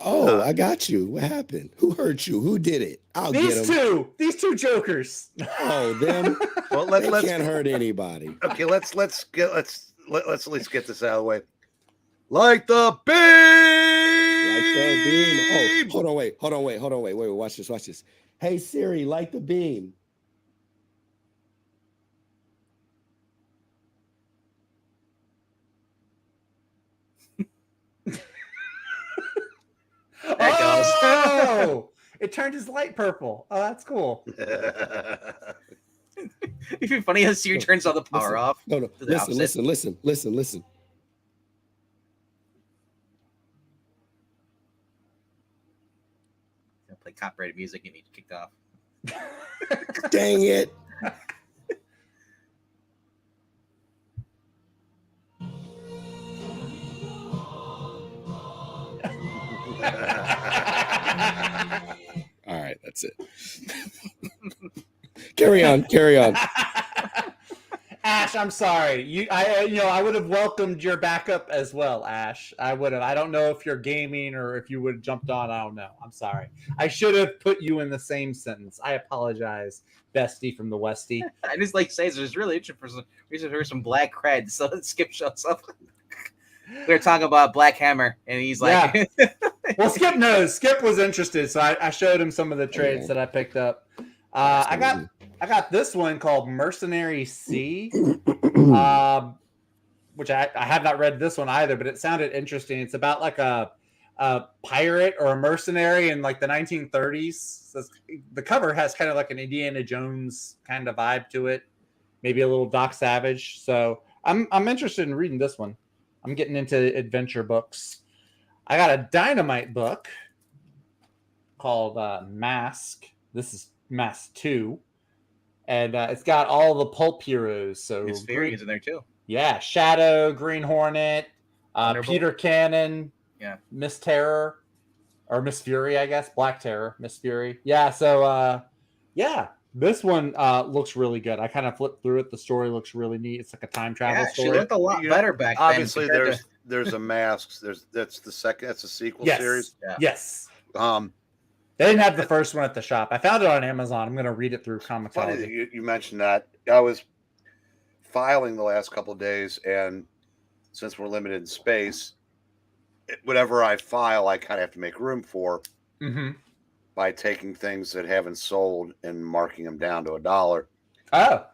Oh, I got you. What happened? Who hurt you? Who did it? I'll get them. These two jokers. Oh, them. Well, let's can't hurt anybody. Okay, let's at least get this out of the way. Like the beam. Like the beam. Oh, hold on, wait. Watch this. Hey Siri, light the beam. Oh, it turned his light purple. Oh, that's cool. It'd be funny how Siri turns all the power off. No. Listen. Play copyrighted music and you kicked off. Dang it. All right, that's it. Carry on. Ash Ash, I'm sorry. I would have welcomed your backup as well, Ash. I would have. I don't know if you're gaming or if you would have jumped on. I don't know. I'm sorry. I should have put you in the same sentence. I apologize, Bestie from the Westie. I just like saying it's really interesting for some reason. Heard some black cred, so Skip shows up. We were talking about Black Hammer, and he's like, Yeah. Well, Skip knows. Skip was interested, so I showed him some of the trades that I picked up. I got this one called Mercenary Sea, which I have not read this one either, but it sounded interesting. It's about like a pirate or a mercenary in like the 1930s. So the cover has kind of like an Indiana Jones kind of vibe to it, maybe a little Doc Savage. So I'm interested in reading this one. I'm getting into adventure books. I got a Dynamite book called Mask. This is Mask 2. And it's got all the pulp heroes. So Miss Fury is in there too. Yeah, Shadow, Green Hornet, Peter Cannon, Miss Terror, or Miss Fury, I guess. Black Terror, Miss Fury. Yeah, so this one looks really good. I kind of flipped through it. The story looks really neat. It's like a time travel story. She looked a lot better back then. Obviously, there's a Masks. That's the sequel series. Yeah. Yes. They didn't have the first one at the shop. I found it on Amazon. I'm going to read it through Comixology. Funny you mentioned that. I was filing the last couple of days, and since we're limited in space, whatever I file, I kind of have to make room for by taking things that haven't sold and marking them down to $1. Oh.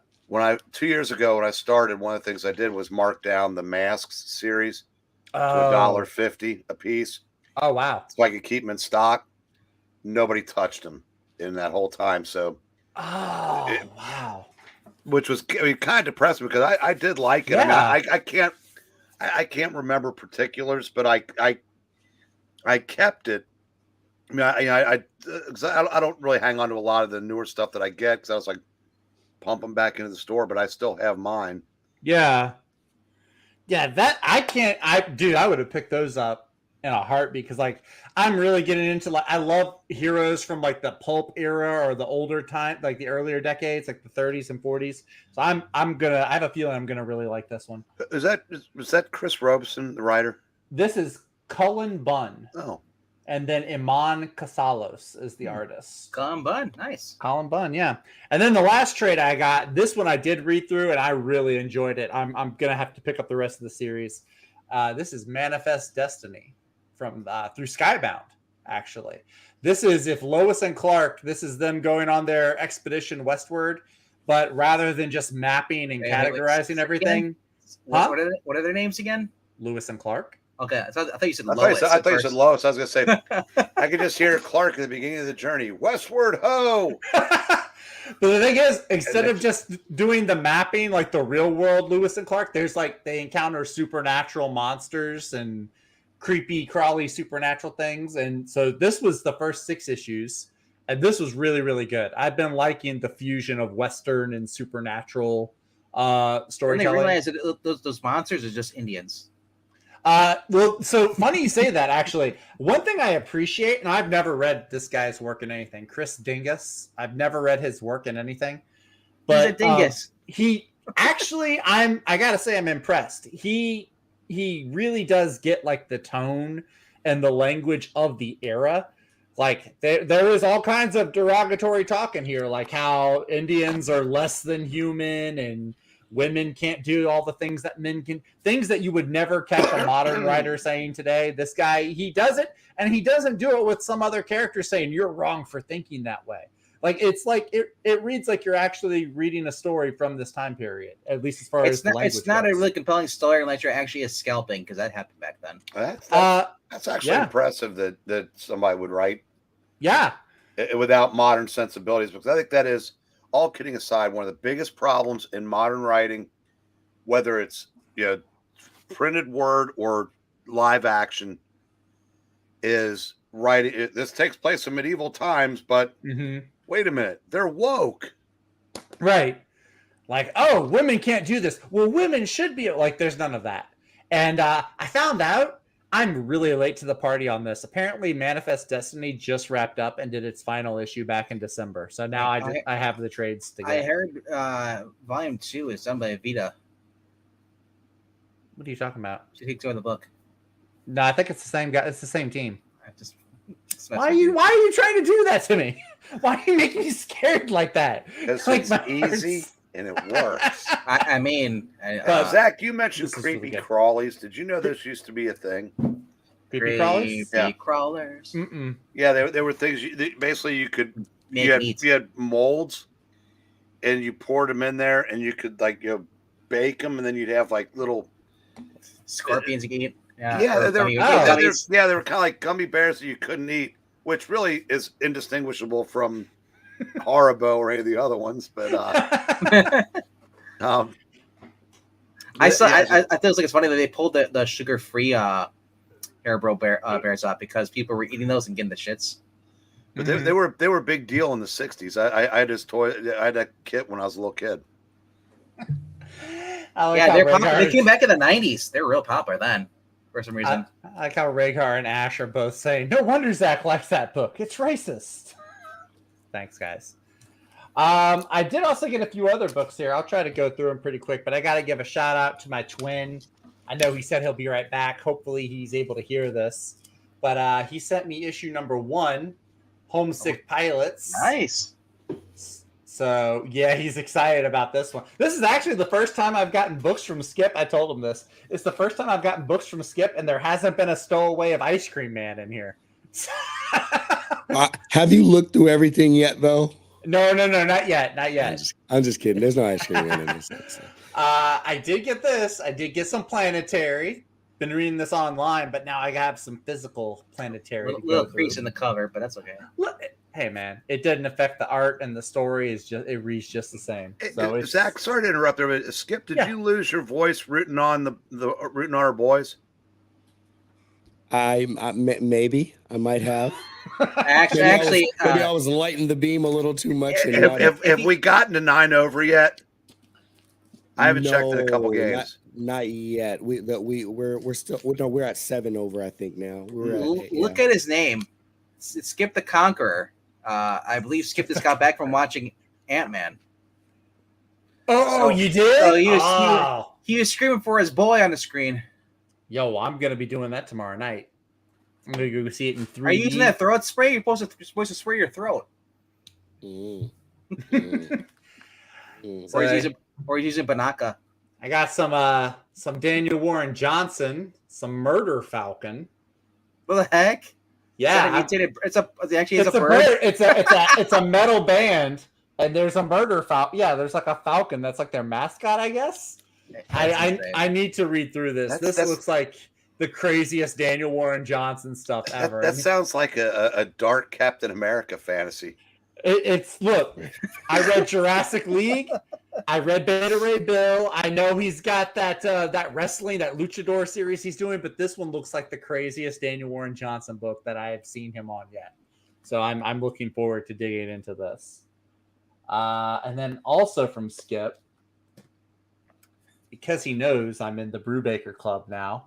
2 years ago when I started, one of the things I did was mark down the Masks series to $1.50 a piece. Oh, wow. So I could keep them in stock. Nobody touched them in that whole time. So, wow. Which was kind of depressing because I did like it. Yeah. I mean, I can't remember particulars, but I kept it. I mean, I don't really hang on to a lot of the newer stuff that I get because I was like pump them back into the store, but I still have mine. Yeah. That I would have picked those up in a heartbeat because like I'm really getting into like I love heroes from like the pulp era or the older time, like the earlier decades, like the 30s and 40s. So I have a feeling I'm gonna really like this one. Was that Chris Robeson, the writer? This is Cullen Bunn. Oh. And then Iman Casalos is the artist. Cullen Bunn, nice. Cullen Bunn, yeah. And then the last trade I got, this one I did read through and I really enjoyed it. I'm gonna have to pick up the rest of the series. This is Manifest Destiny from through Skybound, actually. This is if Lois and Clark, this is them going on their expedition westward, but rather than just mapping and categorizing everything. Huh? What are their names again? Lewis and Clark. Okay, I thought you said Lois. I thought you said Lois. I was going to say, I could just hear Clark at the beginning of the journey. Westward, ho! But the thing is, instead of just doing the mapping like the real world Lewis and Clark, there's like they encounter supernatural monsters and creepy, crawly supernatural things. And so this was the first 6 issues, and this was really, really good. I've been liking the fusion of Western and supernatural storytelling. And they realize that those monsters are just Indians. Well, so funny you say that, actually. One thing I appreciate, and I've never read this guy's work in anything, Chris Dingus. I've never read his work in anything. But he's a dingus. He actually, I gotta say, I'm impressed. He really does get like the tone and the language of the era. Like there is all kinds of derogatory talk in here, like how Indians are less than human and women can't do all the things that men can, things that you would never catch a modern writer saying today. This guy, he does it, and he doesn't do it with some other character saying you're wrong for thinking that way. Like it reads like you're actually reading a story from this time period, at least as far as the language it's not goes. a really compelling story unless you're actually a scalping, because that happened back then. That's actually impressive that somebody would write without modern sensibilities, because I think that is, all kidding aside, one of the biggest problems in modern writing, whether it's printed word or live action, is writing. This takes place in medieval times, but wait a minute, they're woke, right? Like, oh, women can't do this. Well, women should be like. There's none of that. And I found out I'm really late to the party on this. Apparently, Manifest Destiny just wrapped up and did its final issue back in December. So now I have the trades to get. I heard Volume 2 is done by Vita. What are you talking about? She keeps going the book. No, I think it's the same guy. It's the same team. I just Why are you trying to do that to me? Why are you making me scared like that? Because Like, it's my easy heart's- and it works. I mean, Zach, you mentioned this is creepy really good. crawlies. Did you know this used to be a thing? Creepy crawlers? Yeah. crawlers. Mm-mm. Yeah, there were things. Basically, you could Make meat. you had molds, and you poured them in there, and you could bake them, and then you'd have like little Scorpions you can eat. Yeah, they were gummies. kind of like gummy bears that you couldn't eat, which really is indistinguishable from Haribo or any of the other ones. But I thought it was like it's funny that they pulled the sugar-free Haribo bears up because people were eating those and getting the shits. But they were a big deal in the '60s. I had this toy. I had that kit when I was a little kid. They came back in the '90s. They were real popular then, for some reason. I like how Rhaegar and Ash are both saying, "No wonder Zach likes that book. It's racist." Thanks, guys. I did also get a few other books here. I'll try to go through them pretty quick, but I got to give a shout out to my twin. I know he said he'll be right back. Hopefully, he's able to hear this. But he sent me issue number 1, Homesick Pilots. Nice. So, yeah, he's excited about this one. This is actually the first time I've gotten books from Skip. I told him this. It's the first time I've gotten books from Skip, and there hasn't been a stowaway of Ice Cream Man in here. Have you looked through everything yet, though? No, not yet. Not yet. I'm just kidding. There's no Ice Cream Man in this. I did get this. I did get some Planetary. Been reading this online, but now I have some physical Planetary. Little crease in the cover, but that's okay. Look, hey man, it didn't affect the art, and the story reads just the same. So Zach, sorry to interrupt there, but Skip, did you lose your voice rooting on rooting on our boys? Maybe I might have. Actually, maybe I was lighting the beam a little too much. Have we gotten to 9 over yet? I haven't checked in a couple games. Not yet. We're still we're at 7 over. I think now. Look at his name. It's Skip the Conqueror. I believe Skip just got back from watching Ant-Man. Oh, you did? So he was screaming for his boy on the screen. Yo, I'm gonna be doing that tomorrow night. I'm gonna go see it in 3D. Are you using that throat spray? You're supposed to spray your throat. Or he's using Banaka. I got some Daniel Warren Johnson, some Murder Falcon. What the heck? Yeah, it's a bird. It's a metal band, and there's a murder falcon. Yeah, there's like a falcon that's like their mascot, I guess. I need to read through this. This looks like the craziest Daniel Warren Johnson stuff ever. That sounds like a dark Captain America fantasy. Look, I read Jurassic League. I read Beta Ray Bill. I know he's got that wrestling, that luchador series he's doing, but this one looks like the craziest Daniel Warren Johnson book that I have seen him on yet. So I'm looking forward to digging into this. And then also from Skip, because he knows I'm in the Brubaker Club now.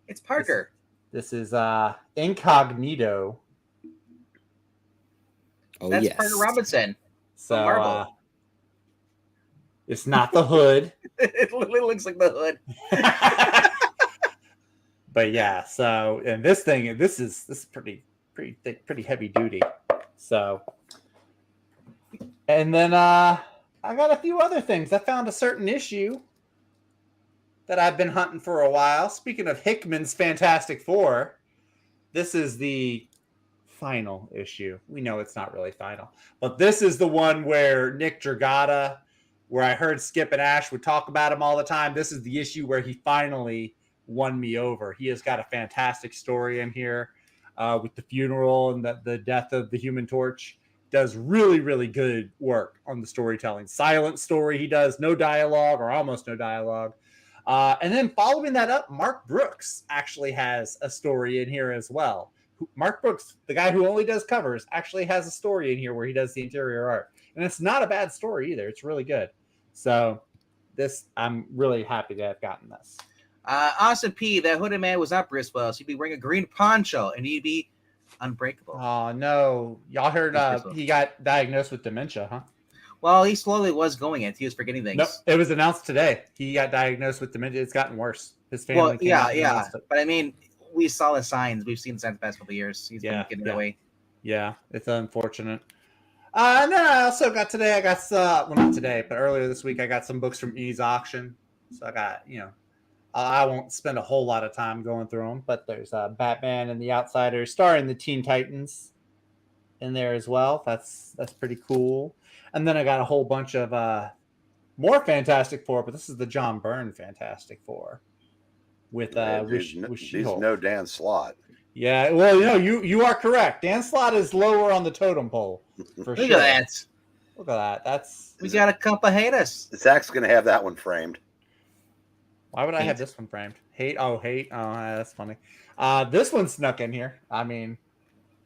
It's Parker. This is Incognito. Oh, that's yes. Parker Robinson. So it's not the Hood. It literally looks like the Hood. But yeah, so and this is pretty thick, pretty heavy duty. So and then I got a few other things. I found a certain issue that I've been hunting for a while. Speaking of Hickman's Fantastic Four, this is the final issue. We know it's not really final, but this is the one where Nick Dragata, where I heard Skip and Ash would talk about him all the time. This is the issue where he finally won me over. He has got a fantastic story in here with the funeral and the death of the Human Torch. Does really, really good work on the storytelling. Silent story he does, no dialogue or almost no dialogue. And then following that up, Mark Brooks actually has a story in here as well. Mark Brooks, the guy who only does covers, actually has a story in here where he does the interior art. And it's not a bad story either. It's really good. So I'm really happy to have gotten this. Austin P., that hooded man was not Bruce Willis. He'd be wearing a green poncho and he'd be unbreakable. Oh, no. Y'all heard he got diagnosed with dementia, huh? Well, he slowly was going it. He was forgetting things. Nope. It was announced today. He got diagnosed with dementia. It's gotten worse. His family. Well, came yeah, out and yeah. announced it. But I mean, we saw the signs. We've seen the signs the past couple of years. He's been Yeah, getting yeah. away. Yeah, it's unfortunate. And then I also got today. I got well, not today, but earlier this week, I got some books from E's auction. So I got, I won't spend a whole lot of time going through them, but there's Batman and the Outsiders, starring the Teen Titans, in there as well. That's pretty cool. And then I got a whole bunch of more Fantastic Four, but this is the John Byrne Fantastic Four with He's no Dan Slott. Yeah, well, you are correct. Dan Slott is lower on the totem pole for Look sure. at that. Look at that. We got a couple of haters. Zach's going to have that one framed. Why would I have this one framed? Hate. Oh, that's funny. This one snuck in here. I mean,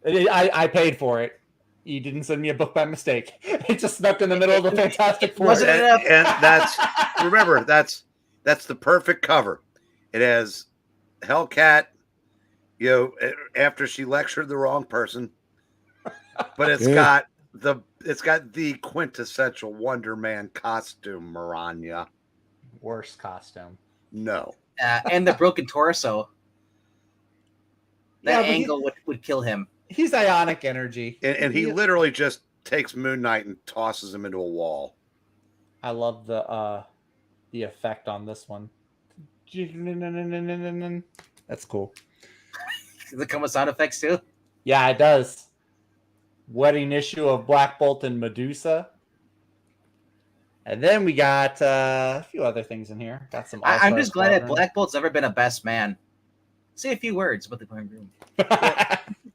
I paid for it. You didn't send me a book by mistake. It just snuck in the middle of the Fantastic Four. Wasn't enough. And that's the perfect cover. It has Hellcat, after she lectured the wrong person, but it's got the quintessential Wonder Man costume, Maranya. Worst costume. No. And the broken torso. That but angle would kill him. He's ionic energy. And he literally just takes Moon Knight and tosses him into a wall. I love the effect on this one. That's cool. Does it come with sound effects too? Yeah, it does. Wedding issue of Black Bolt and Medusa. And then we got a few other things in here. Got some. I'm just glad that Black Bolt's never been a best man. Say a few words about the Green Room.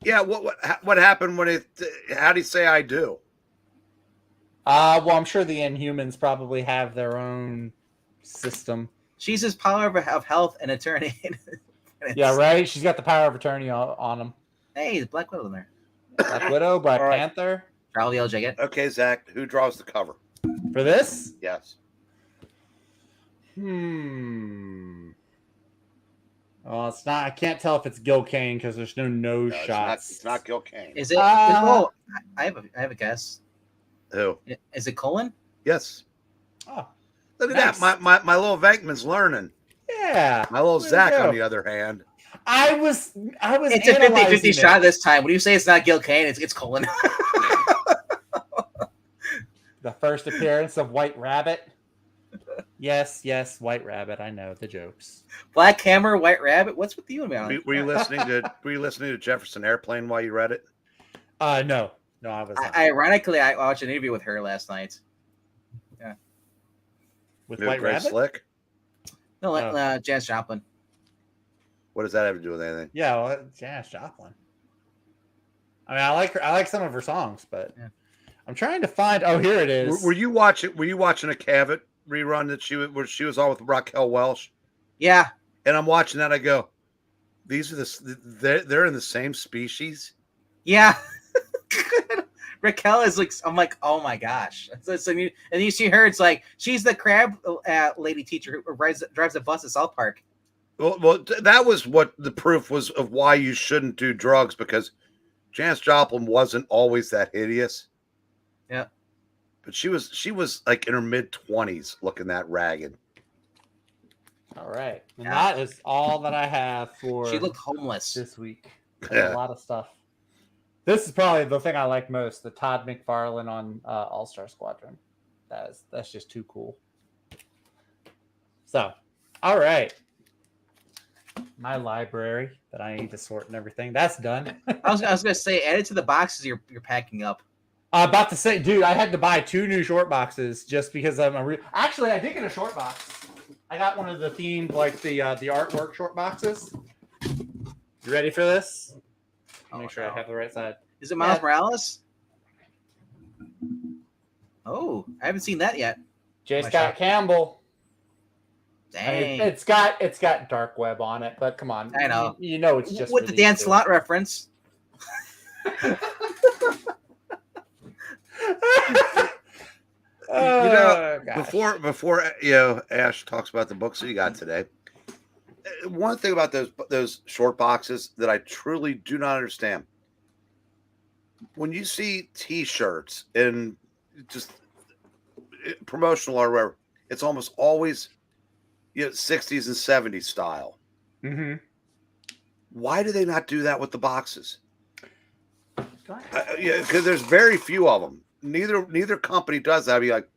Yeah, what happened when how do you say I do? Well, I'm sure the Inhumans probably have their own system. She's his power of health and attorney. Yeah, right. She's got the power of attorney on him. Hey, there's Black Widow in there. Black Widow, Black All right. Panther. Charlie L. Jagged. Okay, Zach, who draws the cover? For this? Yes. Well, it's not. I can't tell if it's Gil Kane because there's no shots. It's not Gil Kane. Is it? I have a guess. Who? Is it Colin? Yes. Oh, look at nice. that. My little Venkman's learning. Yeah. My little There Zach, you go. on the other hand. I was. It's a 50-50 shot this time. When you say it's not Gil Kane, it's Colin. The first appearance of White Rabbit. Yes, White Rabbit. I know the jokes. Black Hammer, White Rabbit. What's with you, man? Were you listening to Jefferson Airplane while you read it? No, I was not. Ironically, I watched an interview with her last night. Yeah. With White Rabbit? Slick? No, Janis Joplin. What does that have to do with anything? Yeah, well, Janis Joplin. I mean, I like her. I like some of her songs, but I'm trying to find. Oh, here it is. Were you watching a Cavett rerun that she was on with Raquel Welch? Yeah. And I'm watching that. I go, these are they're in the same species. Yeah. Raquel is like, I'm like, oh my gosh. And you see her, it's like she's the crab lady teacher who drives a bus at South Park. Well, that was what the proof was of why you shouldn't do drugs, because Janis Joplin wasn't always that hideous. Yeah. But she was like in her mid-20s looking that ragged. All right. And that is all that I have for She looked homeless this week. Yeah. A lot of stuff. This is probably the thing I like most, the Todd McFarlane on All-Star Squadron. That's just too cool. So, all right. My library that I need to sort and everything. That's done. I was gonna say, add it to the boxes you're packing up. About to say, dude, I had to buy 2 new short boxes just because I'm actually I did get a short box. I got one of the themed, like the artwork short boxes. You ready for this? Make sure I have the right side. Is it Miles Morales? Oh, I haven't seen that yet. J. Scott Campbell. Dang. I mean, it's got dark web on it, but come on. I know. You know it's just with the Dan Slott reference. Before Ash talks about the books that you got today, one thing about those short boxes that I truly do not understand. When you see T-shirts and just promotional or whatever, it's almost always 60s and 70s style. Mm-hmm. Why do they not do that with the boxes? Because there's very few of them. Neither company does that. I'd be like,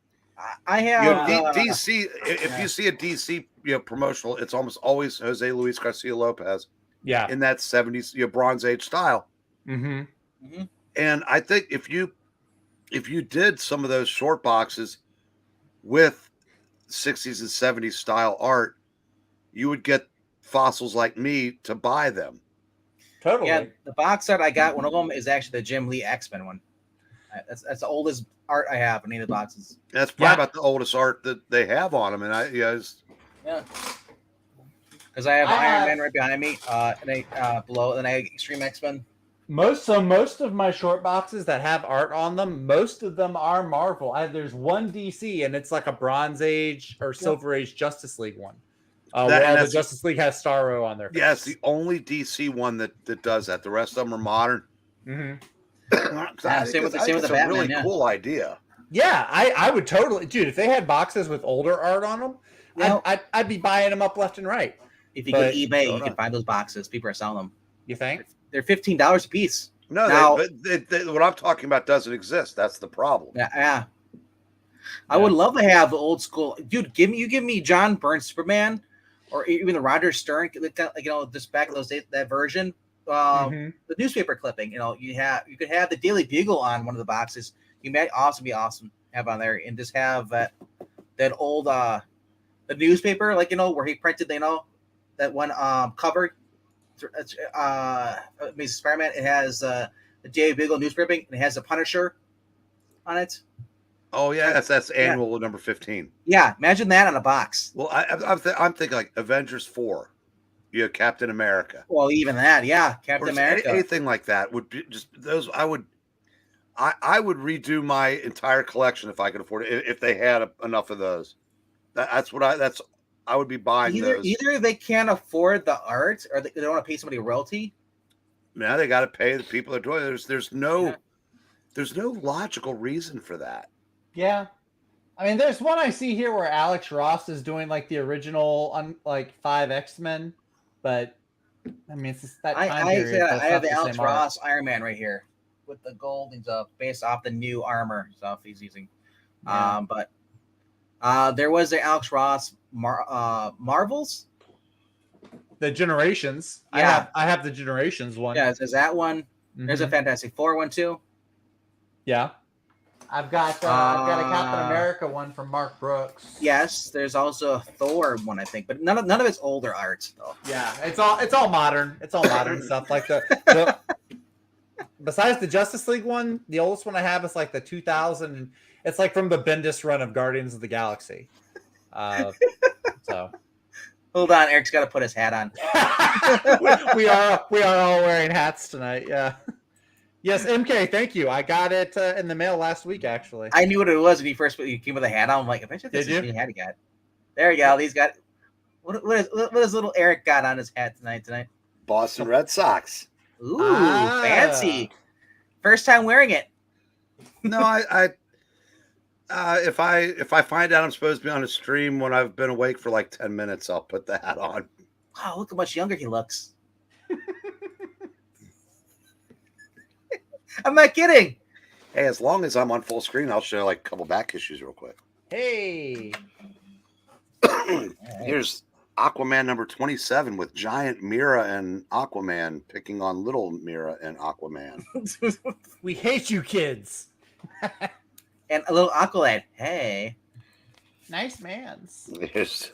I have DC. If you see a DC promotional, it's almost always Jose Luis Garcia Lopez. Yeah, in that 70s Bronze Age style. Mm-hmm. Mm-hmm. And I think if you did some of those short boxes with 60s and 70s style art, you would get fossils like me to buy them. Totally. Yeah, the box art I got, one of them is actually the Jim Lee X-Men one. That's the oldest art I have in any of the boxes. That's probably about the oldest art that they have on them. And because I have Iron Man right behind me, and below, and I have Extreme X-Men. Most of my short boxes that have art on them, most of them are Marvel. There's one DC, and it's like a Bronze Age or Silver Age Justice League one. Where the Justice League has Starro on their face. Yeah, it's the only DC one that does that. The rest of them are modern. Mm-hmm. Same with the Batman. A really cool idea. Yeah, I would totally, dude. If they had boxes with older art on them, I'd be buying them up left and right. If you go to eBay, you can find those boxes. People are selling them. You think? They're $15 a piece. No, what I'm talking about doesn't exist. That's the problem. Yeah. I would love to have the old school, dude. Give me John Byrne Superman, or even the Roger Stern, just back in those days, that version. The newspaper clipping. You could have the Daily Bugle on one of the boxes. You might also be awesome to have on there, and just have that old the newspaper, where he printed, that one cover. Amazing Spider-Man. It has the Daily Bugle newspaper, and it has the Punisher on it. Oh yeah, that's annual number 15. Yeah, imagine that on a box. Well, I'm thinking like Avengers 4. You have Captain America. Well, even that, yeah, Captain America. Anything like that would be just those. I would redo my entire collection if I could afford it. If they had enough of those, I would be buying those. Either they can't afford the art, or they don't want to pay somebody a royalty. Now they got to pay the people that do it. There's no logical reason for that. Yeah, I mean, there's one I see here where Alex Ross is doing like the original, 5 X-Men, but I mean, it's just that time period. I have the Alex Ross Iron Man right here with the gold and stuff based off the new armor stuff he's using. Yeah. But there was the Alex Ross Marvels. The Generations. Yeah. I have the Generations one. Yeah, there's that one. Mm-hmm. There's a Fantastic Four one too. Yeah. I've got a Captain America one from Mark Brooks. Yes, there's also a Thor one, I think, but none of it's older art though. Yeah, it's all modern. It's all modern stuff. Like the besides the Justice League one, the oldest one I have is like the 2000. It's like from the Bendis run of Guardians of the Galaxy. So hold on, Eric's got to put his hat on. we are all wearing hats tonight. Yeah. Yes, MK, thank you. I got it in the mail last week, actually. I knew what it was when you came with a hat on. I'm like, I bet you this is the hat he got. There you go. He's got what is little Eric got on his hat tonight? Boston Red Sox. Ooh, fancy. First time wearing it. No, if I find out I'm supposed to be on a stream when I've been awake for like 10 minutes, I'll put the hat on. Wow, look how much younger he looks. I'm not kidding. Hey, as long as I'm on full screen, I'll show like a couple back issues real quick. Hey. Here's Aquaman number 27 with giant Mira and Aquaman picking on little Mira and Aquaman. We hate you kids. And a little Aqualad. Hey. Nice mans. Here's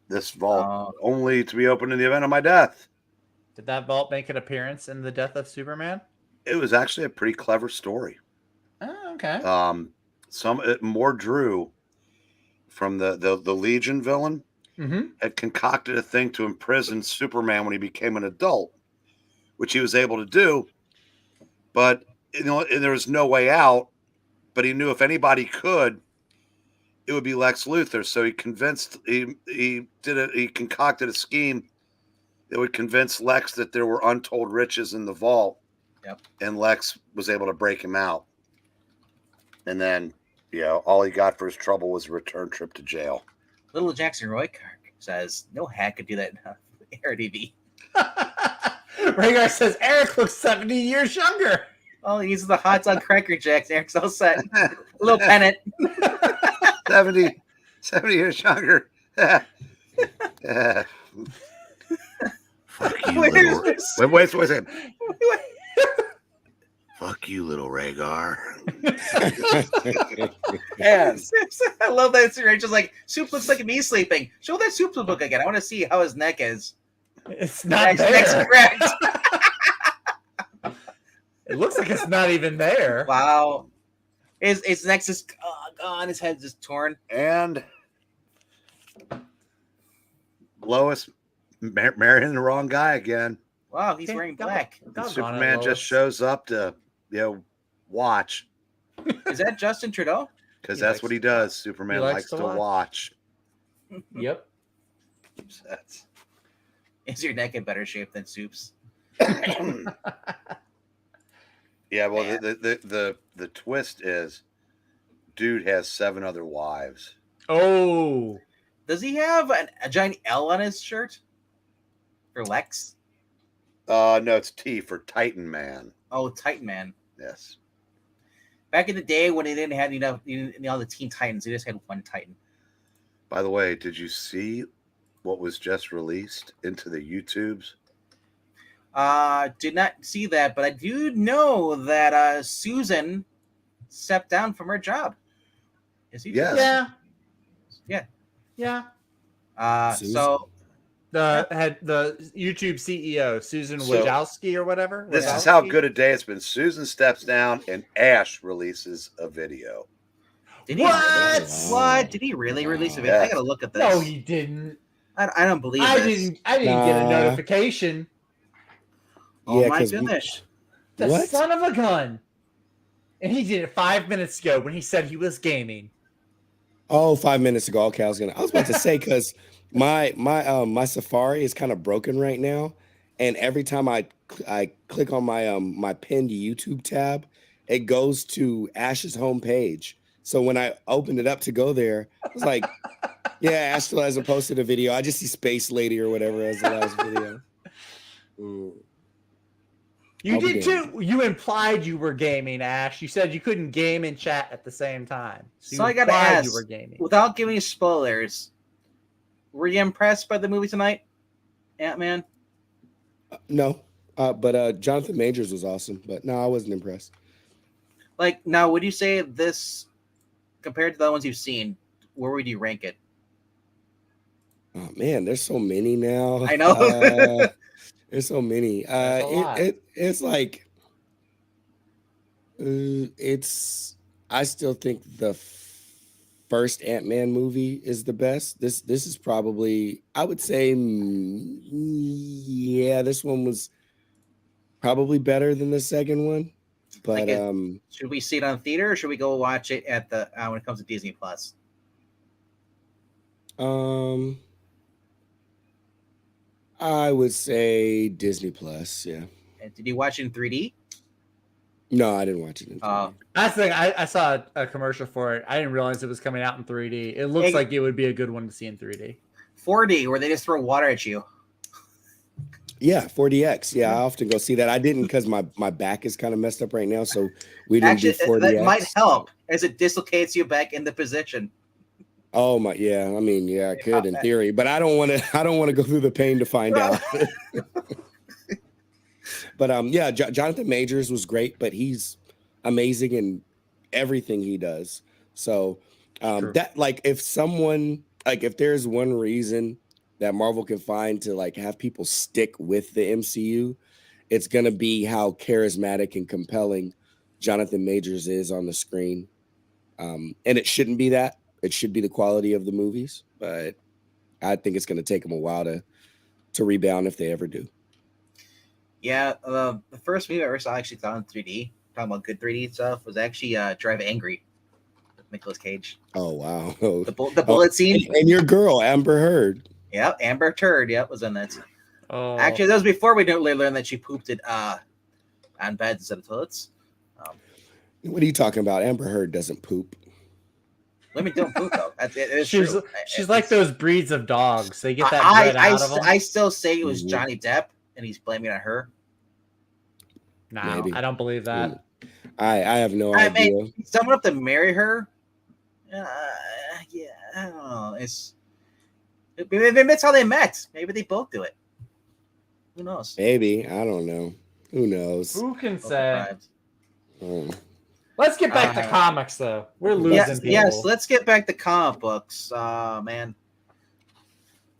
this vault only to be opened in the event of my death. Did that vault make an appearance in the death of Superman? It was actually a pretty clever story. Oh, okay. More Drew from the Legion villain had concocted a thing to imprison Superman when he became an adult, which he was able to do. But there was no way out. But he knew if anybody could, it would be Lex Luthor. So he concocted a scheme that would convince Lex that there were untold riches in the vault. Yep. And Lex was able to break him out. And then, all he got for his trouble was a return trip to jail. Little Jackson Roy says, no hack could do that in Air TV. Rhaegar says, Eric looks 70 years younger. Oh, he uses the hot dog cracker jacks. Eric's all set. A little pennant. 70 years younger. Fuck you, little. Wait. Fuck you, little Rhaegar. And I love that. Rachel's like, Soup looks like me sleeping. Show that Soup book again. I want to see how his neck is. It's not there. Neck's correct. It looks like it's not even there. Wow. His neck's just gone. His head's just torn. And Lois marrying the wrong guy again. Wow, he's wearing black. Superman just shows up to, watch. Is that Justin Trudeau? Because that's what he does. Superman likes to watch. Yep. Is your neck in better shape than Soup's? Yeah, well, the twist is, dude has 7 other wives. Oh. Does he have a giant L on his shirt? For Lex? No, it's T for Titan Man. Oh, Titan Man. Yes. Back in the day when they didn't have all the Teen Titans, they just had one Titan. By the way, did you see what was just released into the YouTubes? Did not see that, but I do know that Susan stepped down from her job. Is he? Yes. Yeah. So the YouTube CEO Susan Wojcicki or whatever. This is how good a day it's been. Susan steps down and Ash releases a video. Did he? What? Did he really release a video? I gotta look at this. No, he didn't. I don't believe I this. I didn't get a notification. Oh my goodness. The son of a gun. And he did it 5 minutes ago when he said he was gaming. Oh, 5 minutes ago. Okay, I was about to say, because my Safari is kind of broken right now, and every time I click on my pinned YouTube tab, it goes to Ash's homepage. So when I opened it up to go there, I was like, yeah, Ash still hasn't posted a video. I just see Space Lady or whatever as the last video. You did too. You implied you were gaming, Ash. You said you couldn't game and chat at the same time. So I gotta ask, you were gaming. Without giving spoilers, were you impressed by the movie tonight, Ant-Man? No, but Jonathan Majors was awesome. But no, I wasn't impressed. Like, now, would you say this, compared to the other ones you've seen, where would you rank it? Oh man, there's so many now. I know. There's so many. It's like I still think the first Ant-Man movie is the best. This is probably, I would say, yeah, this one was probably better than the second one. But should we see it on theater, or should we go watch it at the when it comes to Disney Plus? I would say Disney Plus. Yeah. And did you watch it in 3D? No, I didn't watch it in 3D. I saw a commercial for it. I didn't realize it was coming out in 3D. It looks like it would be a good one to see in 3D. 4D, where they just throw water at you. Yeah, 4DX. Yeah, I often go see that. I didn't because my back is kind of messed up right now, so we didn't do 4DX. That might help as it dislocates you back into position. Oh my, yeah. I mean, yeah, I could in theory, but I don't want to go through the pain to find out. But yeah, Jonathan Majors was great, but he's amazing in everything he does. So that, like, if there's one reason that Marvel can find to like have people stick with the MCU, it's gonna be how charismatic and compelling Jonathan Majors is on the screen. And it shouldn't be that. It should be the quality of the movies, but I think it's gonna take them a while to rebound if they ever do. Yeah, the first movie I ever saw actually saw in 3D, talking about good 3D stuff, was actually Drive Angry with Nicolas Cage. Oh wow. The bullet scene. And your girl, Amber Heard. Yeah, Amber Turd, was in that. Oh. Actually, that was before we learned that she pooped it on beds instead of toilets. What are you talking about? Amber Heard doesn't poop. Women don't poop though. It's she's true. she's like those breeds of dogs. They get that I, bread I, out of them. I still say it was Mhm. Johnny Depp, and he's blaming it on her. No, Maybe. I don't believe that. I have no I idea. mean, someone up to marry her. Yeah, I don't know. Maybe that's how they met. Maybe they both do it. Who knows? Maybe. I don't know. Who knows? Who can Both say? deprived. Let's get back to comics, though. We're losing Yes, people. yes. Let's get back to comic books. Man,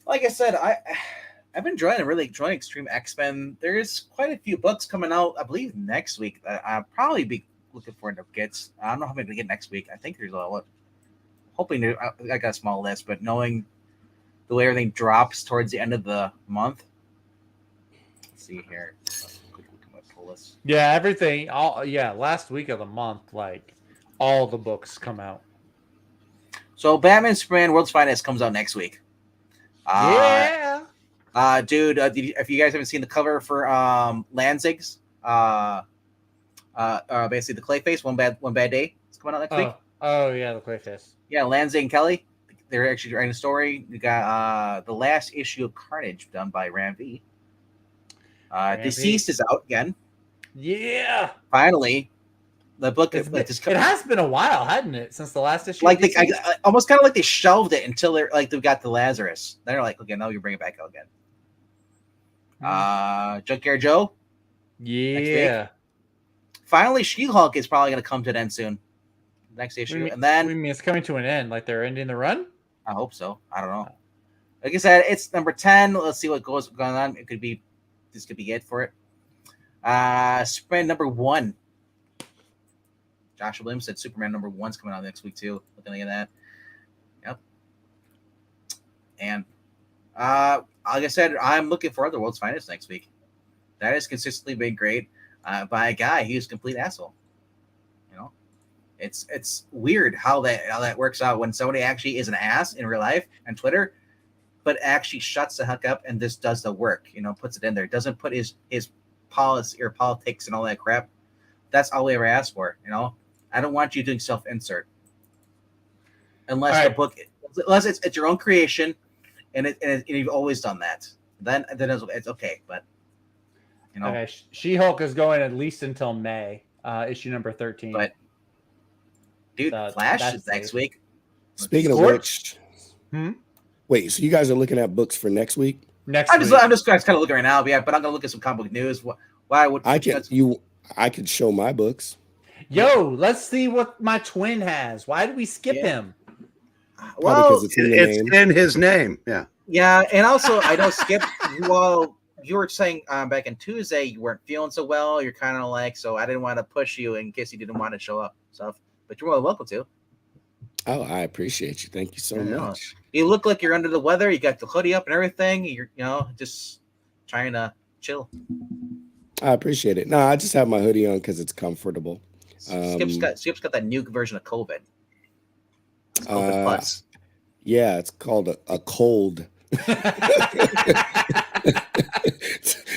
like I said, I've been really enjoying Extreme X-Men. There's quite a few books coming out. I believe next week. I'll probably be looking forward to get. I don't know how many to get next week. I think there's a lot. Hoping I got a small list, but knowing the way everything drops towards the end of the month. Let's see here. Yeah, everything. Last week of the month, like all the books come out. So Batman Superman World's Finest comes out next week. Yeah. Dude, if you guys haven't seen the cover for Lanzig's, basically the Clayface, One Bad Day, it's coming out next week. Oh yeah, the Clayface. Yeah, Lanzig and Kelly, they're actually writing a story. You got the last issue of Carnage done by Ram V. Deceased is out again. Yeah. Finally, the book it has been a while, hadn't it, since the last issue? Like I almost kind of like they shelved it until they've got the Lazarus. They're like, okay, now you bring it back out again. Junkyard Joe. Yeah. Finally, She-Hulk is probably going to come to an end soon. Next issue, and then it's coming to an end. Like they're ending the run. I hope so. I don't know. Like I said, it's number 10. Let's see what going on. This could be it for it. Superman number 1. Joshua Williams said Superman number 1's coming out next week too. Looking at that. Yep. And like I said, I'm looking for the World's Finest next week. That has consistently been great by a guy who's a complete asshole. You know, it's weird how that works out when somebody actually is an ass in real life and Twitter, but actually shuts the heck up and just does the work. You know, puts it in there. Doesn't put his policy or politics and all that crap. That's all we ever asked for. You know, I don't want you doing self-insert unless the book, unless it's your own creation, and you've always done that. Then it's okay, but. You know, okay, She-Hulk is going at least until May, issue number 13. But dude, Flash is next week. Speaking of which, wait, so you guys are looking at books for next week? I'm just kind of looking right now, but I'm gonna look at some comic book news. Why would I could show my books. Yo, let's see what my twin has. Why did we skip him? Well, because it's in his name. Yeah. Yeah, and also I know Skip. Well, you were saying back in Tuesday you weren't feeling so well. You're kind of like, so I didn't want to push you in case you didn't want to show up stuff. But you're more than welcome to. Oh, I appreciate you. Thank you so much. You look like you're under the weather. You got the hoodie up and everything. You're just trying to chill. I appreciate it. No, I just have my hoodie on because it's comfortable. Skip's got that new version of COVID. It's COVID Plus. Yeah, it's called a cold.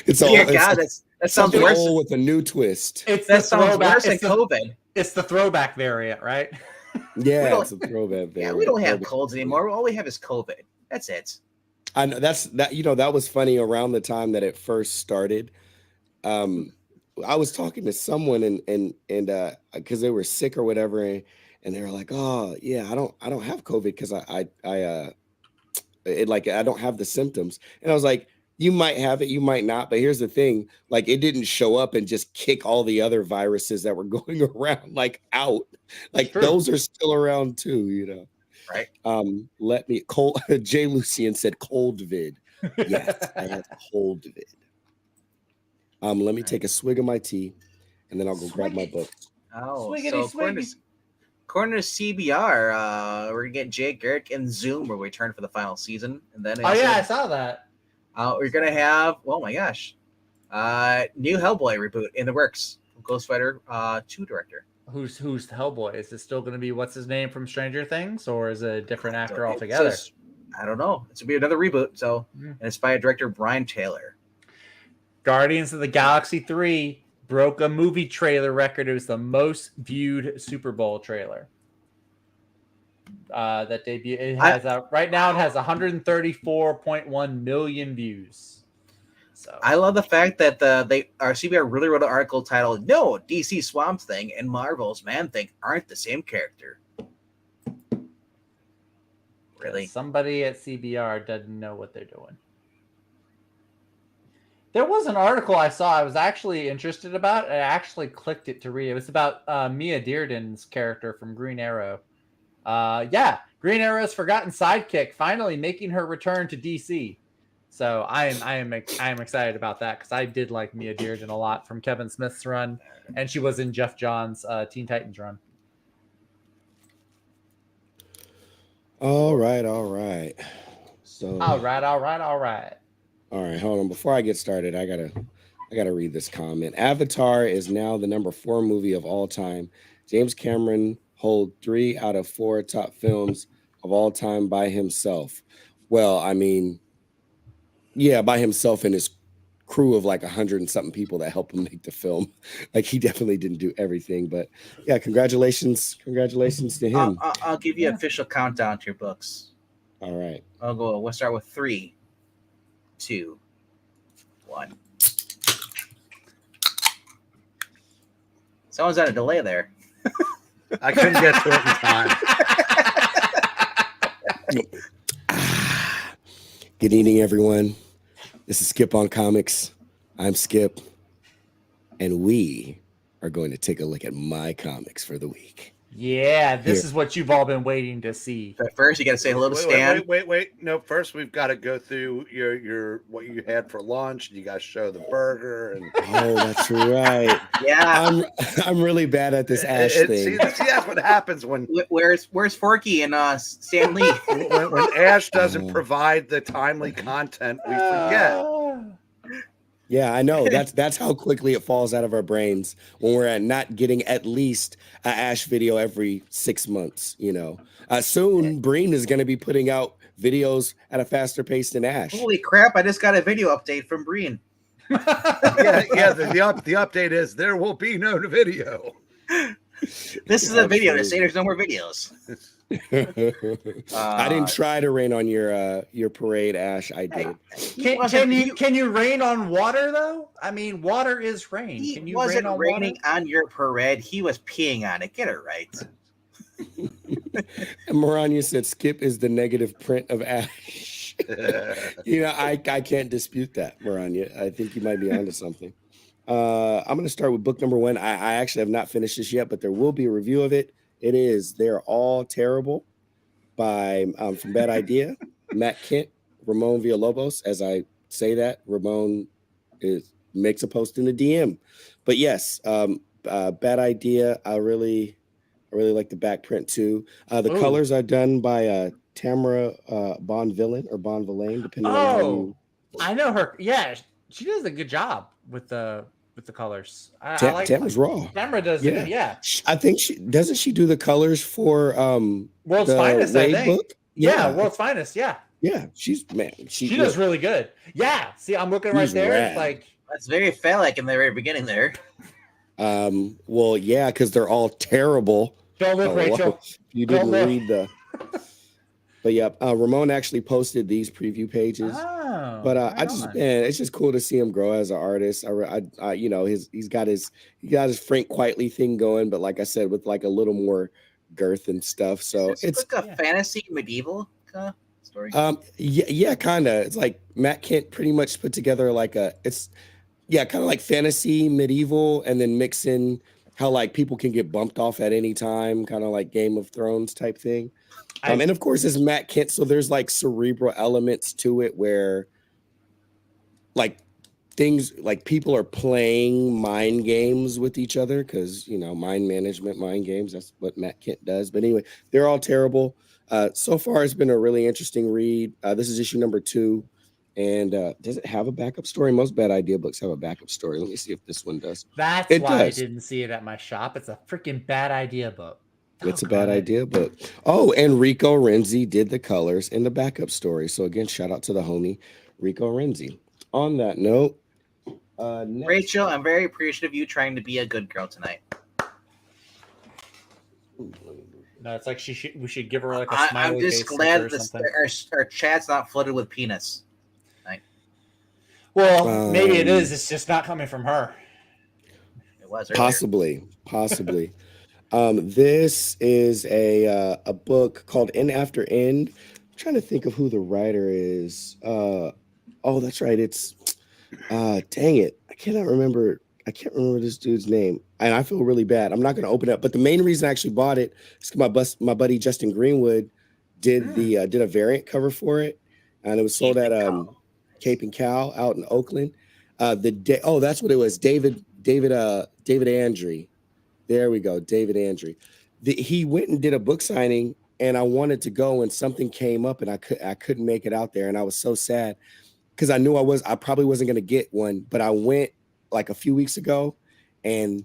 It's all. That sounds worse. With a new twist. That sounds worse than COVID. It's the throwback variant, right? Yeah, it's a throwback variant. Yeah, we don't have colds anymore. All we have is COVID. That's it. I know that was funny around the time that it first started. I was talking to someone and because they were sick or whatever, and they were like, "Oh, yeah, I don't have COVID because I don't have the symptoms." And I was like, "You might have it, you might not, but here's the thing: like, it didn't show up and just kick all the other viruses that were going around out. Like, those are still around too, you know." Right. Jay Lucian said cold vid. Yes, I have cold vid. Let me take a swig of my tea, and then I'll go grab my book. Oh, according to CBR, we're gonna get Jay Garrick and Zoom will return for the final season, and then I saw that. We're gonna have new Hellboy reboot in the works. Ghost Rider 2 director. Who's Hellboy? Is it still gonna be what's his name from Stranger Things, or is it a different actor altogether? I don't know. It's gonna be another reboot. So, and it's by director Brian Taylor. Guardians of the Galaxy 3 broke a movie trailer record. It was the most viewed Super Bowl trailer. that debut. It has right now it has 134.1 million views. So I love the fact that CBR really wrote an article titled "No, DC Swamp Thing and Marvel's Man Thing aren't the same character." Really, somebody at CBR doesn't know what they're doing. There was an article I saw I was actually interested about. I actually clicked it to read. It was about Mia Dearden's character from Green Arrow. Green Arrow's forgotten sidekick finally making her return to DC. So I am excited about that because I did like Mia Dearden a lot from Kevin Smith's run, and she was in Jeff Johns' Teen Titans run. All right. So all right. All right, hold on. Before I get started, I gotta read this comment. Avatar is now the number 4 movie of all time. James Cameron holds 3 out of 4 top films of all time by himself. Well, I mean, yeah, by himself and his crew of like 100 and something people that helped him make the film. Like he definitely didn't do everything, but yeah, congratulations to him. I'll give you official countdown to your books. All right. We'll start with 3, 2, 1. Someone's at a delay there. I couldn't get to it in time. Good evening, everyone. This is Skip on Comics. I'm Skip, and we are going to take a look at my comics for the week. Yeah, this is what you've all been waiting to see. But first, you got to say hello to Stan. Wait. No, first we've got to go through your what you had for lunch. You got to show the burger. And oh, that's right. Yeah, I'm really bad at this Ash thing. See, that's what happens when where's Forky and Stan Lee? when Ash doesn't provide the timely content, we forget. Yeah, I know. That's how quickly it falls out of our brains when we're not getting at least an Ash video every 6 months. Soon Breen is going to be putting out videos at a faster pace than Ash. Holy crap! I just got a video update from Breen. The update is there will be no video. This is a video to say there's no more videos. I didn't try to rain on your parade, Ash. I did. Can you rain on water though? I mean, water is rain. He can you wasn't rain on raining water? on your parade. He was peeing on it. Get it right. And Maranya said Skip is the negative print of Ash. I can't dispute that, Maranya. I think you might be onto something. I'm going to start with book number 1. I actually have not finished this yet, but there will be a review of it. It is They're All Terrible by from Bad Idea, Matt Kent, Ramon Villalobos. As I say that, Ramon makes a post in the DM. But yes, Bad Idea. I really like the back print too. The colors are done by Tamara Bonvillain or Bonvillain, depending on how you. I know her. Yeah, she does a good job with the colors. Tamara's raw. Tamara does it. Yeah. I think she do the colors for World's Finest. Wade I think. book? Yeah, World's Finest. Yeah. Yeah, she does really good. Yeah. See, I'm looking right there. Rad. It's like that's very phallic in the very beginning there. Well, yeah, because they're all terrible. Don't look, Rachel. You didn't read the. But yeah, Ramon actually posted these preview pages. Oh, it's just cool to see him grow as an artist. He's got his Frank Quitely thing going, but like I said, with like a little more girth and stuff. So it's like a fantasy medieval story. Yeah, kind of. It's like Matt Kent pretty much put together like kind of like fantasy medieval, and then mix in how like people can get bumped off at any time, kind of like Game of Thrones type thing. And of course, it's Matt Kent, so there's like cerebral elements to it where like things like people are playing mind games with each other because, mind management, mind games, that's what Matt Kent does. But anyway, they're all terrible. So far, it's been a really interesting read. This is issue number 2. And does it have a backup story? Most Bad Idea books have a backup story. Let me see if this one does. That's why I didn't see it at my shop. It's a freaking Bad Idea book. It's a Bad Idea book. Oh, and Rico Renzi did the colors in the backup story. So again, shout out to the homie Rico Renzi. On that note, Rachel, I'm very appreciative of you trying to be a good girl tonight. No, it's like we should give her like a smiley I'm just face glad or that something. our chat's not flooded with penis. Right? Well, maybe it is. It's just not coming from her. It was earlier. Possibly. This is a book called End After End. I'm trying to think of who the writer is. Oh, that's right. It's dang it. I can't remember this dude's name. And I feel really bad. I'm not gonna open it up. But the main reason I actually bought it is my buddy Justin Greenwood did a variant cover for it. And it was sold at Cape and Cow out in Oakland. That's what it was. David Andre. There we go, David Andre. He went and did a book signing, and I wanted to go, and something came up, and I couldn't make it out there, and I was so sad because I knew I probably wasn't going to get one, but I went like a few weeks ago, and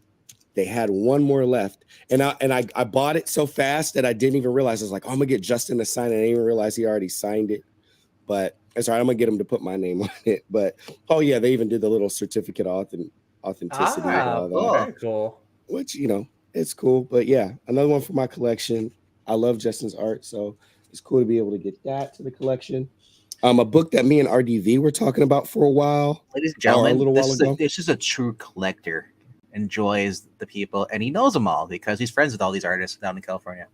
they had one more left, and I bought it so fast that I didn't even realize. I was like, oh, I'm gonna get Justin to sign it. I didn't even realize he already signed it, but it's all right. I'm gonna get him to put my name on it. But oh yeah, they even did the little certificate authenticity and all that. Very cool. Which, it's cool. But yeah, another one for my collection. I love Justin's art, so it's cool to be able to get that to the collection. A book that me and RDV were talking about for a while. Ladies and gentlemen, this is a true collector. Enjoys the people, and he knows them all because he's friends with all these artists down in California.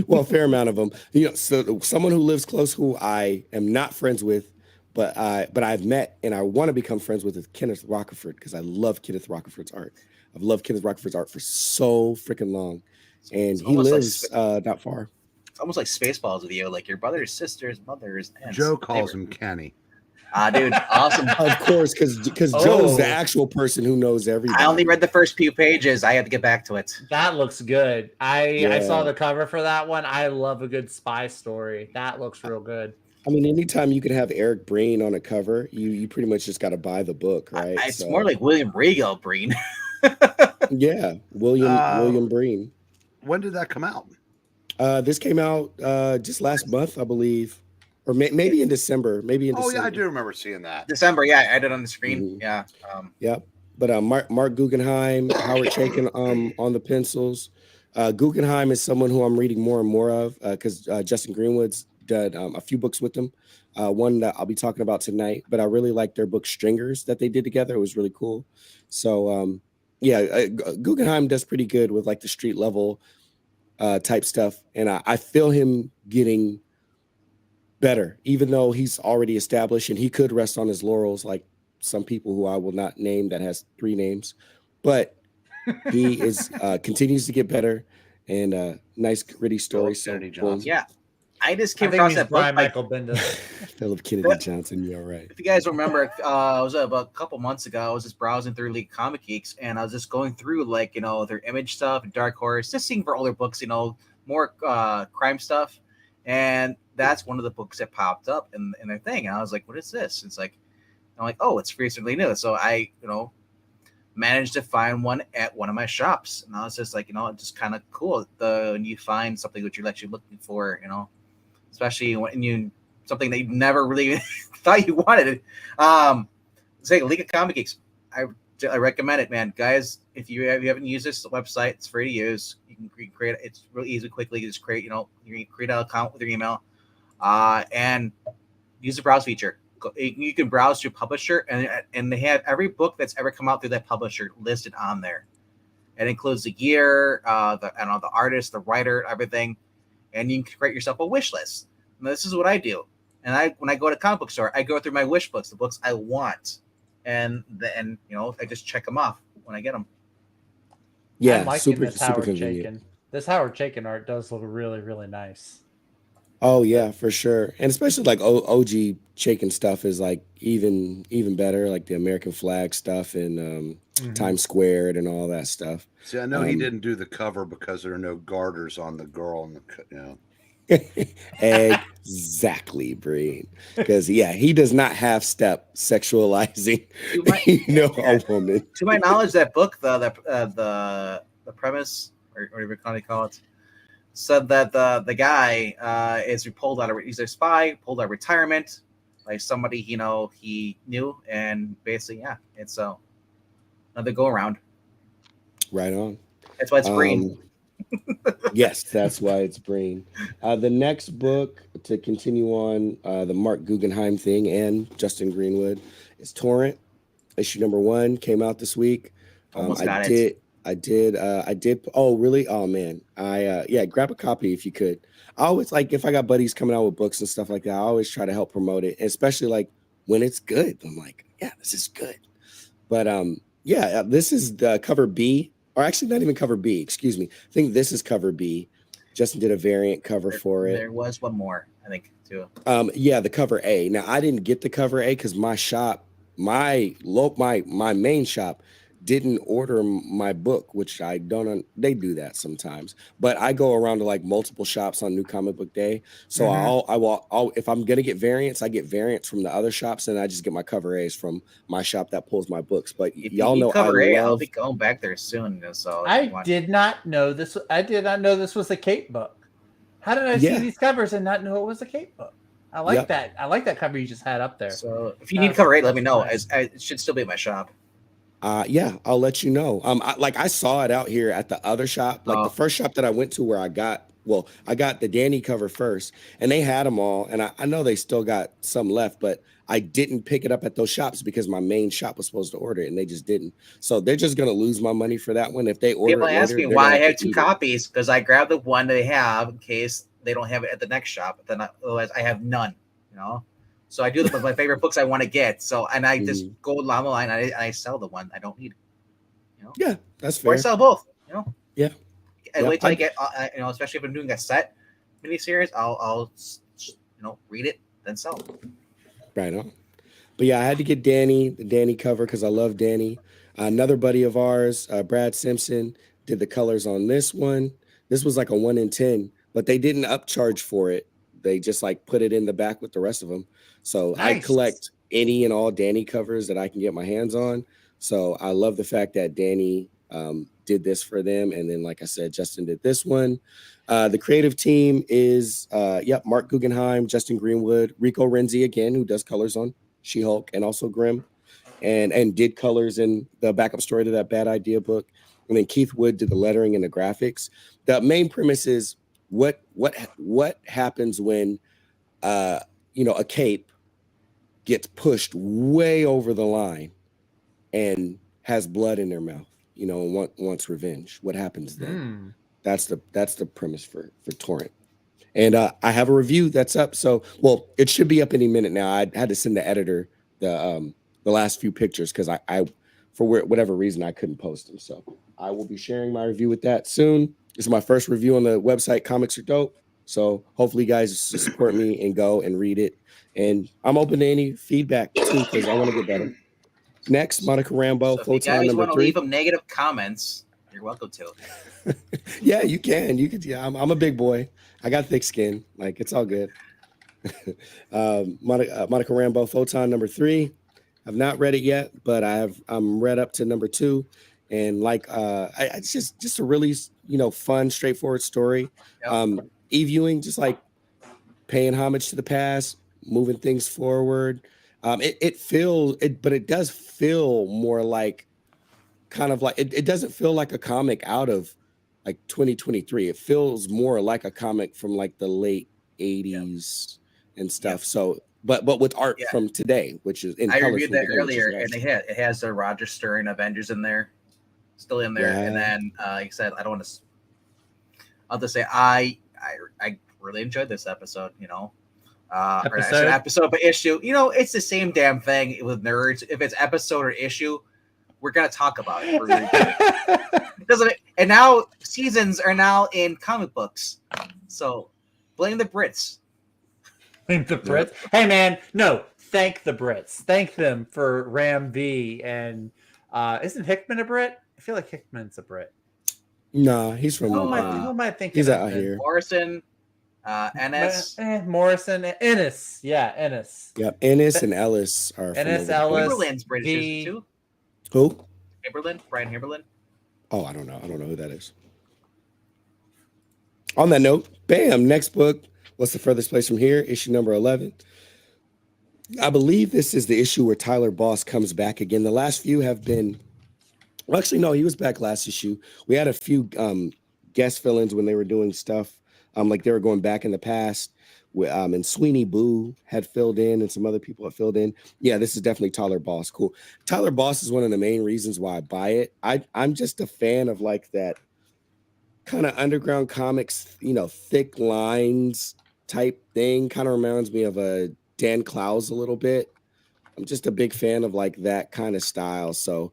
Well, a fair amount of them. So someone who lives close who I am not friends with, but I've met and I want to become friends with is Kenneth Rockerford because I love Kenneth Rockerford's art. I've loved Kenneth Rockerford's art for so freaking long, and he lives not far. It's almost like Spaceballs with you, like your brother's sister's mother's. Joe calls him Kenny. Dude, awesome. Of course, because Joe's the actual person who knows everything. I only read the first few pages. I had to get back to it. That looks good. I saw the cover for that one. I love a good spy story. That looks real good. I mean, anytime you can have Eric Breen on a cover, you pretty much just got to buy the book, right? It's more like William Regal Breen. Yeah, William Breen. When did that come out? This came out just last month, I believe. Or maybe in December. Yeah, I do remember seeing that. December, yeah, I had it on the screen. Mm-hmm. Yeah. Yep. But Mark Guggenheim, Howard Chaykin on the pencils. Guggenheim is someone who I'm reading more and more of because Justin Greenwood's done a few books with them. One that I'll be talking about tonight. But I really like their book Stringers that they did together. It was really cool. So Guggenheim does pretty good with like the street level type stuff, and I feel him getting better, even though he's already established and he could rest on his laurels like some people who I will not name that has 3 names, but he is continues to get better and nice gritty story. Yeah, I just came across that book. Michael Bendis. Philip Kennedy Johnson. You're right. If you guys remember, it was about a couple months ago. I was just browsing through League Comic Geeks, and I was just going through their Image stuff and Dark Horse, just seeing for older books, more crime stuff, and that's one of the books that popped up in their thing. And I was like, what is this? It's like, I'm like, oh, it's recently new. So I, managed to find one at one of my shops. And I was just like, it's just kind of cool when you find something that you're actually looking for, especially when something that you never really thought you wanted. Say League of Comic Geeks. I recommend it, man. Guys, if you haven't used this website, it's free to use. You can create it. It's really easy, quickly. You just create, you create an account with your email. And use the browse feature. You can browse to publisher, and they have every book that's ever come out through that publisher listed on there. It includes the year, the artist, the writer, everything, and you can create yourself a wish list. And this is what I do. And when I go to comic book store, I go through my wish books, the books I want, and then I just check them off when I get them. Yeah, I'm liking this Howard Chaykin. This Howard Chaykin art does look really, really nice. Oh yeah, for sure, and especially like OG Chaykin stuff is like even better, like the American flag stuff and Times Squared and all that stuff. See, I know he didn't do the cover because there are no garters on the girl in the Exactly, Breen. Because he does not half step sexualizing a woman. To my knowledge, that book, the premise or whatever you call it, said that the guy is pulled out of he's a spy, pulled out of retirement by somebody he knew, and basically it's another go around. Right on. That's why it's Breen. Yes, that's why it's Breen. The next book to continue on the Mark Guggenheim thing and Justin Greenwood is Torrent. Issue number 1 came out this week. Almost got it. I did. Oh, really? Oh man. Yeah, grab a copy if you could. I always like if I got buddies coming out with books and stuff like that, I always try to help promote it, especially like when it's good. I'm like, yeah, this is good. But yeah, this is the cover B, or actually not even cover B, excuse me. I think this is cover B. Justin did a variant cover for it. There was one more, I think, too. Yeah, the cover A. Now I didn't get the cover A because my shop, my main shop didn't order my book, which I don't. They do that sometimes, but I go around to like multiple shops on New Comic Book Day. So I'll if I'm gonna get variants, I get variants from the other shops, and I just get my cover A's from my shop that pulls my books. But y'all know cover A. I'll be going back there soon. So I did not know this. I did not know this was a Cape book. How did I see these covers and not know it was a Cape book? I like that. I like that cover you just had up there. So if you need cover 8, let me know. It should still be at my shop. Yeah, I'll let you know. I saw it out here at the other shop, like the first shop that I went to where I got the Danny cover first, and they had them all, and I know they still got some left, but I didn't pick it up at those shops because my main shop was supposed to order it, and they just didn't. So they're just gonna lose my money for that one if they order. People ask me why I have 2 copies because I grabbed the one they have in case they don't have it at the next shop. But then otherwise, I have none. You know. So I do them with my favorite books I want to get. So and I just go along the line. I sell the one I don't need. You know? Yeah, that's fair. Or I sell both. You know. Yeah. And wait till I get especially if I'm doing a set miniseries, I'll read it then sell. Right on. But yeah, I had to get the Danny cover because I love Danny. Another buddy of ours, Brad Simpson, did the colors on this one. This was like a 1 in 10, but they didn't upcharge for it. They just like put it in the back with the rest of them. So nice. I collect any and all Danny covers that I can get my hands on. So I love the fact that Danny did this for them. And then, like I said, Justin did this one. The creative team is, Mark Guggenheim, Justin Greenwood, Rico Renzi again, who does colors on She-Hulk and also Grimm, and did colors in the backup story to that Bad Idea book. And then Keith Wood did the lettering and the graphics. The main premise is what happens when a cape gets pushed way over the line and has blood in their mouth, and wants revenge. What happens then? That's the premise for Torrent. And I have a review that's up. So, it should be up any minute now. I had to send the editor the last few pictures because I for whatever reason I couldn't post them. So I will be sharing my review with that soon. This is my first review on the website. Comics Are Dope. So hopefully you guys support me and go and read it. And I'm open to any feedback too because I want to get better. Next, Monica Rambeau, so if you guys want to leave them negative comments, you're welcome to. Yeah, you can. You could. Yeah, I'm a big boy. I got thick skin. Like it's all good. Monica Rambeau, Photon number 3. I've not read it yet, but I'm read up to number 2, and it's just a really fun, straightforward story. Yep. E-viewing, just like paying homage to the past, moving things forward. It does feel more like kind of like it doesn't feel like a comic out of like 2023. It feels more like a comic from like the late 80s and stuff. Yep. So but with art from today, which is in I reviewed that earlier, and it has the Roger Stern Avengers in there, still in there. Yeah. And then like I said, I don't want to. I'll just say I really enjoyed this episode. Episode, but issue. It's the same damn thing with nerds. If it's episode or issue, we're gonna talk about it. Because of it. And now seasons are now in comic books, so blame the Brits. Thank the Brits. Hey man, no, thank the Brits. Thank them for Ram V and isn't Hickman a Brit? I feel like Hickman's a Brit. No, he's from. Who am I thinking? He's out here. Morrison, Ennis, Morrison, Ennis. Yeah, Ennis. Yep, Ennis and Ellis are. Ennis, Ellis. Haberlin's British too. Who? Brian Haberlin. Oh, I don't know who that is. On that note, bam, next book. What's the furthest place from here? Issue number 11. I believe this is the issue where Tyler Boss comes back again. The last few have been, well, actually, no, he was back last issue. We had a few guest fill-ins when they were doing stuff. Like they were going back in the past. And Sweeney Boo had filled in, and some other people had filled in. Yeah, this is definitely Tyler Boss. Cool. Tyler Boss is one of the main reasons why I buy it. I'm just a fan of like that kind of underground comics, thick lines type thing. Kind of reminds me of a Dan Clowes a little bit. I'm just a big fan of like that kind of style. So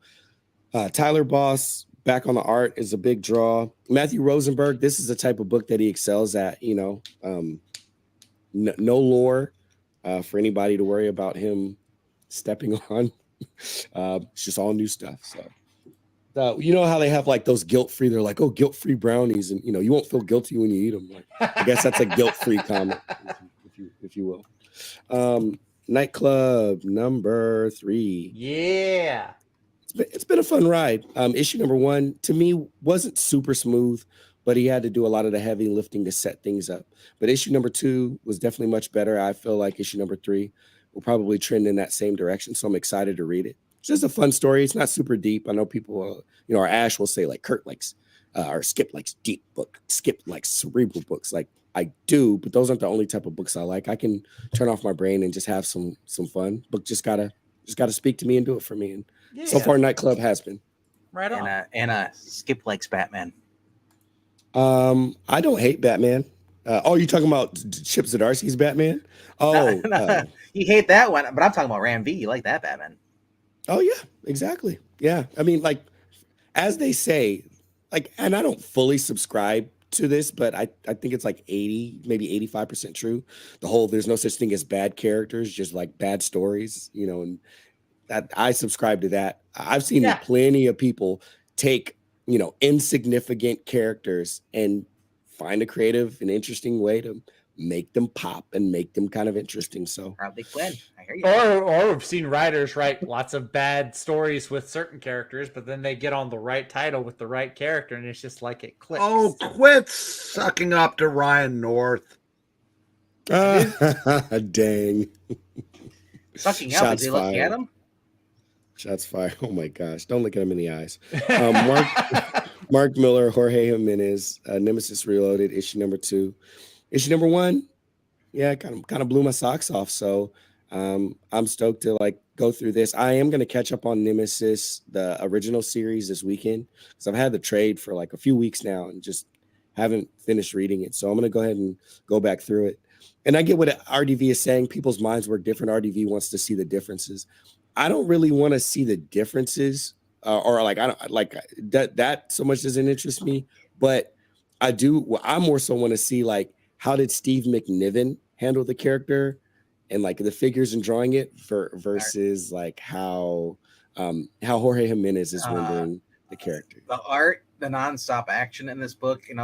Tyler Boss back on the art is a big draw. Matthew Rosenberg, this is the type of book that he excels at, no lore for anybody to worry about him stepping on. It's just all new stuff. So you know how they have like those guilt-free, they're like, oh, guilt-free brownies, and you won't feel guilty when you eat them. Like, I guess that's a guilt-free comic, if you will. Nightclub number 3. Yeah. It's been a fun ride. Issue number 1 to me wasn't super smooth, but he had to do a lot of the heavy lifting to set things up. But issue number 2 was definitely much better. I feel like issue number 3 will probably trend in that same direction. So I'm excited to read it. It's just a fun story. It's not super deep. I know people, or Ash will say like Kurt likes, or Skip likes deep book. Skip likes cerebral books. Like I do, but those aren't the only type of books I like. I can turn off my brain and just have some fun. Book just gotta speak to me and do it for me. And so far, Nightclub has been. Right on. And Skip likes Batman. I don't hate Batman. You're talking about Chip Zdarsky's Batman? Oh, no, you hate that one, but I'm talking about Ram V. You like that Batman? Oh yeah, exactly. Yeah, I mean, like as they say, like, and I don't fully subscribe to this, but I think it's like 80, maybe 85% true. The whole there's no such thing as bad characters, just like bad stories, and that I subscribe to that. I've seen plenty of people take insignificant characters and find a creative and interesting way to make them pop and make them kind of interesting. So Harley Quinn, I hear you. Or we've seen writers write lots of bad stories with certain characters, but then they get on the right title with the right character, and it's just like it clicks. Oh, quit sucking up to Ryan North. Dang. Sucking up? Is he looking at him? Shots fired. Oh my gosh. Don't look at him in the eyes. Mark Miller, Jorge Jimenez, Nemesis Reloaded, issue number 2. Issue number 1, yeah, kind of blew my socks off. So I'm stoked to like go through this. I am going to catch up on Nemesis, the original series, this weekend, because I've had the trade for like a few weeks now and just haven't finished reading it. So I'm going to go ahead and go back through it. And I get what RDV is saying. People's minds work different. RDV wants to see the differences. I don't really want to see the differences, or like I don't like that so much doesn't interest me. But I do. Well, I more so want to see like how did Steve McNiven handle the character, and like the figures and drawing it versus like how Jorge Jimenez is rendering the character. The art, the nonstop action in this book, and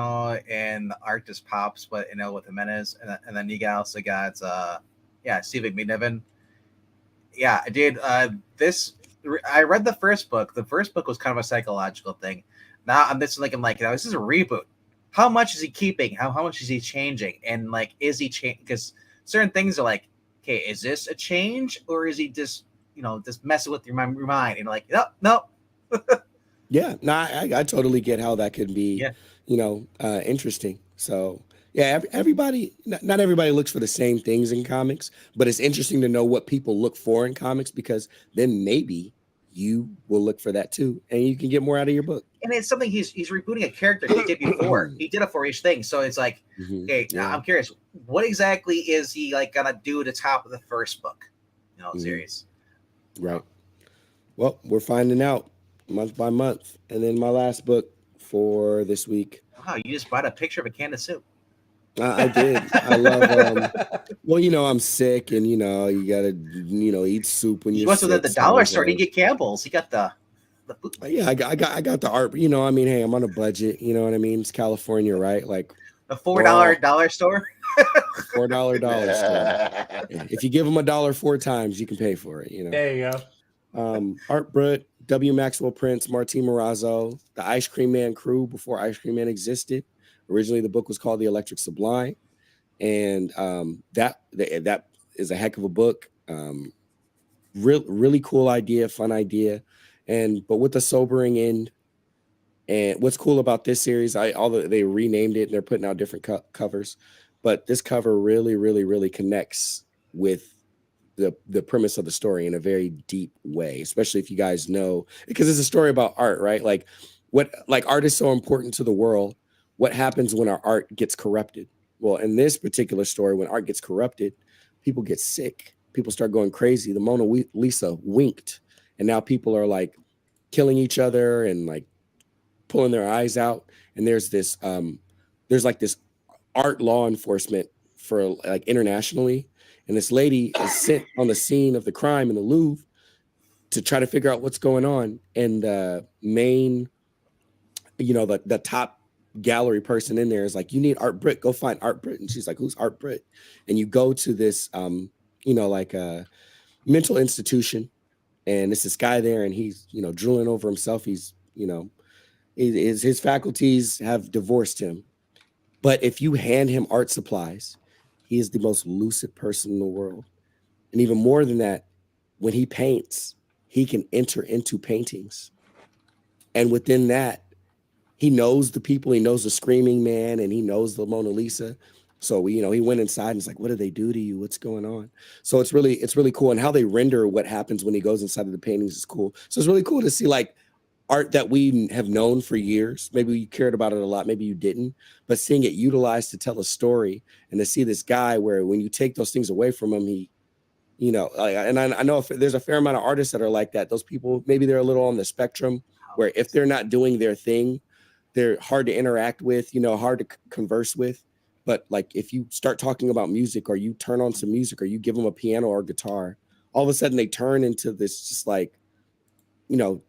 the art just pops. But with Jimenez, and then you also got Steve McNiven. Yeah, I did. I read the first book. The first book was kind of a psychological thing. Now I'm just thinking like, this is a reboot. How much is he keeping? How much is he changing? And like, is he changing? Because certain things are like, okay, is this a change or is he just messing with your mind? And like, no. Yeah, no, I totally get how that could be, interesting. So. Yeah, everybody, not everybody looks for the same things in comics, but it's interesting to know what people look for in comics, because then maybe you will look for that too, and you can get more out of your book. And it's something he's rebooting a character he did before. He did it for each thing, so it's like, okay, I'm curious, what exactly is he like gonna do at the top of the first book, series? Right. Well, we're finding out month by month, and then my last book for this week. Wow, you just bought a picture of a can of soup. I did. I love. Well, I'm sick, and you gotta, eat soup when you're. You went to the dollar store to get Campbell's. You got the. Yeah, I got the art. But, hey, I'm on a budget. You know what I mean? It's California, right? Like the $4 dollar store. $4 dollar store. If you give them $1 4 times, you can pay for it. There you go. Art Brut, W. Maxwell Prince, Martin Morazzo, the Ice Cream Man crew before Ice Cream Man existed. Originally, the book was called The Electric Sublime, and that is a heck of a book. Really cool idea, fun idea, but with a sobering end. And what's cool about this series, they renamed it and they're putting out different covers, but this cover really, really, really connects with the premise of the story in a very deep way, especially if you guys know, because it's a story about art, right? Like art is so important to the world. What happens when our art gets corrupted? Well, in this particular story, when art gets corrupted, people get sick. People start going crazy. The Mona Lisa winked, and now people are like killing each other and like pulling their eyes out. And there's this art law enforcement for like internationally, and this lady is sent on the scene of the crime in the Louvre to try to figure out what's going on. And the main, the top gallery person in there is like, you need Art Britt, go find Art Britt. And she's like, who's Art Britt? And you go to this like a mental institution, and it's this guy there, and he's drooling over himself. He's his faculties have divorced him. But if you hand him art supplies, he is the most lucid person in the world. And even more than that, when he paints, he can enter into paintings. And within that, he knows the people, he knows the Screaming Man, and he knows the Mona Lisa. So, he went inside and it's like, what do they do to you? What's going on? So it's really cool. And how they render what happens when he goes inside of the paintings is cool. So it's really cool to see like art that we have known for years. Maybe you cared about it a lot, maybe you didn't, but seeing it utilized to tell a story, and to see this guy where when you take those things away from him, he, and I know if there's a fair amount of artists that are like that. Those people, maybe they're a little on the spectrum where if they're not doing their thing, they're hard to interact with, hard to converse with. But like if you start talking about music, or you turn on some music, or you give them a piano or guitar, all of a sudden they turn into this just like,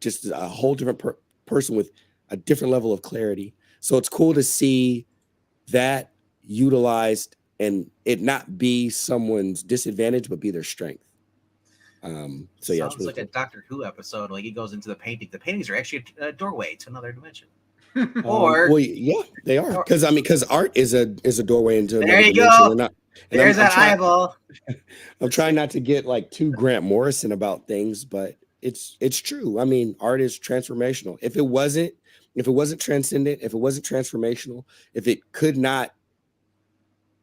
just a whole different person with a different level of clarity. So it's cool to see that utilized, and it not be someone's disadvantage, but be their strength. So yeah, sounds really like cool. a Doctor Who episode. Like he goes into the painting. The paintings are actually a doorway to another dimension. Or well, yeah, they are, because art is a doorway into there another you dimension. go. There's that eyeball. I'm trying not to get like too Grant Morrison about things, but it's true. I mean, art is transformational. If it wasn't transcendent, if it wasn't transformational, if it could not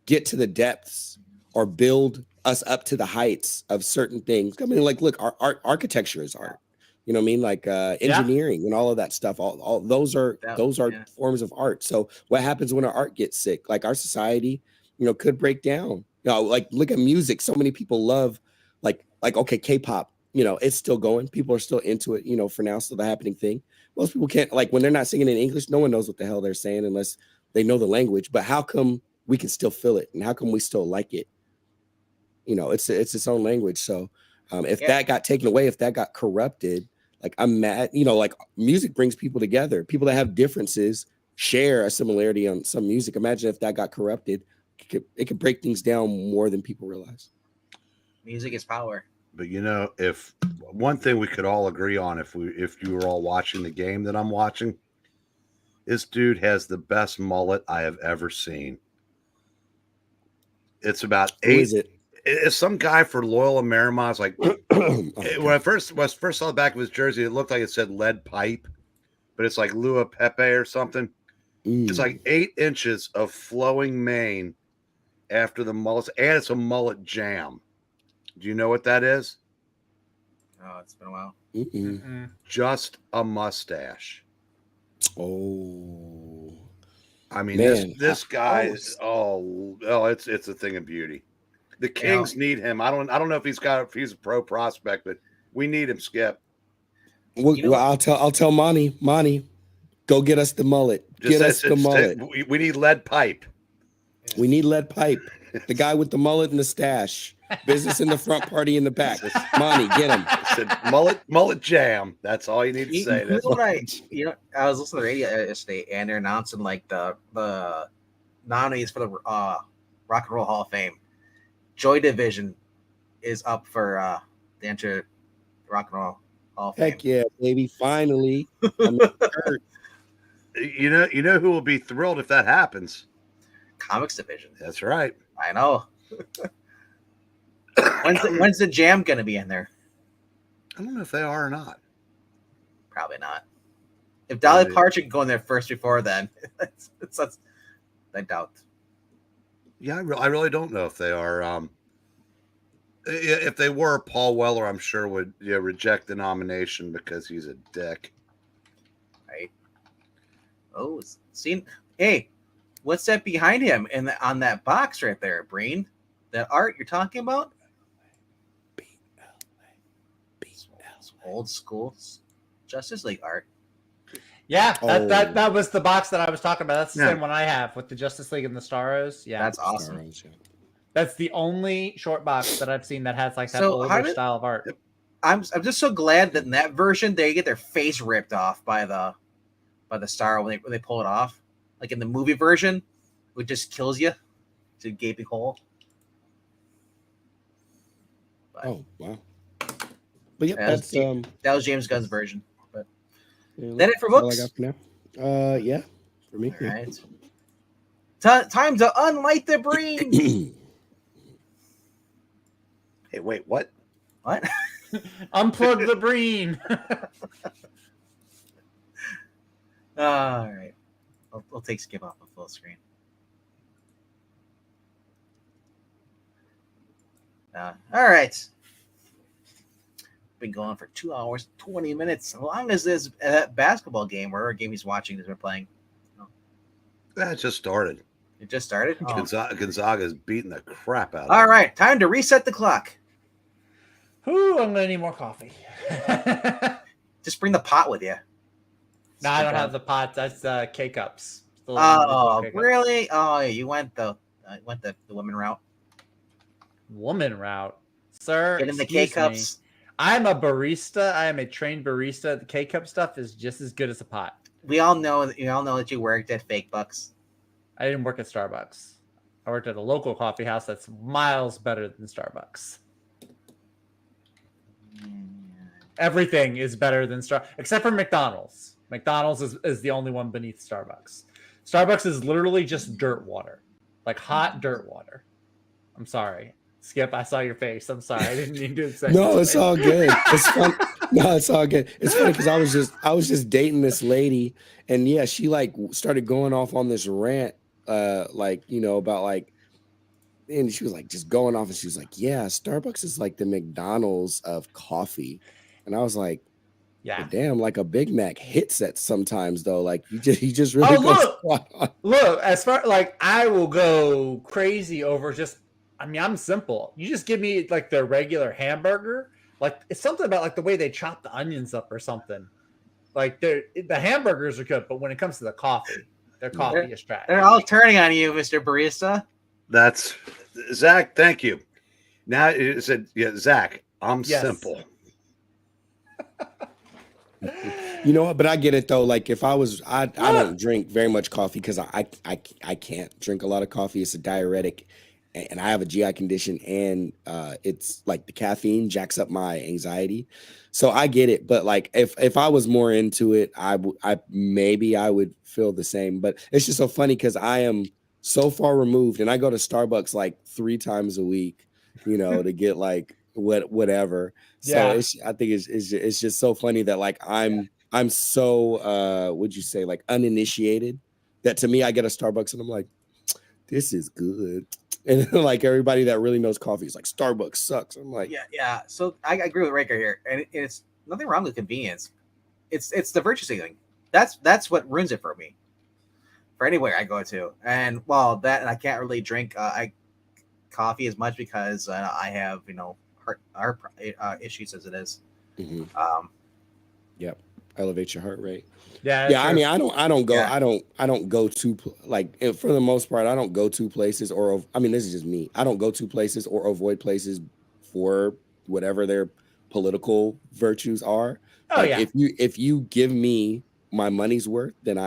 get to the depths or build us up to the heights of certain things. I mean, like, look, our architecture is art. You know what I mean? Like engineering and all of that stuff. All those are forms of art. So what happens when our art gets sick? Like our society, could break down. Like look at music. So many people love like okay, K-pop. It's still going. People are still into it. For now, still the happening thing. Most people can't, like when they're not singing in English, no one knows what the hell they're saying unless they know the language. But how come we can still feel it, and how come we still like it? It's its own language. So if that got taken away, if that got corrupted, like I'm mad. Like music brings people together. People that have differences share a similarity on some music. Imagine if that got corrupted, it could break things down more than people realize. Music is power. But if one thing we could all agree on, if you were all watching the game that I'm watching, this dude has the best mullet I have ever seen. It's about 8. Who is it? It's some guy for Loyola Marymount. It's like when I first saw the back of his jersey, it looked like it said lead pipe, but it's like Lua Pepe or something. It's like 8 inches of flowing mane after the mullet, and it's a mullet jam. Do you know what that is? Oh, it's been a while. Just a mustache. Oh, I mean, man, this guy is it's a thing of beauty. The Kings need him. I don't know if he's a pro prospect, but we need him, Skip. Well, I'll tell Monty, go get us the mullet. Get us the mullet. We need lead pipe. We need lead pipe. The guy with the mullet and the stash. Business in the front, party in the back. Monty, get him. I said mullet jam. That's all you need to say. I was listening to the radio yesterday, and they're announcing like the nominees for the Rock and Roll Hall of Fame. Joy Division is up for the entry to Rock and Roll Hall of Fame. Heck yeah, baby! Finally, you know who will be thrilled if that happens? Comics Division. That's right. I know. When's the Jam gonna be in there? I don't know if they are or not. Probably not. If Dolly Parton can go in there first before then, it's I doubt. Yeah, I really don't know if they are. If they were, Paul Weller, I'm sure would reject the nomination because he's a dick. Right. Oh, see, hey, what's that behind him on that box right there, Breen? That art you're talking about? Old school Justice League art. Yeah, that was the box that I was talking about. That's the same one I have with the Justice League and the Starros. Yeah, that's awesome. Starros, yeah. That's the only short box that I've seen that has like that older style of art. I'm just so glad that in that version they get their face ripped off by the star when they pull it off. Like in the movie version, it just kills you. It's a gaping hole. But, oh wow! But yeah, that was James Gunn's version. But yeah, that it for books? All I got for now. Yeah, for me. All right. Time to unlight the Breen. Hey, wait, what? What? Unplug the Breen. All right. We'll take skip off the full screen. All right. Been going for 2 hours, 20 minutes. As long as this basketball game or a game he's watching that we're playing. That just started. It just started? Oh. Gonzaga's beating the crap out of All him. right. Time to reset the clock. Ooh, I'm going to need more coffee. Just bring the pot with you. No, I don't have the pot. That's K-Cups. Oh, really? Oh, you went the women route. Woman route, sir. Get in the K-Cups. I'm a barista. I am a trained barista. The K-Cup stuff is just as good as a pot. We all know that you worked at Fake Bucks. I didn't work at Starbucks. I worked at a local coffee house that's miles better than Starbucks. Everything is better than except for McDonald's. McDonald's is the only one beneath Starbucks. Starbucks is literally just dirt water, like hot dirt water. I'm sorry, Skip. I saw your face. I'm sorry. I didn't mean to say. No, it's all good. It's fun. No, it's all good. It's funny because I was just dating this lady, and yeah, she like started going off on this rant, about like, and she was like just going off, and she was like, yeah, Starbucks is like the McDonald's of coffee. And I was like, yeah, damn, like a Big Mac hits that sometimes though. Like you just really look, as far like I will go crazy over I'm simple. You just give me like the regular hamburger. Like it's something about like the way they chop the onions up or something. Like the hamburgers are good, but when it comes to the coffee, their coffee is trash. They're all turning on you, Mr. Barista. That's Zach. Thank you. Now it said, yeah, Zach, I'm simple. You know what? But I get it though. Like if I don't drink very much coffee because I can't drink a lot of coffee. It's a diuretic, and I have a GI condition, and it's like the caffeine jacks up my anxiety. So I get it. But like if I was more into it, I would feel the same. But it's just so funny because I am so far removed, and I go to Starbucks like 3 times a week, to get like whatever. So I think it's just so funny that like I'm so would you say like uninitiated that to me I get a Starbucks and I'm like, this is good. And like everybody that really knows coffee is like Starbucks sucks. I'm like, yeah. So I agree with Riker here, and it's nothing wrong with convenience. It's the virtue signaling. That's what ruins it for me. For anywhere I go to, and I can't really drink coffee as much because I have heart issues as it is. Mm-hmm. Yep, elevates your heart rate. Yeah. I mean, I don't go to like for the most part. I don't go to places this is just me. I don't go to places or avoid places for whatever their political virtues are. Oh like, yeah. If you give me my money's worth, then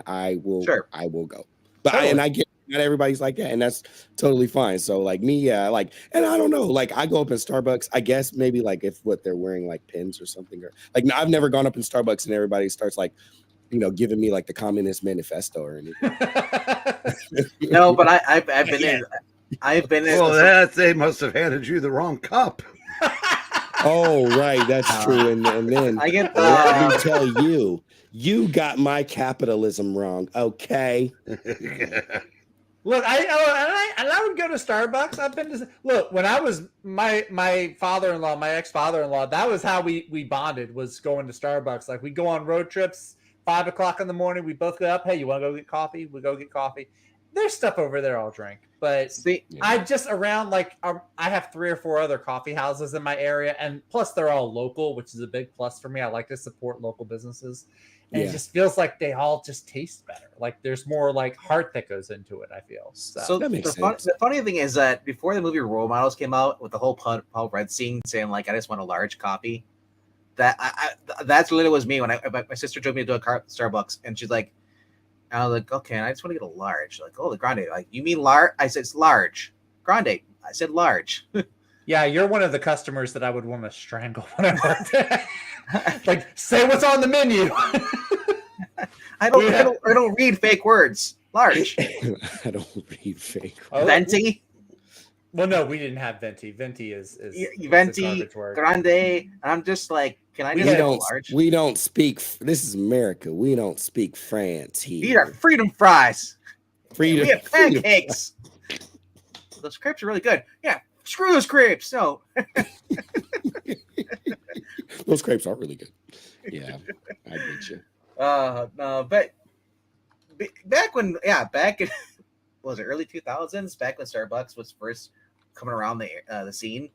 I will go. But totally. I get not everybody's like that, and that's totally fine. So like me, and I don't know, like I go up in Starbucks, I guess maybe like if what they're wearing like pins or something, or like I've never gone up in Starbucks and everybody starts like, giving me like the Communist Manifesto or anything. No, but I've been in. I've been in. Well, they must have handed you the wrong cup. Oh, right, that's true. And then I get let me tell you, You got my capitalism wrong, okay? Look, I would go to Starbucks. I've been to look when I was my father-in-law, my ex-father-in-law. That was how we bonded, was going to Starbucks. Like we go on road trips, 5:00 in the morning. We both get up. Hey, you want to go get coffee? We go get coffee. There's stuff over there I'll drink, but I just around like I have 3 or 4 other coffee houses in my area, and plus they're all local, which is a big plus for me. I like to support local businesses. And it just feels like they all just taste better. Like there's more like heart that goes into it, I feel. So that makes sense. The funny thing is that before the movie Role Models came out, with the whole Paul Rudd scene saying like, I just want a large coffee. That's literally was me when my sister drove me to a Starbucks, and she's like, I was like, okay, I just want to get a large. Like, oh, the grande. Like, you mean large? I said it's large. Grande. I said large. Yeah, you're one of the customers that I would want to strangle when I worked there. Like, say what's on the menu. I don't read fake words. Large. I don't read fake. Venti. Well, no, we didn't have venti. Venti is venti, grande. And I'm just like, can I just large? We don't speak. This is America. We don't speak France here. These are freedom fries. Freedom. We have pancakes. Those crepes are really good. Yeah, screw those crepes. No. Those crepes are really good. Yeah, I get you. No, but back in was it early 2000s? Back when Starbucks was first coming around the scene,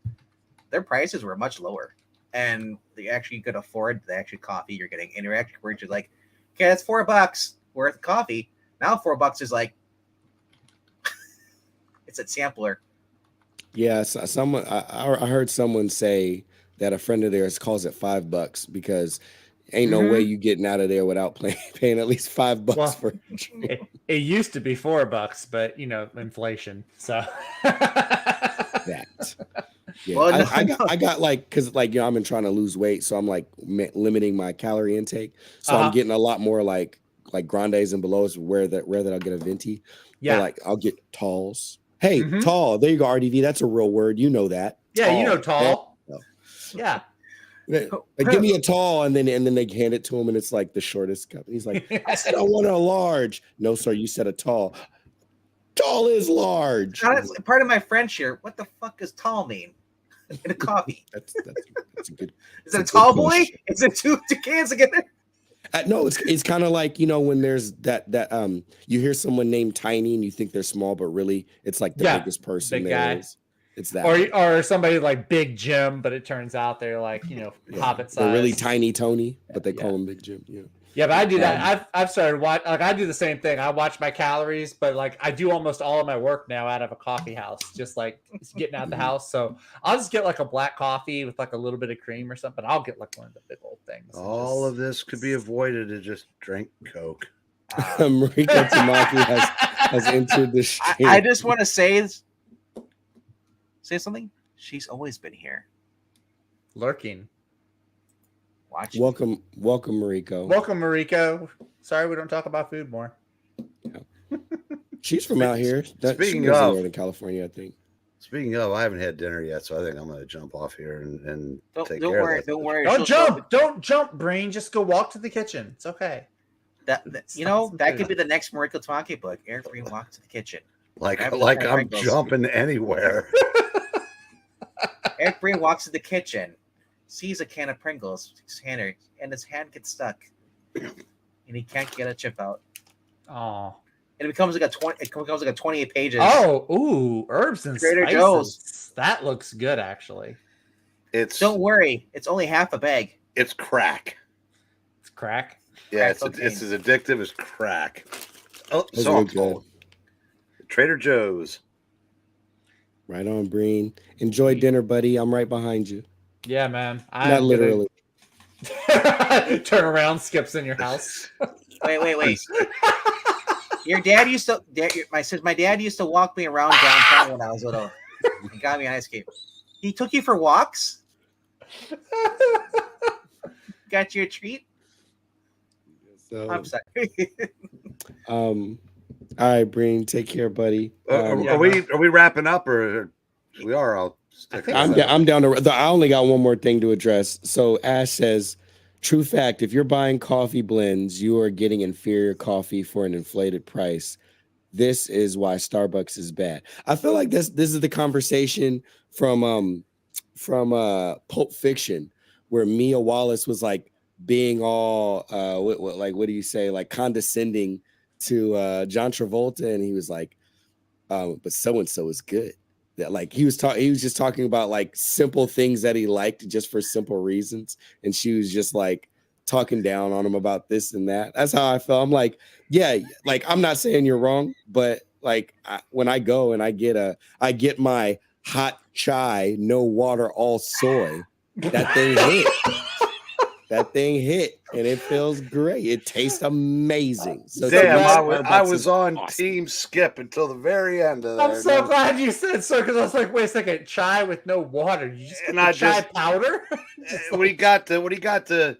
their prices were much lower, and they actually could afford the actual coffee you're getting. And you're actually like, okay, that's $4 worth of coffee. Now $4 is like it's a sampler. Yeah, someone I heard someone say that a friend of theirs calls it $5 because ain't no way you getting out of there without paying at least $5 for it used to be $4, but inflation. So that. Yeah, well, I got like, because like I've been trying to lose weight, so I'm like limiting my calorie intake. So I'm getting a lot more like grandes and belows where that I'll get a venti. Yeah, or like I'll get talls. Hey, tall. There you go, RDV. That's a real word. You know that. Yeah, tall. You know tall. Yeah. Like, give me a tall, and then they hand it to him, and it's like the shortest cup. He's like, I said I want a large. No, sir, you said a tall. Tall is large. Part of my French here. What the fuck does tall mean in a coffee? that's a good. Is it a tall boy? Question. Is it two cans together? No, it's kind of like when there's that you hear someone named Tiny and you think they're small, but really it's like the biggest person big there guy. is. It's that, or somebody like Big Jim, but it turns out they're like hobbit size. They're really Tiny Tony, but they call him Big Jim. Yeah, but I do that. I've started watch. Like I do the same thing. I watch my calories, but like I do almost all of my work now out of a coffee house, just like getting out the house. So I'll just get like a black coffee with like a little bit of cream or something. I'll get like one of the big old things. All of this could be avoided to just drink Coke. Mariko Tamaki has entered the stream. I just want to say something. She's always been here, lurking. Watching. Welcome, Mariko. Welcome, Mariko. Sorry, we don't talk about food more. Yeah. She's from out here. Speaking of Northern California, I think. Speaking of, I haven't had dinner yet, so I think I'm going to jump off here and take care of that. Don't worry. Don't jump, Breen. Just go walk to the kitchen. It's okay. That could be the next Mariko Tamaki book. Eric Breen walks to the kitchen. Like I'm jumping anywhere. Eric Breen walks to the kitchen, sees a can of Pringles, and his hand gets stuck, and he can't get a chip out. Oh, and it becomes like 28 pages. Oh, ooh, herbs and Trader spices. Joe's. That looks good, actually. Don't worry, it's only half a bag. It's crack. It's crack. Yeah, it's as addictive as crack. Oh, so I'm told. Trader Joe's. Right on, Breen. Enjoy dinner, buddy. I'm right behind you. Yeah, man. Not literally. Turn around, skips in your house. Wait. Your dad used to. My dad used to walk me around downtown when I was little. He got me an ice cream. He took you for walks. Got you a treat. So, I'm sorry. All right, Breen. Take care, buddy. Are we wrapping up, or we are? I'm down to. I only got one more thing to address. So Ash says True fact, if you're buying coffee blends, you are getting inferior coffee for an inflated price. This is why Starbucks is bad. I feel like this is the conversation from Pulp Fiction, where Mia Wallace was like being all what do you say, like condescending to John Travolta, and he was like, but so and so is good. That like he was just talking about like simple things that he liked just for simple reasons, and she was just like talking down on him about this and that. That's how I felt. I'm like, yeah, like I'm not saying you're wrong, but like when I go and I get my hot chai, no water, all soy, that thing hit. That thing hit, and it feels great. It tastes amazing. So damn, I was on awesome. Team Skip until the very end of that. I'm so glad you said so, because I was like, wait a second, chai with no water. You just get chai powder? When he got the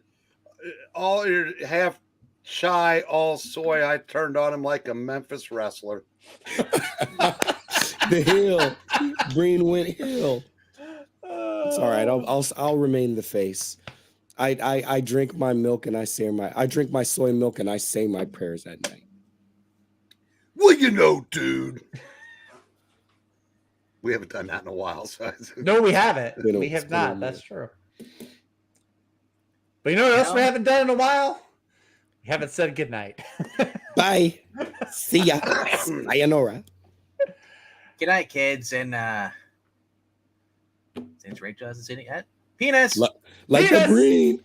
all your half chai, all soy, I turned on him like a Memphis wrestler. The hill, Breen went hill. It's all right. I'll remain the face. I drink my milk and I drink my soy milk and I say my prayers at night. Well, you know, dude. We haven't done that in a while. So no, we haven't. We have not. That's true. But you know what else we haven't done in a while? We haven't said goodnight. Bye. See ya. Sayonara. Good night, kids. And since Rachel hasn't seen it yet, penis. Like penis! the Breen.